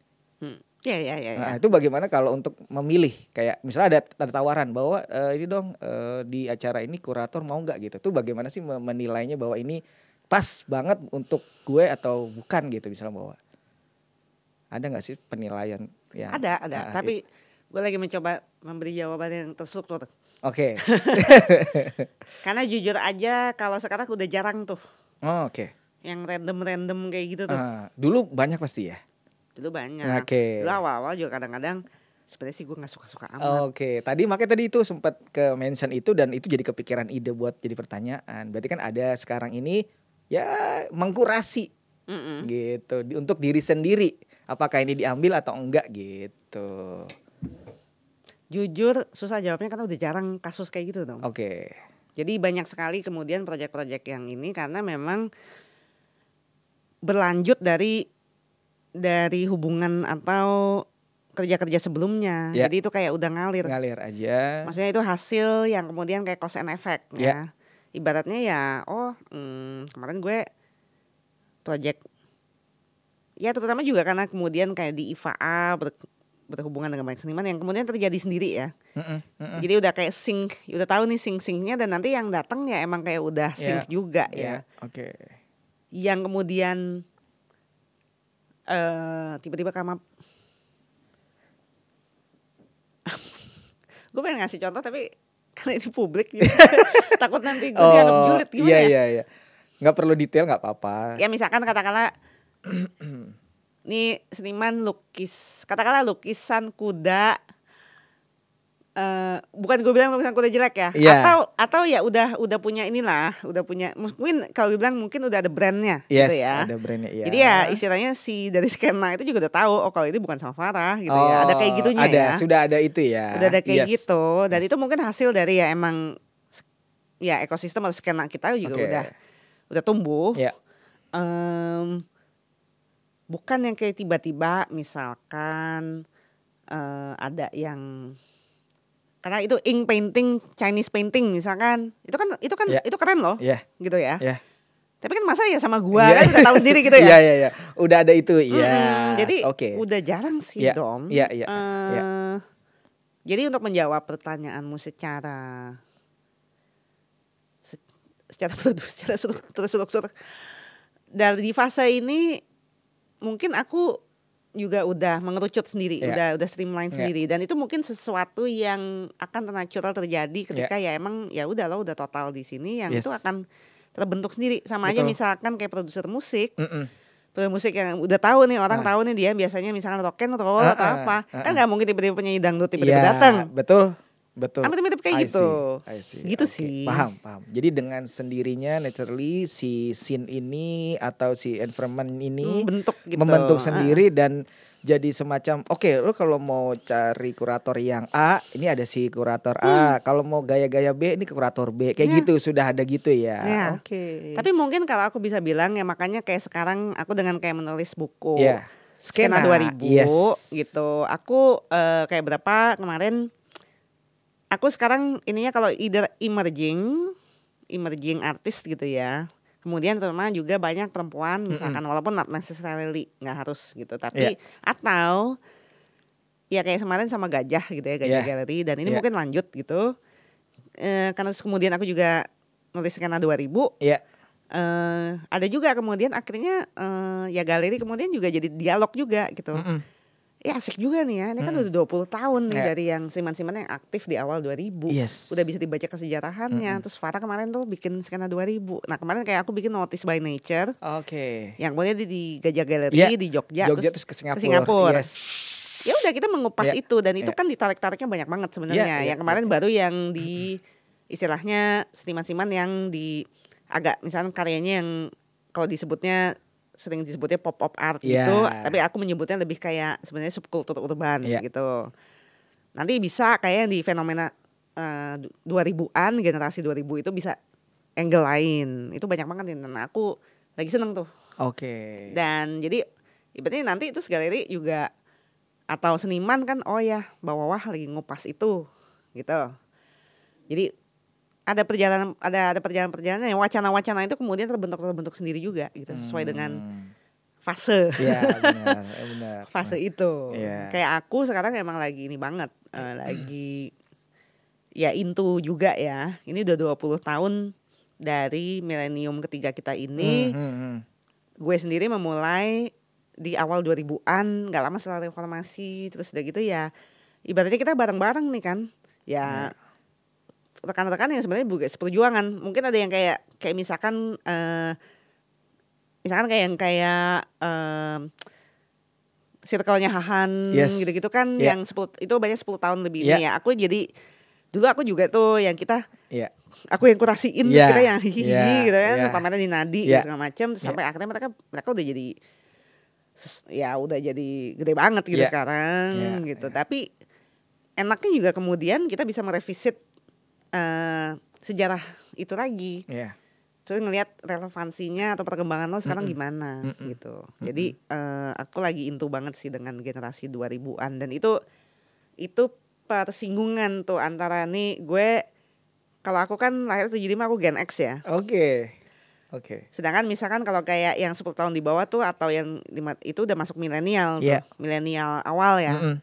Ya. Nah, itu bagaimana kalau untuk memilih kayak misalnya ada tawaran bahwa ini dong di acara ini kurator mau nggak gitu. Tuh bagaimana sih menilainya bahwa ini pas banget untuk gue atau bukan gitu misalnya Mbak Wawa? Ada nggak sih penilaian yang Ada, tapi gue lagi mencoba memberi jawaban yang terstruktur. Oke. Karena jujur aja kalau sekarang udah jarang tuh. Oh, oke. Yang random kayak gitu tuh. Dulu banyak pasti ya? Dulu banyak. Oke. Dulu awal-awal juga kadang-kadang sebenarnya sih gue nggak suka-suka amat. Oke. Makanya tadi itu sempat ke mention itu dan itu jadi kepikiran ide buat jadi pertanyaan. Berarti kan ada sekarang ini ya mengkurasi gitu untuk diri sendiri. Apakah ini diambil atau enggak gitu. Jujur susah jawabnya karena udah jarang kasus kayak gitu dong. Oke. Jadi banyak sekali kemudian proyek-proyek yang ini karena memang berlanjut dari hubungan atau kerja-kerja sebelumnya. Ya. Jadi itu kayak udah ngalir Aja. Maksudnya itu hasil yang kemudian kayak cause and effect ya. Ibaratnya ya kemarin gue proyek ya terutama juga karena kemudian kayak di IFA berhubungan dengan banyak seniman yang kemudian terjadi sendiri ya. Jadi udah kayak sync, udah tahu nih sync-syncnya dan nanti yang datang ya emang kayak udah sync juga ya. Oke. Yang kemudian tiba-tiba gue pengen ngasih contoh tapi karena ini publik gitu. Takut nanti gue dianggap julid gimana ya? Iya. Nggak perlu detail nggak apa-apa. Ya misalkan katakanlah nih seniman katakanlah lukisan kuda, bukan gue bilang lukisan kuda jelek ya, atau ya udah punya mungkin kalau gue bilang mungkin udah ada brandnya gitu ya. Ada brandnya ya. Jadi ya istilahnya dari skena itu juga udah tahu kalau ini bukan sama Farah gitu ya. Ada kayak gitunya ya. Sudah ada itu ya. Udah ada kayak gitu dan itu mungkin hasil dari ya emang ya ekosistem atau skena kita juga udah tumbuh. Bukan yang kayak tiba-tiba misalkan ada yang karena itu ink painting, Chinese painting misalkan itu keren loh, gitu ya. Tapi kan masa ya sama gua kan udah tahu sendiri gitu ya. Iya. Udah ada itu jadi udah jarang sih Dom. Jadi untuk menjawab pertanyaanmu secara struktur dari fase ini mungkin aku juga udah mengerucut sendiri, udah streamline sendiri dan itu mungkin sesuatu yang akan natural terjadi ketika ya emang ya udah lo udah total di sini yang itu akan terbentuk sendiri sama aja misalkan kayak produser musik. Produser musik yang udah tahu nih orang tahu nih dia biasanya misalkan rock and roll atau apa. Kan enggak mungkin tiba-tiba penyanyi dangdut tiba-tiba datang. Betul. Mirip kayak gitu. Gitu sih. Paham. Jadi dengan sendirinya naturally si scene ini atau si environment ini membentuk sendiri dan jadi semacam lo kalau mau cari kurator yang A, ini ada si kurator A. Kalau mau gaya-gaya B, ini ke kurator B. Kayak gitu sudah ada gitu ya. Oke. Tapi mungkin kalau aku bisa bilang ya makanya kayak sekarang aku dengan kayak menulis buku Skena 2000 gitu. Aku kayak berapa kemarin aku sekarang ininya kalau either emerging artist gitu ya. Kemudian terutama juga banyak perempuan misalkan walaupun not necessarily nggak harus gitu tapi atau ya kayak kemarin sama Gajah gitu ya Gajah Gallery dan ini mungkin lanjut gitu. Karena kemudian aku juga nulis skena 2000. Ada juga kemudian akhirnya ya galeri kemudian juga jadi dialog juga gitu. Ya asik juga nih ya, ini kan udah 20 tahun nih dari yang seniman-seniman yang aktif di awal 2000 udah bisa dibaca kesejarahannya. Terus Farah kemarin tuh bikin skena 2000. Nah kemarin kayak aku bikin Notice by Nature yang kemudian di Gajah Gallery di Jogja terus ke Singapura. Ya udah kita mengupas itu dan itu kan ditarik-tariknya banyak banget sebenarnya. Yang kemarin baru yang di istilahnya seniman-seniman yang di agak misalnya karyanya yang kalau disebutnya sering disebutnya pop-up art gitu, tapi aku menyebutnya lebih kayak sebenarnya subkultur urban gitu. Nanti bisa kayak yang di fenomena 2000-an, generasi 2000 itu bisa angle lain. Itu banyak banget nih. Nah, aku lagi seneng tuh. Dan jadi ibaratnya nanti itu galeri juga atau seniman kan bawah lagi ngupas itu gitu. Jadi ada perjalanan yang wacana-wacana itu kemudian terbentuk sendiri juga gitu sesuai dengan fase. Benar. Fase itu. Kayak aku sekarang emang lagi ini banget lagi ya into juga ya. Ini udah 20 tahun dari milenium ketiga kita ini. Gue sendiri memulai di awal 2000-an, nggak lama setelah reformasi, terus udah gitu ya ibaratnya kita bareng-bareng nih kan. Ya rekan-rekan yang sebenarnya juga seperjuangan. Mungkin ada yang kayak misalkan kayak circle-nya Hahan gitu-gitu kan yang 10 itu banyak 10 tahun lebih ini ya. Aku jadi dulu aku juga tuh yang kita aku yang kurasiin terus kita yang hihihi gitu kan pameran di Nadi segala macam sampai akhirnya mereka udah jadi ya udah jadi gede banget gitu sekarang gitu. Tapi enaknya juga kemudian kita bisa merevisit sejarah itu lagi. Terus ngelihat relevansinya atau perkembangan lo sekarang gimana gitu. Jadi aku lagi into banget sih dengan generasi 2000-an dan itu persinggungan tuh antara nih gue, kalau aku kan lahir 75 aku Gen X ya. Oke. Sedangkan misalkan kalau kayak yang 10 tahun di bawah tuh atau yang itu udah masuk milenial tuh. Milenial awal ya.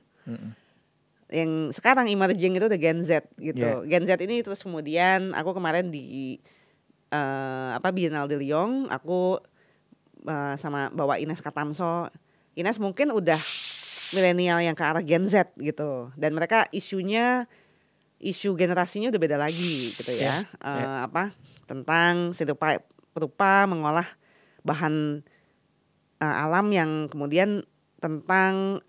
Yang sekarang emerging itu udah Gen Z gitu. Gen Z ini terus kemudian aku kemarin di Biennale de Lyon aku sama bawa Ines Katamso. Ines mungkin udah milenial yang ke arah Gen Z gitu, dan mereka isu generasinya udah beda lagi gitu ya. Tentang serupa berupa mengolah bahan alam yang kemudian tentang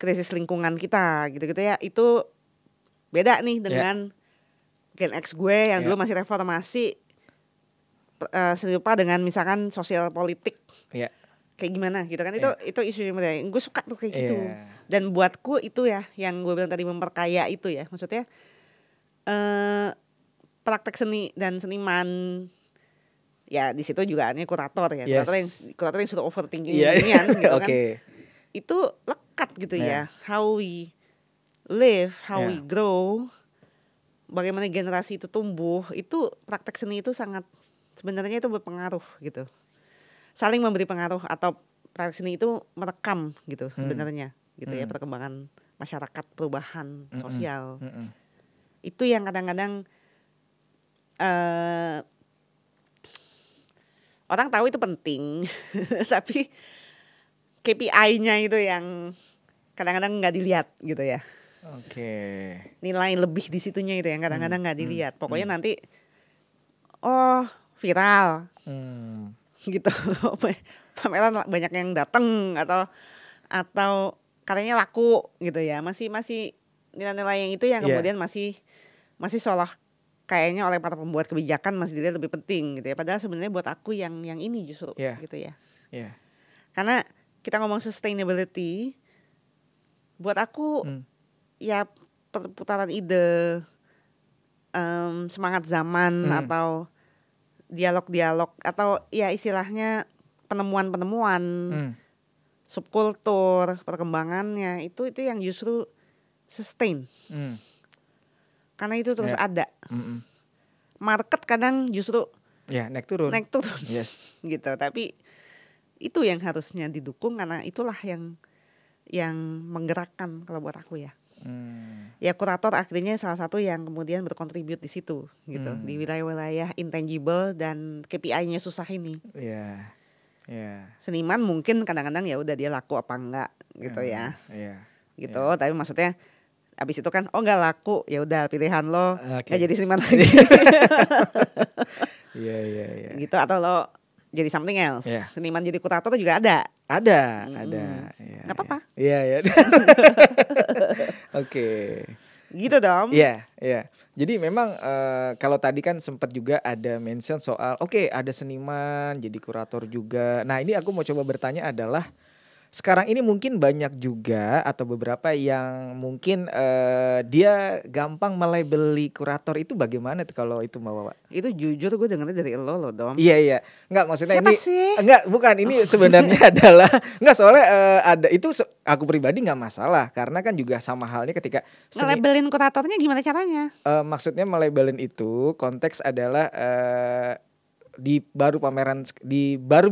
krisis lingkungan kita gitu-gitu ya. Itu beda nih dengan Gen X gue yang dulu masih reformasi, serupa dengan misalkan sosial politik. Kayak gimana gitu kan, itu isu yang gue suka tuh kayak gitu. Dan buatku itu ya yang gue bilang tadi memperkaya itu ya, maksudnya praktek seni dan seniman ya di situ juga ini kurator ya, kurator yang sudah overthinking ginian gitu kan. Itu lekat gitu ya, how we live, how we grow, bagaimana generasi itu tumbuh, itu praktek seni itu sangat sebenarnya itu berpengaruh gitu. Saling memberi pengaruh, atau praktek seni itu merekam gitu sebenarnya gitu ya, perkembangan masyarakat, perubahan sosial. Itu yang kadang-kadang orang tahu itu penting tapi KPI-nya itu yang kadang-kadang nggak dilihat gitu ya. Nilai lebih di situnya itu yang kadang-kadang nggak dilihat. Pokoknya nanti viral. Gitu. Pameran banyak yang datang atau karyanya laku gitu ya. Masih nilai-nilai yang itu yang kemudian masih seolah kayaknya oleh para pembuat kebijakan masih dilihat lebih penting gitu ya. Padahal sebenarnya buat aku yang ini justru gitu ya. Karena kita ngomong sustainability, buat aku ya perputaran ide, semangat zaman atau dialog-dialog atau ya istilahnya penemuan-penemuan subkultur, perkembangannya itu yang justru sustain. Karena itu terus ada. Market kadang justru naik turun. Gitu. Tapi itu yang harusnya didukung karena itulah yang menggerakkan kalau buat aku ya. Ya kurator akhirnya salah satu yang kemudian berkontribut di situ gitu, di wilayah-wilayah intangible dan KPI-nya susah ini. Seniman mungkin kadang-kadang ya udah dia laku apa enggak gitu ya. Gitu. Tapi maksudnya abis itu kan enggak laku, ya udah pilihan lo nggak jadi seniman lagi. Gitu, atau lo jadi something else. Seniman jadi kurator juga ada. Nggak apa-apa. Gitu dong. Jadi memang kalau tadi kan sempat juga ada mention soal ada seniman jadi kurator juga. Nah ini aku mau coba bertanya adalah, sekarang ini mungkin banyak juga atau beberapa yang mungkin dia gampang melabeli kurator, itu bagaimana tuh kalau itu Mbak Wawa? Itu jujur gue dengarnya dari lo Dom. Iya. Enggak, maksudnya siapa ini sih? Enggak, bukan ini sebenarnya adalah enggak, soalnya ada itu aku pribadi enggak masalah karena kan juga sama halnya ketika ngelabelin kuratornya gimana caranya? Maksudnya melabelin itu konteks adalah baru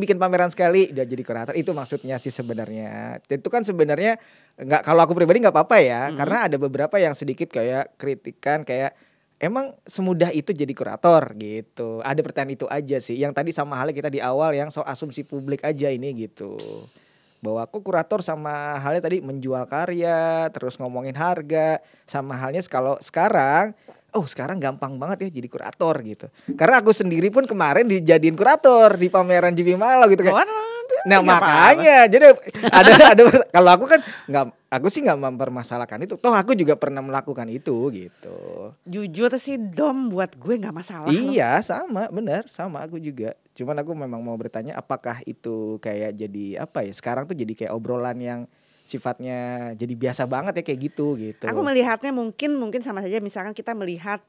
bikin pameran sekali udah jadi kurator, itu maksudnya sih sebenarnya. Itu kan sebenarnya nggak, kalau aku pribadi nggak apa-apa ya, karena ada beberapa yang sedikit kayak kritikan kayak emang semudah itu jadi kurator gitu. Ada pertanyaan itu aja sih. Yang tadi sama halnya kita di awal yang soal asumsi publik aja ini gitu. Bahwa aku kurator sama halnya tadi menjual karya, terus ngomongin harga, sama halnya kalau sekarang, sekarang gampang banget ya jadi kurator gitu. Karena aku sendiri pun kemarin dijadiin kurator di pameran JV Malang gitu kan. Nah makanya jadi ada kalau aku kan aku sih nggak mempermasalahkan itu. Toh aku juga pernah melakukan itu gitu. Jujur sih Dom, buat gue nggak masalah. Iya sama, benar sama aku juga. Cuman aku memang mau bertanya apakah itu kayak jadi apa ya? Sekarang tuh jadi kayak obrolan yang sifatnya jadi biasa banget ya kayak gitu. Aku melihatnya mungkin sama saja misalkan kita melihat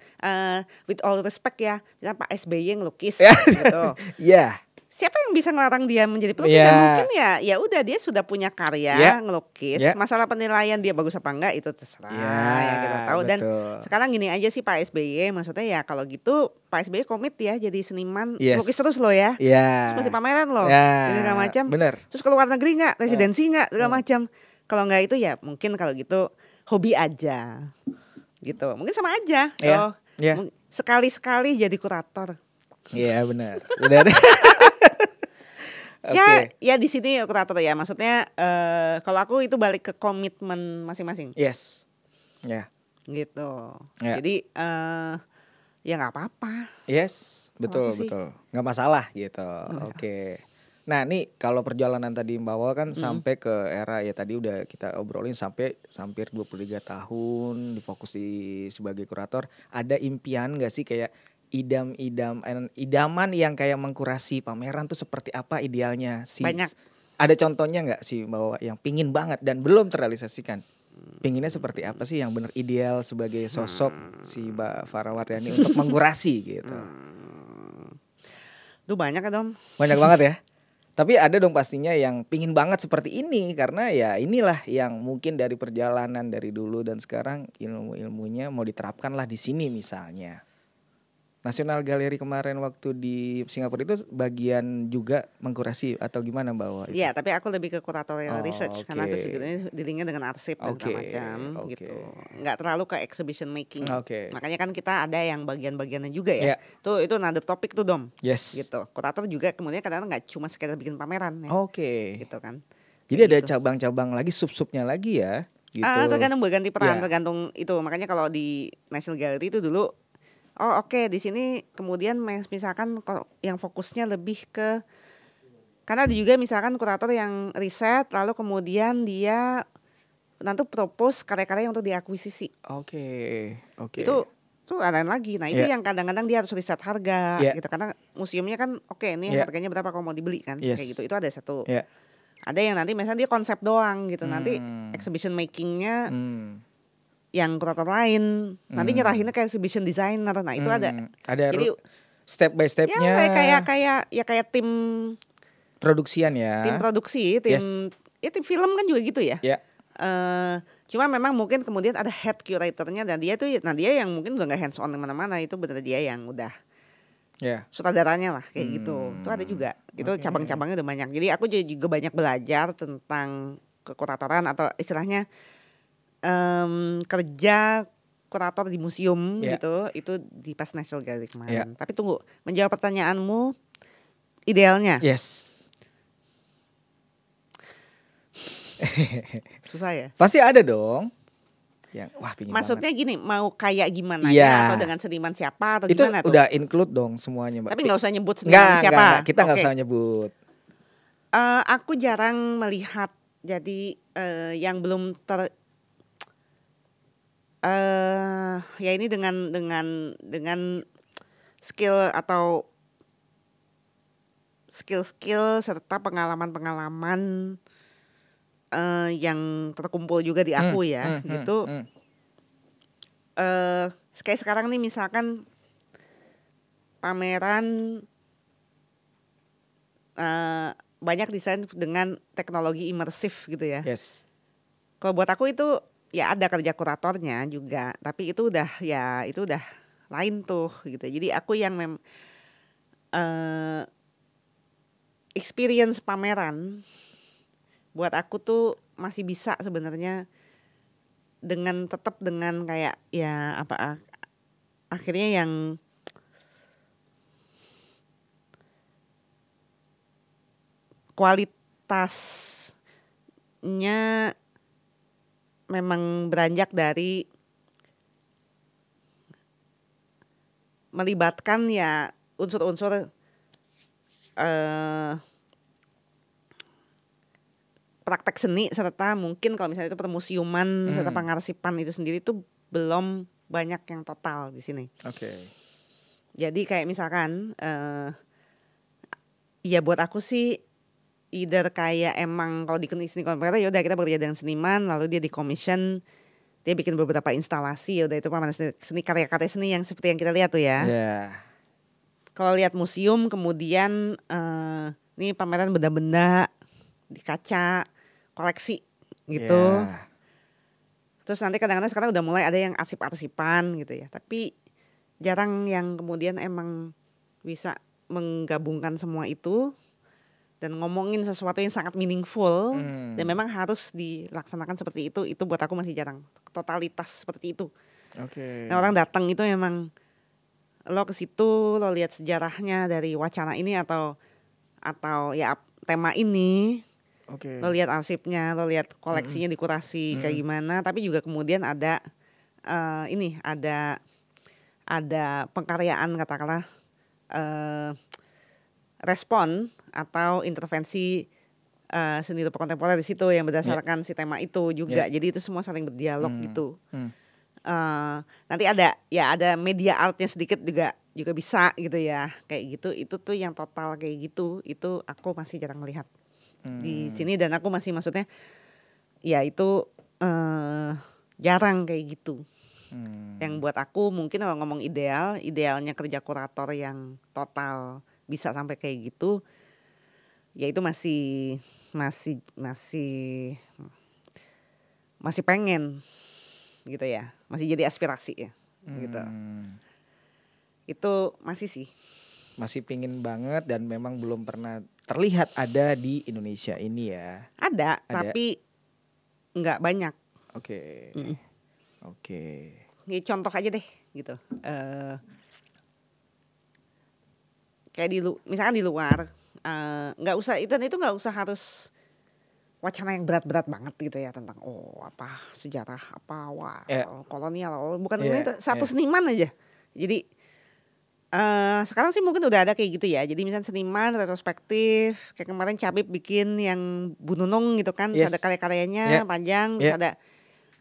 with all respect ya, misalnya Pak SBY ngelukis gitu. Iya. Siapa yang bisa ngelarang dia menjadi pelukis? Dan mungkin ya udah dia sudah punya karya ngelukis. Masalah penilaian dia bagus apa enggak itu terserah ya kita tahu. Betul. Dan sekarang gini aja sih Pak SBY, maksudnya ya kalau gitu Pak SBY komit ya jadi seniman lukis terus loh ya. Seperti pameran loh, gitu segala macam. Terus ke luar negeri nggak, residensi nggak, segala macam. Kalau nggak itu ya mungkin kalau gitu hobi aja, gitu. Mungkin sama aja. Sekali-sekali jadi kurator. Iya benar. Ya di sini kurator ya, maksudnya kalau aku itu balik ke komitmen masing-masing. Yes. Ya. Gitu. Jadi ya nggak apa-apa. Yes, betul. Nggak masalah gitu. Oke. Nah nih kalau perjalanan tadi Mbak Wa kan sampai ke era ya tadi udah kita obrolin sampai hampir 23 tahun difokus sebagai kurator. Ada impian gak sih kayak idaman yang kayak mengkurasi pameran tuh seperti apa idealnya sih? Banyak. Ada contohnya gak sih Mbak Wa yang pingin banget dan belum terrealisasikan? Pinginnya seperti apa sih yang benar ideal sebagai sosok si Mbak Farah Wardhani untuk mengkurasi gitu? Tuh banyak ya Dom. Banyak banget ya. Tapi ada dong pastinya yang pingin banget seperti ini karena ya inilah yang mungkin dari perjalanan dari dulu dan sekarang ilmu-ilmunya mau diterapkan lah di sini misalnya. National Gallery kemarin waktu di Singapura itu bagian juga mengkurasi atau gimana Mbak Wa? Iya, tapi aku lebih ke curatorial research karena itu sebetulnya dilinknya dengan arsip dan segala macam gitu. Nggak terlalu ke exhibition making. Makanya kan kita ada yang bagian-bagiannya juga ya. Tuh itu another topik tuh Dom. Yes. Gitu. Kurator juga kemudian kadang-kadang nggak cuma sekedar bikin pameran ya. Gitu kan. Jadi ada cabang-cabang lagi, sub-subnya lagi ya. Gitu. Tergantung berganti peran, tergantung itu. Makanya kalau di National Gallery itu dulu di sini kemudian misalkan yang fokusnya lebih ke karena ada juga misalkan kurator yang riset lalu kemudian dia nanti propose karya-karya yang untuk diakuisisi. Itu ada lagi. Nah, itu yang kadang-kadang dia harus riset harga gitu karena museumnya kan ini harganya berapa kalau mau dibeli kan kayak gitu. Itu ada satu. Ada yang nanti misalnya dia konsep doang gitu. Nanti exhibition makingnya yang kurator lain nanti nyerahinnya kayak exhibition designer. Nah itu ada jadi step by stepnya kayak tim produksian ya, tim produksi tim film kan juga gitu ya. Cuma memang mungkin kemudian ada head curatornya dan dia yang mungkin udah nggak hands on kemana-mana, itu benar dia yang udah sutradaranya lah kayak gitu. Itu ada juga itu cabang-cabangnya udah banyak. Jadi aku juga banyak belajar tentang kekuratoran atau istilahnya kerja kurator di museum gitu, itu di pas National Gallery kemarin. Tapi tunggu, menjawab pertanyaanmu, idealnya? Susah ya? Pasti ada dong. Yang maksudnya banget. Gini, mau kayak gimana ya? Atau dengan seniman siapa atau itu gimana tuh? Udah include dong semuanya, Mbak. Tapi nggak usah nyebut seniman siapa. Kita nggak usah nyebut. Aku jarang melihat jadi yang belum ya ini dengan skill atau skill serta pengalaman yang terkumpul juga di aku gitu. Kayak sekarang nih misalkan pameran banyak desain dengan teknologi imersif gitu ya. Kalau buat aku itu ya ada kerja kuratornya juga, tapi itu udah lain tuh gitu. Jadi aku yang experience pameran buat aku tuh masih bisa sebenarnya dengan tetap dengan kayak ya akhirnya yang kualitasnya memang beranjak dari melibatkan ya unsur-unsur praktek seni serta mungkin kalau misalnya itu permusiuman serta pengarsipan itu sendiri itu belum banyak yang total di sini. Jadi kayak misalkan ya buat aku sih either kayak emang kalau di seni kontemporer ya udah kita bekerja dengan seniman lalu dia di commission dia bikin beberapa instalasi ya udah itu pameran seni karya-karya seni yang seperti yang kita lihat tuh ya. Kalau lihat museum kemudian ini pameran benda-benda di kaca koleksi gitu. Terus nanti kadang-kadang sekarang udah mulai ada yang arsip-arsipan gitu ya. Tapi jarang yang kemudian emang bisa menggabungkan semua itu dan ngomongin sesuatu yang sangat meaningful dan memang harus dilaksanakan seperti itu buat aku masih jarang. Totalitas seperti itu. Nah, orang datang itu memang lo ke situ lo lihat sejarahnya dari wacana ini atau ya tema ini. Lo lihat arsipnya, lo lihat koleksinya dikurasi kayak gimana, tapi juga kemudian ada ada pengkaryaan katakanlah respon atau intervensi seni rupa kontemporer di situ yang berdasarkan si tema itu juga. Jadi itu semua saling berdialog gitu. Nanti ada media artnya sedikit juga bisa gitu ya, kayak gitu. Itu tuh yang total kayak gitu, itu aku masih jarang melihat di sini dan aku masih maksudnya ya itu jarang kayak gitu. Yang buat aku mungkin kalau ngomong idealnya kerja kurator yang total bisa sampai kayak gitu, ya itu masih pengen gitu ya, masih jadi aspirasi ya gitu. Itu masih pingin banget dan memang belum pernah terlihat ada di Indonesia ini ya. Ada. Tapi nggak banyak. Ini contoh aja deh gitu. Kayak misalkan di luar, nggak usah itu nggak usah harus wacana yang berat-berat banget gitu ya tentang sejarah kolonial, bukan itu satu seniman aja. Jadi sekarang sih mungkin udah ada kayak gitu ya. Jadi misalnya seniman retrospektif, kayak kemarin Cabib bikin yang Bu Nunung gitu kan, bisa ada karya-karyanya panjang, bisa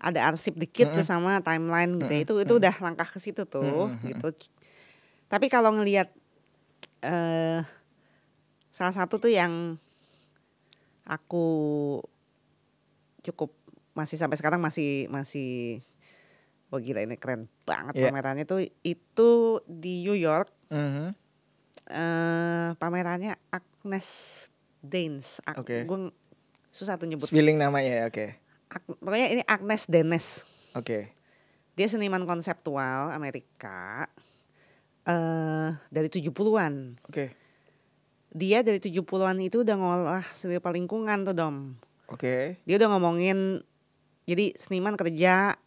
ada arsip dikit terus sama timeline gitu. Itu udah langkah ke situ tuh gitu. Tapi kalau ngelihat salah satu tuh yang aku cukup masih sampai sekarang masih wah gila ini keren banget pamerannya tuh itu di New York. Pamerannya Agnes Denes. Gue susah tuh nyebut spelling namanya pokoknya ini Agnes Denes. Dia seniman konseptual Amerika dari 70-an. Dia dari 70-an itu udah ngolah seni rupa lingkungan tuh Dom. Dia udah ngomongin jadi seniman bekerja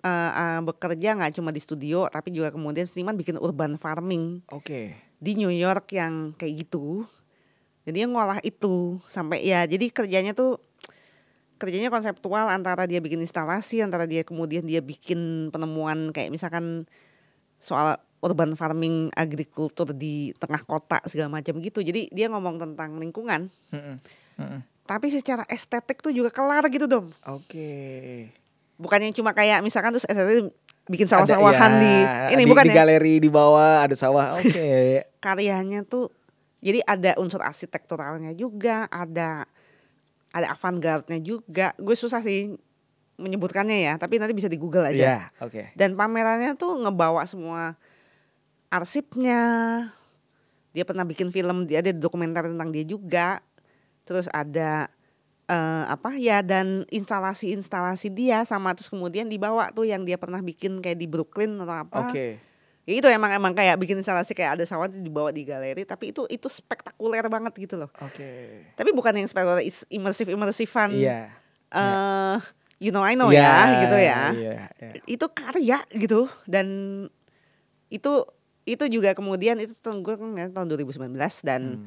nggak cuma di studio tapi juga kemudian seniman bikin urban farming di New York yang kayak gitu. Jadi dia ngolah itu sampai ya jadi kerjanya konseptual antara dia bikin instalasi antara dia kemudian dia bikin penemuan kayak misalkan soal urban farming agrikultur di tengah kota segala macam gitu. Jadi dia ngomong tentang lingkungan. Tapi secara estetik tuh juga kelar gitu Dom. Bukannya cuma kayak misalkan terus bikin sawah-sawahan bukan di galeri di bawah ada sawah. Karyanya tuh jadi ada unsur arsitekturalnya juga, ada avant-garde-nya juga. Gue susah sih menyebutkannya ya, tapi nanti bisa di Google aja. Dan pamerannya tuh ngebawa semua arsipnya. Dia pernah bikin film, dia ada dokumenter tentang dia juga. Terus ada dan instalasi dia sama terus kemudian dibawa tuh yang dia pernah bikin kayak di Brooklyn atau apa. Ya itu emang kayak bikin instalasi kayak ada sawah dibawa di galeri tapi itu spektakuler banget gitu loh. Tapi bukan yang spektakuler immersifan. You know I know gitu ya. Itu karya gitu dan itu juga kemudian itu gue kan tahun 2019 dan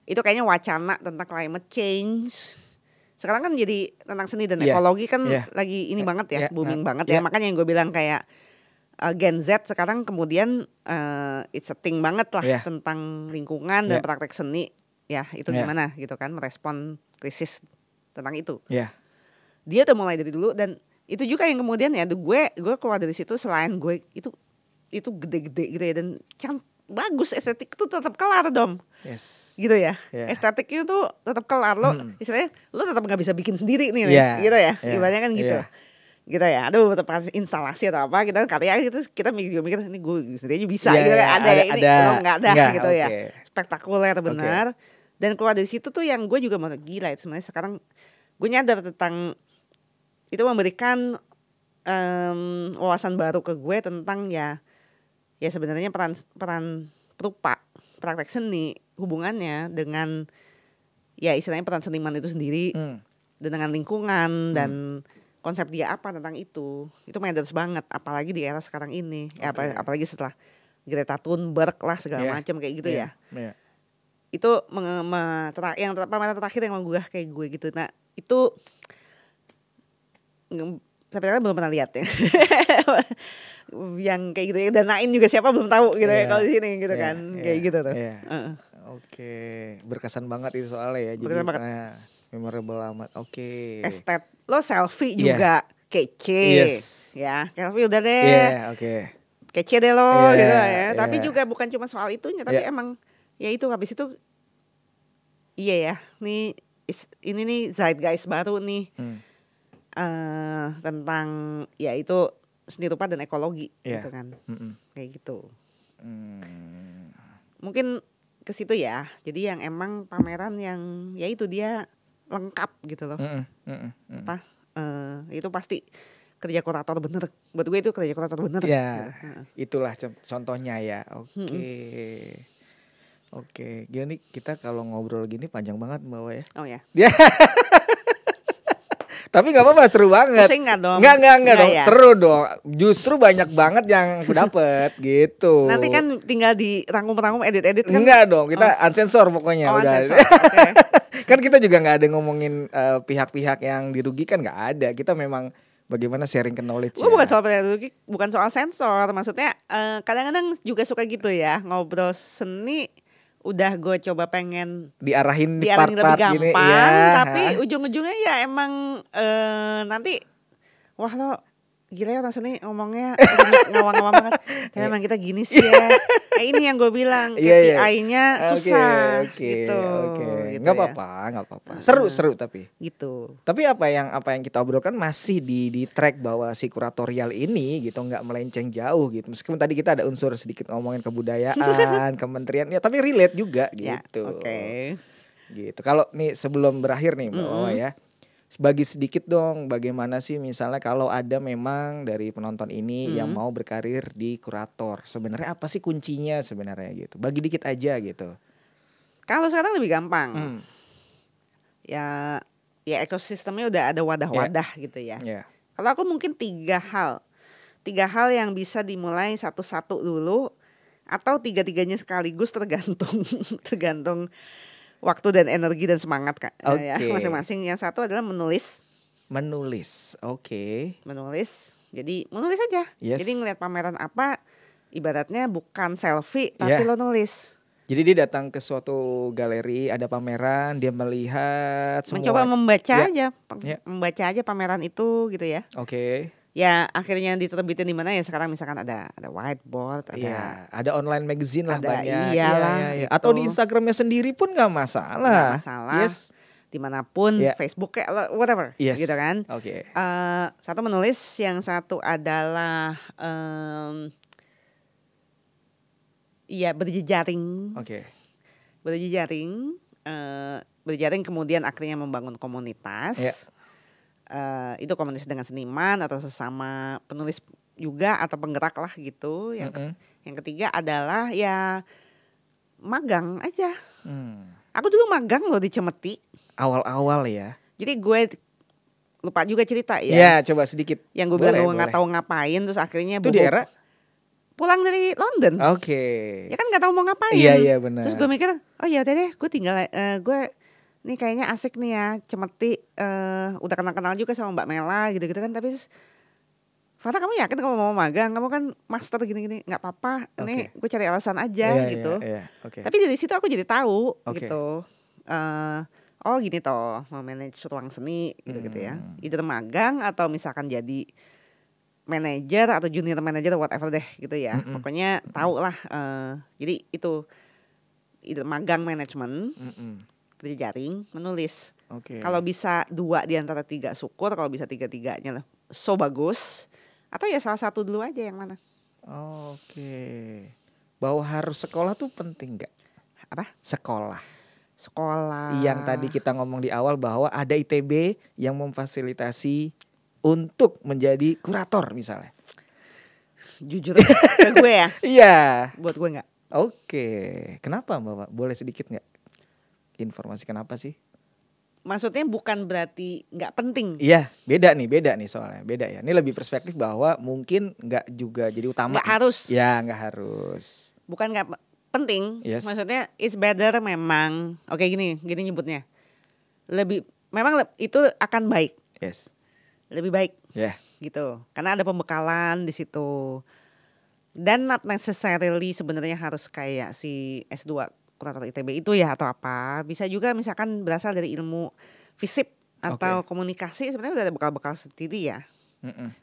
itu kayaknya wacana tentang climate change. Sekarang kan jadi tentang seni dan ekologi kan lagi ini banget ya, booming banget ya. Makanya yang gue bilang kayak Gen Z sekarang kemudian it's a thing banget lah tentang lingkungan dan praktek seni. Ya itu gimana gitu kan merespon krisis tentang itu. Dia udah mulai dari dulu dan itu juga yang kemudian ya gue keluar dari situ selain gue itu gede-gede gitu ya dan bagus estetik itu tetap kelar dong. Gitu ya. Estetik itu tetap kelar lo istilahnya lo tetap nggak bisa bikin sendiri nih gitu ya. Ibaratnya kan gitu. Gitu ya. Aduh tetap instalasi atau apa kita karya kita mikir ini gue sendiri bisa gitu kan ada ini lo nggak ada gitu ya. Spektakuler benar. Dan keluar dari situ tuh yang gue juga mau gila sebenarnya sekarang gue nyadar tentang itu memberikan wawasan baru ke gue tentang ya sebenarnya peran perupa praktek seni hubungannya dengan ya istilahnya peran seniman itu sendiri dan dengan lingkungan dan konsep dia apa tentang itu matters banget apalagi di era sekarang ini apalagi setelah Greta Thunberg lah segala macam kayak gitu ya. Itu yang pameran terakhir yang menggugah kayak gue gitu. Nah itu sampai sekarang belum pernah lihat ya. Yang kayak gitu ya dan Nain juga siapa belum tahu gitu ya kalau di sini gitu kan kayak gitu tuh. Oke, berkesan banget itu soalnya ya. Jadi memorable amat. Estet lo selfie juga kece. Ya, selfie udah deh. Kece deh lo gitu ya. Tapi juga bukan cuma soal itunya tapi emang ya itu habis itu iya ya. Ini nih zeitgeist baru nih. Tentang ya itu seni rupa dan ekologi gitu kan. Kayak gitu. Mungkin ke situ ya. Jadi yang emang pameran yang ya itu dia lengkap gitu loh. Itu pasti kerja kurator bener. Buat gue itu kerja kurator bener. Ya, gitu. Itulah contohnya ya. Oke. Gila nih kita kalau ngobrol gini panjang banget Mbak Wawa ya. Oh ya. Tapi gak apa-apa, seru banget. Pusing gak dong? Enggak dong, ya? Seru dong. Justru banyak banget yang aku dapet gitu. Nanti kan tinggal dirangkum-rangkum, edit-edit kan? Enggak dong, kita unsensor pokoknya. Udah. Unsensor, okay. Kan kita juga gak ada ngomongin pihak-pihak yang dirugikan, gak ada. Kita memang bagaimana sharing knowledge. Bukan soal sensor, maksudnya kadang-kadang juga suka gitu ya, ngobrol seni. Udah gue coba pengen diarahin lebih gampang gini, tapi ujung-ujungnya ya emang nanti wah lo gila ya orang seni ngomongnya ngawang-ngawang banget. Tapi memang kita gini sih ya. Ini yang gue bilang KPI-nya susah gitu. Nggak apa-apa. Seru tapi. Gitu. Tapi apa yang kita obrolkan masih di track bahwa si kuratorial ini gitu nggak melenceng jauh gitu. Meskipun tadi kita ada unsur sedikit ngomongin kebudayaan, kementerian ya, tapi relate juga gitu. Gitu. Kalau nih sebelum berakhir nih Mbak Wawa ya. Bagi sedikit dong bagaimana sih misalnya kalau ada memang dari penonton ini yang mau berkarir di kurator. Sebenarnya apa sih kuncinya sebenarnya gitu. Bagi dikit aja gitu. Kalau sekarang lebih gampang. Ya ekosistemnya udah ada wadah-wadah gitu ya. Kalau aku mungkin tiga hal yang bisa dimulai satu-satu dulu atau tiga-tiganya sekaligus tergantung waktu dan energi dan semangat ya masing-masing. Yang satu adalah menulis. Menulis. Jadi menulis aja. Jadi ngeliat pameran apa, ibaratnya bukan selfie tapi lo nulis. Jadi dia datang ke suatu galeri, ada pameran, dia melihat semua. Mencoba membaca aja pameran itu gitu ya. Ya akhirnya diterbitin di mana ya sekarang misalkan ada whiteboard, ada online magazine lah banyak. Iyalah. Atau di Instagramnya sendiri pun nggak masalah. Dimanapun, Facebook kayak whatever, gitu kan. Satu menulis, yang satu adalah berjejaring. Berjejaring kemudian akhirnya membangun komunitas. Itu komunitas dengan seniman atau sesama penulis juga atau penggerak lah gitu. Yang ketiga adalah ya magang aja. Aku dulu magang loh di Cemeti. Awal-awal ya. Jadi gue lupa juga cerita ya. Ya coba sedikit. Yang gue bilang gue nggak tahu ngapain terus akhirnya itu di era pulang dari London. Oke. Ya kan nggak tahu mau ngapain. Iya benar. Terus gue mikir, oh ya udah deh, gue tinggal gue nih kayaknya asik nih ya, Cemeti udah kenal-kenal juga sama Mbak Mela gitu-gitu kan. Tapi Farah, kamu yakin kamu mau magang? Kamu kan master gini-gini, nggak apa-apa. Ini gue cari alasan aja gitu. Okay. Tapi dari situ aku jadi tahu gitu. Oh gini toh, mau manage ruang seni gitu-gitu ya. Either magang atau misalkan jadi manager atau junior manager whatever deh gitu ya. Pokoknya tahu lah. Jadi itu either magang manajemen, kerja jaring, menulis. Kalau bisa 2 di antara 3 syukur, kalau bisa 3-3-nya lah so bagus. Atau ya salah satu dulu aja yang mana. Bahwa harus sekolah tuh penting gak? Apa? Sekolah. Yang tadi kita ngomong di awal bahwa ada ITB yang memfasilitasi untuk menjadi kurator misalnya. Jujur ke gue ya? Iya. Buat gue gak. Kenapa Mbak? Boleh sedikit gak informasi kenapa sih? Maksudnya bukan berarti nggak penting. Iya, beda nih soalnya, beda ya. Ini lebih perspektif bahwa mungkin nggak juga jadi utama. Nggak harus. Ya, nggak harus. Bukan nggak penting. Yes. Maksudnya it's better memang. Oke, gini nyebutnya. Memang itu akan baik. Yes. Lebih baik. Ya. Yeah. Gitu. Karena ada pembekalan di situ. Dan not necessarily sebenarnya harus kayak si S2 kurator ITB itu ya atau apa. Bisa juga misalkan berasal dari ilmu FISIP atau komunikasi, sebenarnya udah ada bekal-bekal sendiri ya.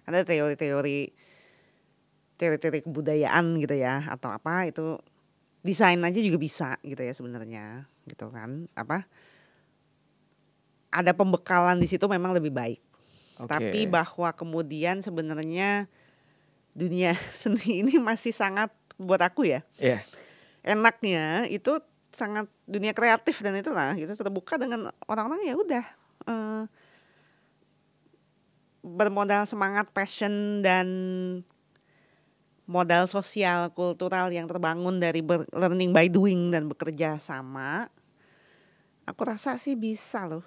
Ada teori-teori kebudayaan gitu ya atau apa, itu desain aja juga bisa gitu ya sebenarnya gitu kan. Ada pembekalan di situ memang lebih baik. Tapi bahwa kemudian sebenarnya dunia seni ini masih sangat buat aku ya. Yeah. Enaknya itu sangat dunia kreatif dan itulah gitu, terbuka dengan orang-orang ya udah bermodal semangat, passion dan modal sosial kultural yang terbangun dari learning by doing dan bekerja sama. Aku rasa sih bisa loh.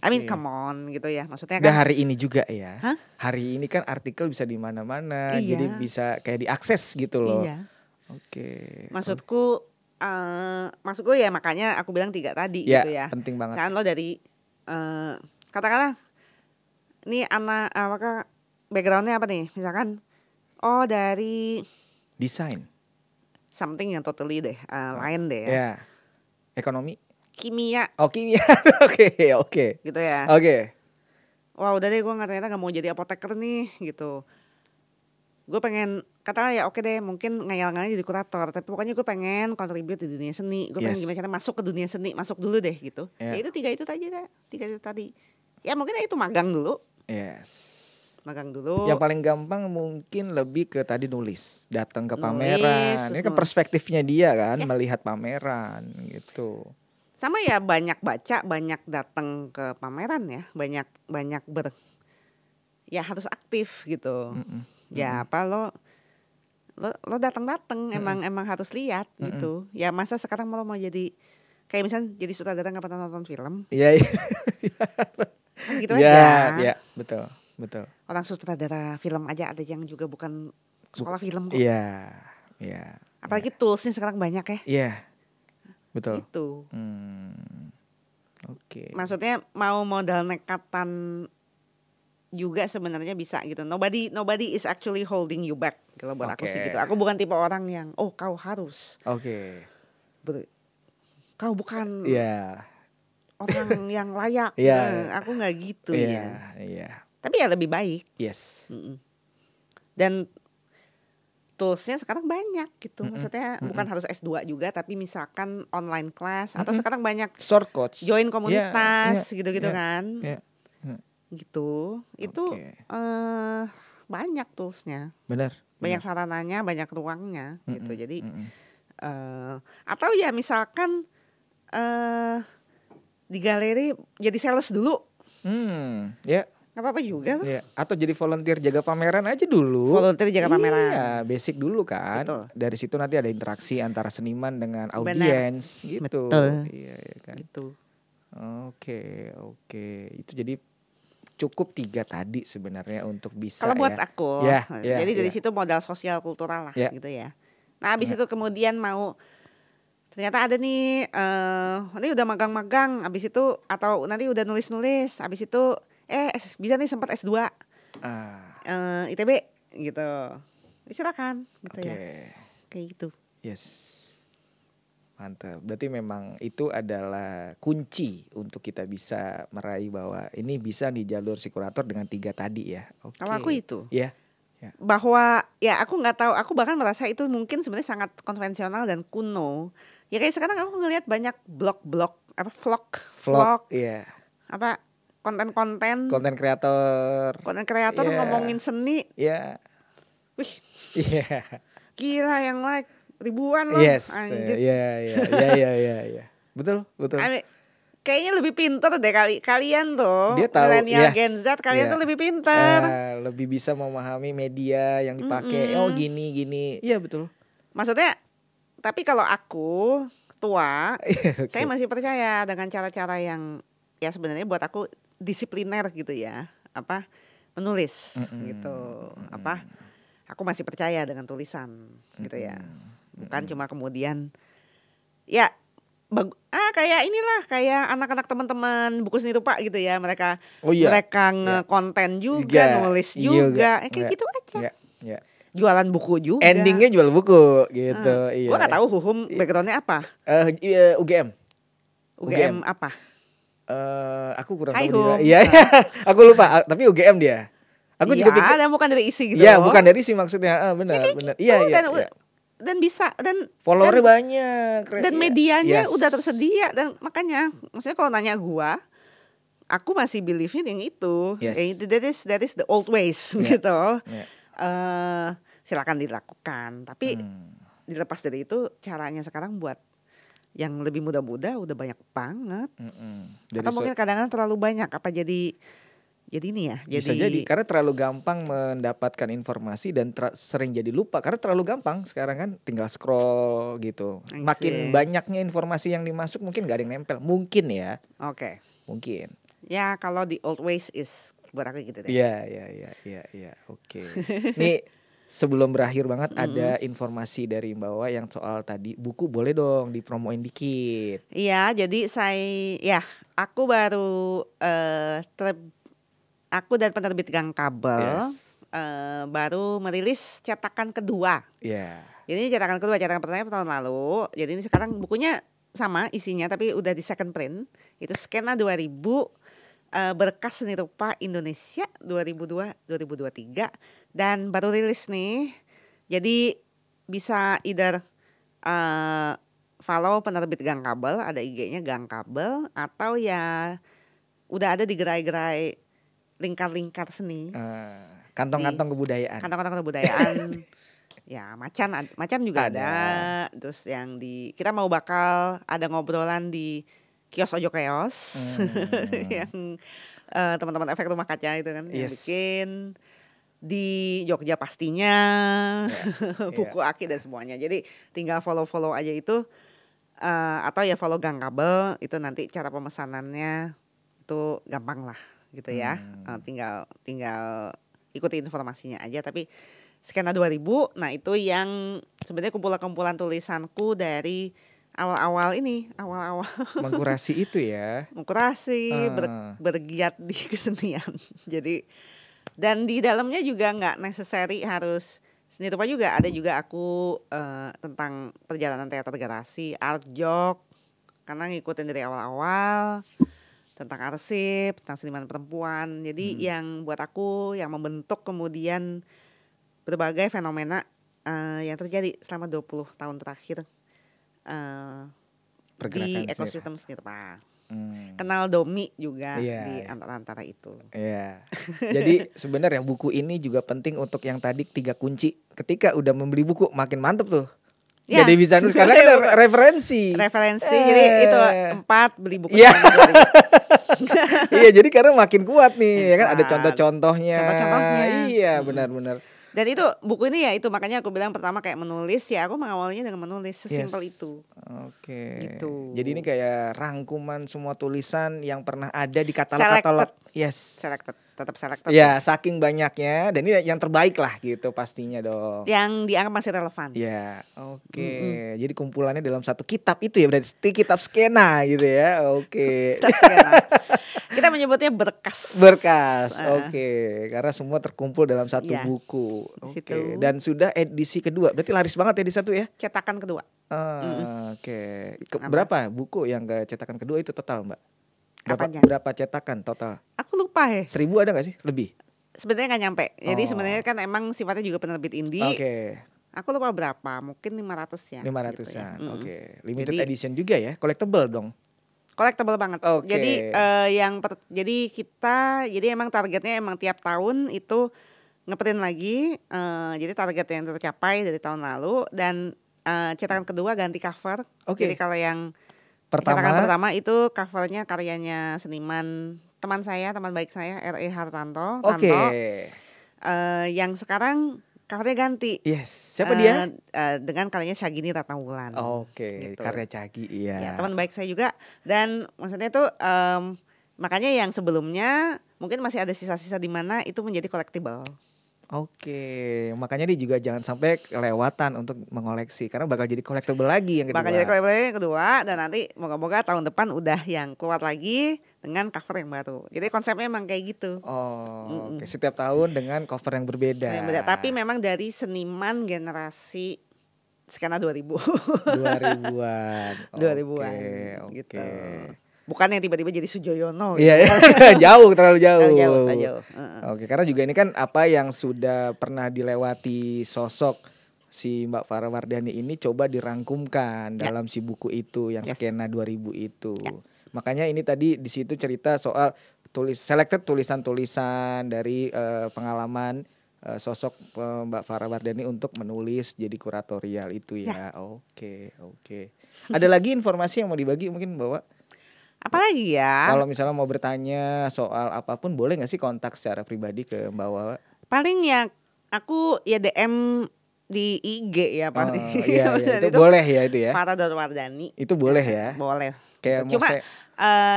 I mean come on gitu ya, maksudnya kan. Dan hari ini juga ya. Hah? Hari ini kan artikel bisa di mana-mana, jadi bisa kayak diakses gitu loh. Iya. Maksudku ya makanya aku bilang 3 tadi ya, gitu ya. Penting banget. Kan lo dari katakanlah ini anak apakah backgroundnya apa nih? Misalkan dari desain. Something yang totally lain deh ya. Yeah. Ekonomi. Kimia. Kimia. Oke. Gitu ya. Wah udah deh, gue ternyata gak mau jadi apoteker nih gitu. Gue pengen katakanlah ya oke deh, mungkin ngayal-ngayal jadi kurator, tapi pokoknya gue pengen kontribut di dunia seni. Gue pengen gimana cara masuk ke dunia seni, masuk dulu deh gitu. Ya itu 3 itu tadi. Ya mungkin itu magang dulu. Magang dulu. Yang paling gampang mungkin lebih ke tadi nulis, datang ke pameran. Ini kan perspektifnya dia kan, melihat pameran gitu. Sama ya, banyak baca, banyak datang ke pameran ya, banyak ya harus aktif gitu. Ya apa lo datang emang harus lihat gitu. Ya masa sekarang mau jadi kayak misalnya jadi sutradara nggak pernah nonton film? Iya. Kan gitu aja. Iya, betul. Orang sutradara film aja ada yang juga bukan sekolah film kok. Iya. Apalagi toolsnya sekarang banyak ya. Iya. Betul. Itu. Oke. Maksudnya mau modal nekatan juga sebenarnya bisa gitu. Nobody is actually holding you back kalau buat aku sih gitu. Aku bukan tipe orang yang kau harus. Kau bukan orang yang layak. Aku nggak gitu ya. Tapi ya lebih baik. Yes. Dan toolsnya sekarang banyak gitu. Maksudnya bukan harus S2 juga, tapi misalkan online class atau sekarang banyak short coach, join komunitas gitu-gitu kan. Gitu. Itu banyak toolsnya. Benar. Banyak sarananya, banyak ruangnya gitu. Jadi atau ya misalkan di galeri jadi sales dulu. Gak apa-apa juga loh. Atau jadi volunteer jaga pameran aja dulu. Volunteer jaga pameran. Iya, basic dulu kan. Betul. Dari situ nanti ada interaksi antara seniman dengan audiens gitu. Betul. Iya kan. Gitu. Oke. Itu jadi cukup 3 tadi sebenarnya untuk bisa. Kalau buat aku, jadi dari ya. situ modal sosial kultural lah gitu ya. Nah abis itu kemudian ternyata ada nih, nanti udah magang-magang, abis itu atau nanti udah nulis-nulis, abis itu bisa nih sempat S2 ITB gitu, silakan gitu ya, kayak gitu. Yes. Mantap. Berarti memang itu adalah kunci untuk kita bisa meraih bahwa ini bisa di jalur psikurator dengan 3 tadi ya. Kalau aku itu. Ya. Bahwa ya aku nggak tahu, aku bahkan merasa itu mungkin sebenarnya sangat konvensional dan kuno. Ya kayak sekarang aku ngelihat banyak vlog, iya. Apa konten kreator ngomongin seni. Iya. Wih. Iya. Gila yang like ribuan loh. Yes. Anjir. Iya. Betul. Kayaknya lebih pinter deh kalian tuh. Milenial Gen Z kalian tuh lebih pinter. Lebih bisa memahami media yang dipakai. Oh gini. Iya betul. Maksudnya tapi kalau aku tua, saya masih percaya dengan cara-cara yang ya sebenarnya buat aku disipliner gitu ya. Menulis gitu. Aku masih percaya dengan tulisan gitu ya. Bukan cuma kemudian ya kayak inilah, kayak anak-anak teman-teman buku seni rupa gitu ya, mereka nge-konten juga, nulis juga. Kayak gitu aja. Jualan buku juga. Endingnya jual buku gitu. Gue gak tahu Huhum backgroundnya apa. UGM apa? Aku kurang tahu dia. Iya. Aku lupa. Tapi UGM dia. Aku juga pikir. Ada bukan dari isi gitu. Iya, bukan dari isi maksudnya. Benar. Iya. Dan bisa dan followernya banyak. Dan medianya udah tersedia, dan makanya maksudnya kalau nanya aku masih believe yang itu. That is the old ways gitu. Silakan dilakukan, tapi dilepas dari itu caranya sekarang buat yang lebih muda-muda udah banyak banget. Atau mungkin kadang-kadang terlalu banyak jadi ini ya. Bisa jadi karena terlalu gampang mendapatkan informasi dan sering jadi lupa karena terlalu gampang sekarang kan, tinggal scroll gitu. Makin banyaknya informasi yang dimasuk mungkin gak ada yang nempel. Mungkin ya. Oke. Mungkin. Ya kalau the old ways is buat aku gitu deh. Iya. Oke. Nih sebelum berakhir banget ada informasi dari Mbak Wawa yang soal tadi buku, boleh dong dipromoin dikit. Iya, jadi aku baru aku dan penerbit Gang Kabel baru merilis cetakan kedua. Jadi cetakan kedua, cetakan pertama tahun lalu. Jadi ini sekarang bukunya sama isinya tapi udah di second print. Itu Skena 2000 Berkas Seni Rupa Indonesia 2002-2023 dan baru rilis nih. Jadi bisa either follow penerbit Gang Kabel, ada IG-nya Gang Kabel, atau ya udah ada di gerai-gerai lingkar-lingkar seni. Kantong-kantong kebudayaan. Kantong-kantong kebudayaan. Ya, macan juga ada. Terus yang kita mau bakal ada ngobrolan di kios Ojo Keos. Yang teman-teman efek rumah kaca itu kan yang bikin di Jogja pastinya. Buku Aki dan semuanya. Jadi tinggal follow aja itu atau ya follow Gang Kabel, itu nanti cara pemesanannya itu gampang lah gitu ya. Tinggal ikuti informasinya aja. Tapi Skena 2000, nah itu yang sebenarnya kumpulan tulisanku dari awal-awal mengkurasi itu ya. Bergiat di kesenian. Jadi dan di dalamnya juga nggak necessary harus seni rupa, juga ada juga aku tentang perjalanan teater garasi, art jok, karena ngikutin dari awal-awal, tentang arsip, tentang seniman perempuan. Jadi yang buat aku yang membentuk kemudian berbagai fenomena yang terjadi selama 20 tahun terakhir di ekosistem seni rupa. Kenal Domi juga di antara itu. Iya. Jadi sebenarnya buku ini juga penting untuk yang tadi 3 kunci. Ketika udah membeli buku makin mantep tuh. Jadi bisa nulis karena ada referensi. Jadi itu 4 beli buku. Iya, jadi karena makin kuat nih ya kan, ada contoh-contohnya. Iya, benar-benar. Dan itu buku ini ya itu makanya aku bilang pertama kayak menulis ya, aku mengawalnya dengan menulis sesimpel itu. Oke. Gitu. Jadi ini kayak rangkuman semua tulisan yang pernah ada di katalog-katalog. Yes. Selected, tetap selected. Ya, saking banyaknya dan ini yang terbaik lah gitu pastinya dong. Yang dianggap masih relevan. Ya, oke. Jadi kumpulannya dalam satu kitab itu ya, berarti kitab skena gitu ya. Oke. Kitab skena. Kita menyebutnya berkas. Berkas. Oke. Karena semua terkumpul dalam satu Iya. buku. Di Oke. situ. Dan sudah edisi kedua. Berarti laris banget ya di satu ya? Cetakan kedua. Oke. Berapa buku yang ke cetakan kedua itu total, Mbak? Apanya? Berapa cetakan total? Aku lupa ya. 1000 ada gak sih? Lebih? Sebenarnya nggak nyampe. Jadi sebenarnya kan emang sifatnya juga penerbit indie. Oke. Aku lupa berapa, mungkin 500 ya. 500-an. Gitu ya. Oke. Limited Jadi, edition juga ya, collectible dong. collectible banget. Oke. Jadi jadi emang targetnya emang tiap tahun itu ngeprint lagi. Jadi target yang tercapai dari tahun lalu dan cetakan kedua ganti cover. Oke. Jadi kalau yang cetakan Pertama, pertama itu covernya karyanya seniman teman baik saya R.E. Hartanto. oke. Yang sekarang covernya ganti. Yes. Siapa dia? Dengan karyanya Syagini Ratnawulan. Oke, Gitu. karya Cagi, iya. Ya, teman baik saya juga dan maksudnya itu makanya yang sebelumnya mungkin masih ada sisa-sisa di mana itu menjadi collectible. Oke, makanya dia juga jangan sampai kelewatan untuk mengoleksi karena bakal jadi collectible lagi yang kedua. Bakal jadi collectible yang kedua dan nanti moga-moga tahun depan udah yang keluar lagi dengan cover yang baru. Jadi konsepnya emang kayak gitu. Oh, oke. Setiap tahun dengan cover yang berbeda. Yang beda, tapi memang dari seniman generasi skena 2000. 2000-an. 2000-an Oke, gitu. oke. Bukan yang tiba-tiba jadi Sujoyono Iya, gitu. terlalu jauh. Terlalu jauh. Oke, karena juga ini kan apa yang sudah pernah dilewati sosok si Mbak Farah Wardhani ini coba dirangkumkan dalam si buku itu yang skena 2000 itu. Makanya ini tadi di situ cerita soal selected tulisan-tulisan dari pengalaman sosok Mbak Farah Wardhani untuk menulis jadi kuratorial itu ya. Oke. Ada lagi informasi yang mau dibagi mungkin Bawa? Apalagi ya? Kalau misalnya mau bertanya soal apapun boleh gak sih kontak secara pribadi ke Mbak Wawa? Paling ya aku ya DM di IG ya paling. Iya, itu boleh ya itu ya. Farah Wardhani. Itu boleh ya. Boleh. Kayak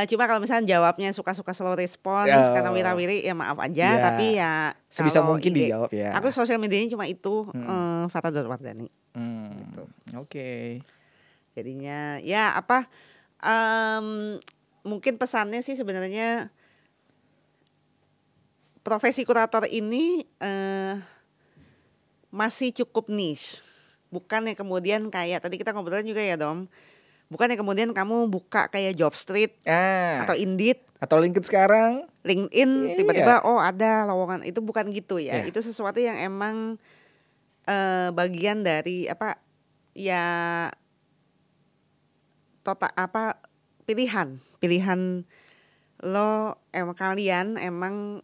cuma kalau misalnya jawabnya suka-suka slow response karena wirawiri ya maaf aja. Ya, tapi ya sebisa kalau mungkin IG, dijawab ya. Aku sosial medianya cuma itu Farah Wardhani. Gitu. Oke. Jadinya ya apa? Mungkin pesannya sih sebenarnya profesi kurator ini masih cukup niche. Bukan yang kemudian kayak tadi kita ngobrolin juga ya Dom. Bukan yang kemudian kamu buka kayak Jobstreet atau Indeed atau LinkedIn sekarang, LinkedIn tiba-tiba ada lowongan. Itu bukan gitu ya. Itu sesuatu yang emang bagian dari apa ya pilihan lo kalian emang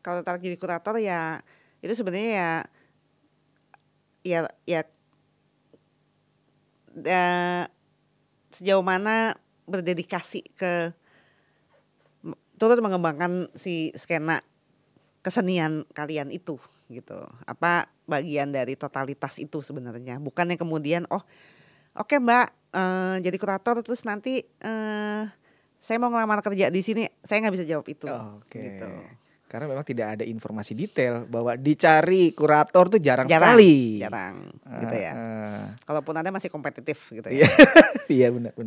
kalau tertarik jadi kurator ya itu sebenarnya ya sejauh mana berdedikasi ke turut mengembangkan si skena kesenian kalian itu gitu. Apa bagian dari totalitas itu sebenarnya, bukan yang kemudian oke Mbak jadi kurator terus nanti saya mau ngelamar kerja di sini, saya nggak bisa jawab itu. Gitu. Karena memang tidak ada informasi detail bahwa dicari kurator tuh jarang sekali. Jarang, gitu ya. Kalaupun ada masih kompetitif gitu ya. Iya benar.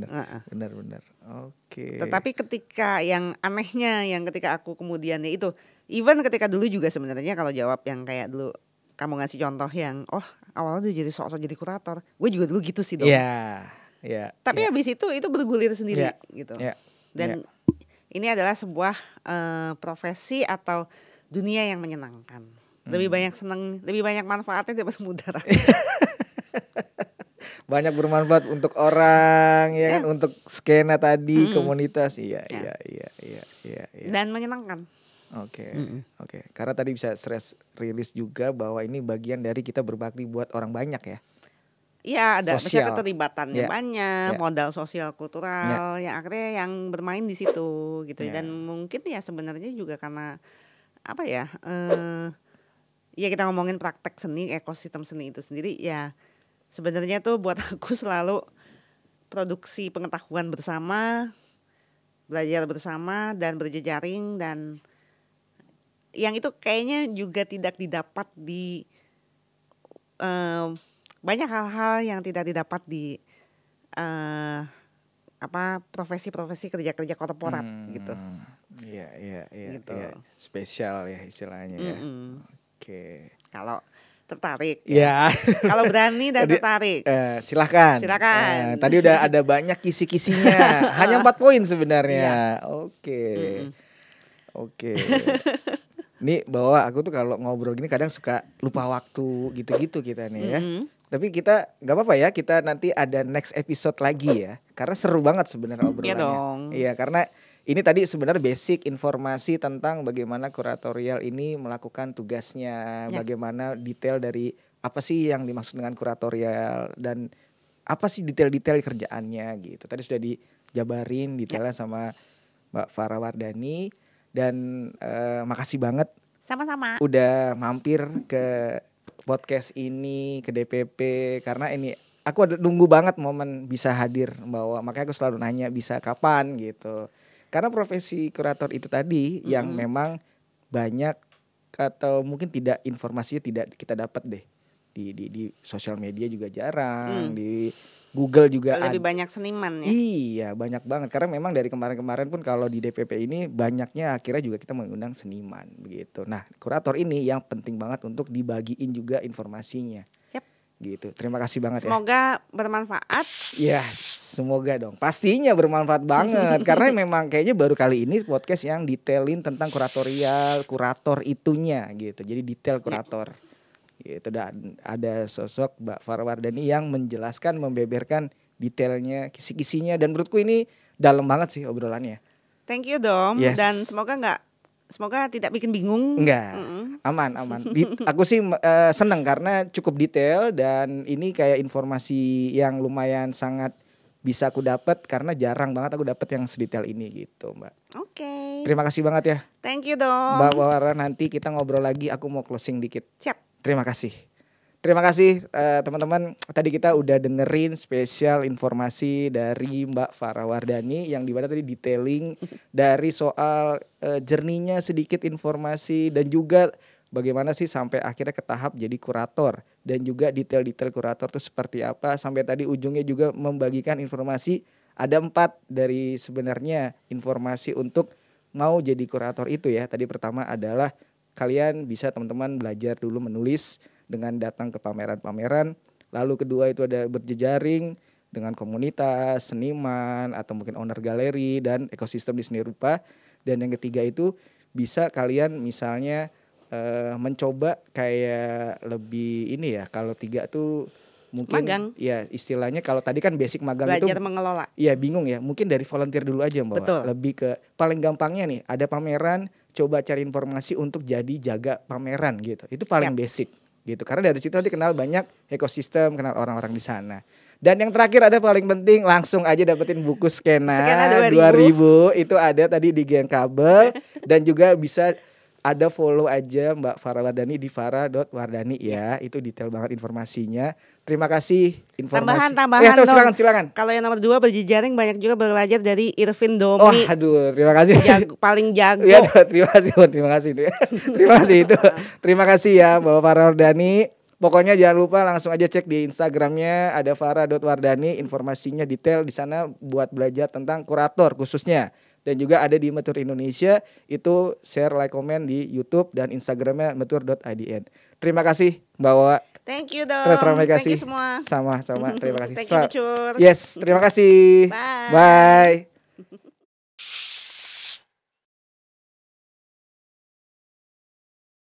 Oke. Tetapi ketika yang anehnya, yang ketika aku kemudian ya itu, even ketika dulu juga sebenarnya kalau jawab yang kayak dulu kamu ngasih contoh yang awalnya udah jadi sok-sok jadi kurator, gue juga dulu gitu sih dong. Iya. Tapi habis itu bergulir sendiri gitu. Dan ini adalah sebuah profesi atau dunia yang menyenangkan. Lebih banyak seneng, lebih banyak manfaatnya daripada mudarat. Banyak bermanfaat untuk orang ya kan, untuk skena tadi, komunitas. Iya. Dan menyenangkan. Oke. Karena tadi bisa stress release juga bahwa ini bagian dari kita berbakti buat orang banyak ya. Iya, ada keterlibatannya banyak, modal sosial kultural yang akhirnya yang bermain di situ gitu. Dan mungkin ya sebenarnya juga karena apa ya? Ya kita ngomongin praktek seni, ekosistem seni itu sendiri ya sebenarnya tuh buat aku selalu produksi pengetahuan bersama, belajar bersama dan berjejaring, dan yang itu kayaknya juga tidak didapat di banyak hal-hal yang tidak didapat di profesi-profesi kerja-kerja korporat gitu. Iya, Gitu. iya. Spesial ya istilahnya ya. Oke. Kalau tertarik ya. Kalau berani dan tertarik silahkan. Silakan. Tadi udah ada banyak kisi-kisinya. Hanya 4 poin sebenarnya. Oke. Nih bahwa aku tuh kalau ngobrol gini kadang suka lupa waktu gitu-gitu kita nih ya. Tapi kita nggak apa-apa ya, kita nanti ada next episode lagi ya. Karena seru banget sebenarnya obrolannya. Iya dong. Iya, karena ini tadi sebenarnya basic informasi tentang bagaimana kuratorial ini melakukan tugasnya, bagaimana detail dari apa sih yang dimaksud dengan kuratorial dan apa sih detail-detail kerjaannya gitu. Tadi sudah dijabarin detailnya sama Mbak Farah Wardani. Dan makasih banget sama-sama udah mampir ke podcast ini, ke DPP, karena ini aku ada nunggu banget momen bisa hadir bahwa makanya aku selalu nanya bisa kapan gitu. Karena profesi kurator itu tadi yang memang banyak atau mungkin tidak informasinya tidak kita dapat deh di sosial media juga jarang, di Google juga lebih banyak seniman ya. Iya, banyak banget karena memang dari kemarin-kemarin pun kalau di DPP ini banyaknya akhirnya juga kita mengundang seniman begitu. Nah, kurator ini yang penting banget untuk dibagiin juga informasinya. Siap. Gitu. Terima kasih banget. Semoga bermanfaat. Ya, semoga dong. Pastinya bermanfaat banget karena memang kayaknya baru kali ini podcast yang detailin tentang kuratorial, kurator itunya gitu. Jadi detail kurator. Gitu, dan ada sosok Mbak Farah Wardani yang menjelaskan, membeberkan detailnya, kisi-kisinya, dan menurutku ini dalam banget sih obrolannya. Thank you Dom. Dan semoga tidak bikin bingung. Enggak, aman. Aku sih seneng karena cukup detail dan ini kayak informasi yang lumayan sangat bisa aku dapat karena jarang banget aku dapat yang sedetail ini gitu Mbak. Oke. Terima kasih banget ya. Thank you Dom. Mbak Farah, nanti kita ngobrol lagi, aku mau closing dikit. Siap. Terima kasih teman-teman. Tadi kita udah dengerin spesial informasi dari Mbak Farah Wardani yang dimana tadi detailing dari soal jernihnya sedikit informasi dan juga bagaimana sih sampai akhirnya ke tahap jadi kurator dan juga detail-detail kurator itu seperti apa, sampai tadi ujungnya juga membagikan informasi ada 4 dari sebenarnya informasi untuk mau jadi kurator itu ya. Tadi pertama adalah kalian bisa teman-teman belajar dulu menulis dengan datang ke pameran-pameran. Lalu kedua itu ada berjejaring dengan komunitas, seniman atau mungkin owner galeri dan ekosistem di seni rupa. Dan yang ketiga itu bisa kalian misalnya mencoba kayak lebih ini ya. Kalau 3 tuh mungkin magang. Ya istilahnya kalau tadi kan basic magang belajar itu mengelola. Iya bingung ya. Mungkin dari volunteer dulu aja Mbak. Betul. Lebih ke paling gampangnya nih ada pameran, coba cari informasi untuk jadi jaga pameran gitu. Itu paling basic gitu. Karena dari situ nanti kenal banyak ekosistem, kenal orang-orang di sana. Dan yang terakhir ada paling penting, langsung aja dapetin buku Skena 2000. Itu ada tadi di Geng Kabel dan juga bisa ada follow aja Mbak Farah Wardani di farah.wardani ya. Itu detail banget informasinya. Terima kasih informasi. Tambahan silakan. Kalau yang nomor 2 berjejaring banyak juga belajar dari Irvin Domi. Oh, aduh, terima kasih. Paling jago. Ya, terima kasih itu. Terima kasih ya Mbak Farah Wardani. Pokoknya jangan lupa langsung aja cek di Instagramnya ada farah.wardani, informasinya detail di sana buat belajar tentang kurator khususnya. Dan juga ada di Metur Indonesia, itu share, like, komen di YouTube dan Instagramnya metur.idn. Terima kasih Mbak Wawa. Thank you Dom. Terima kasih. Thank you semua. Sama-sama. Terima kasih. Thank you Cur. Yes, terima kasih. Bye. Bye.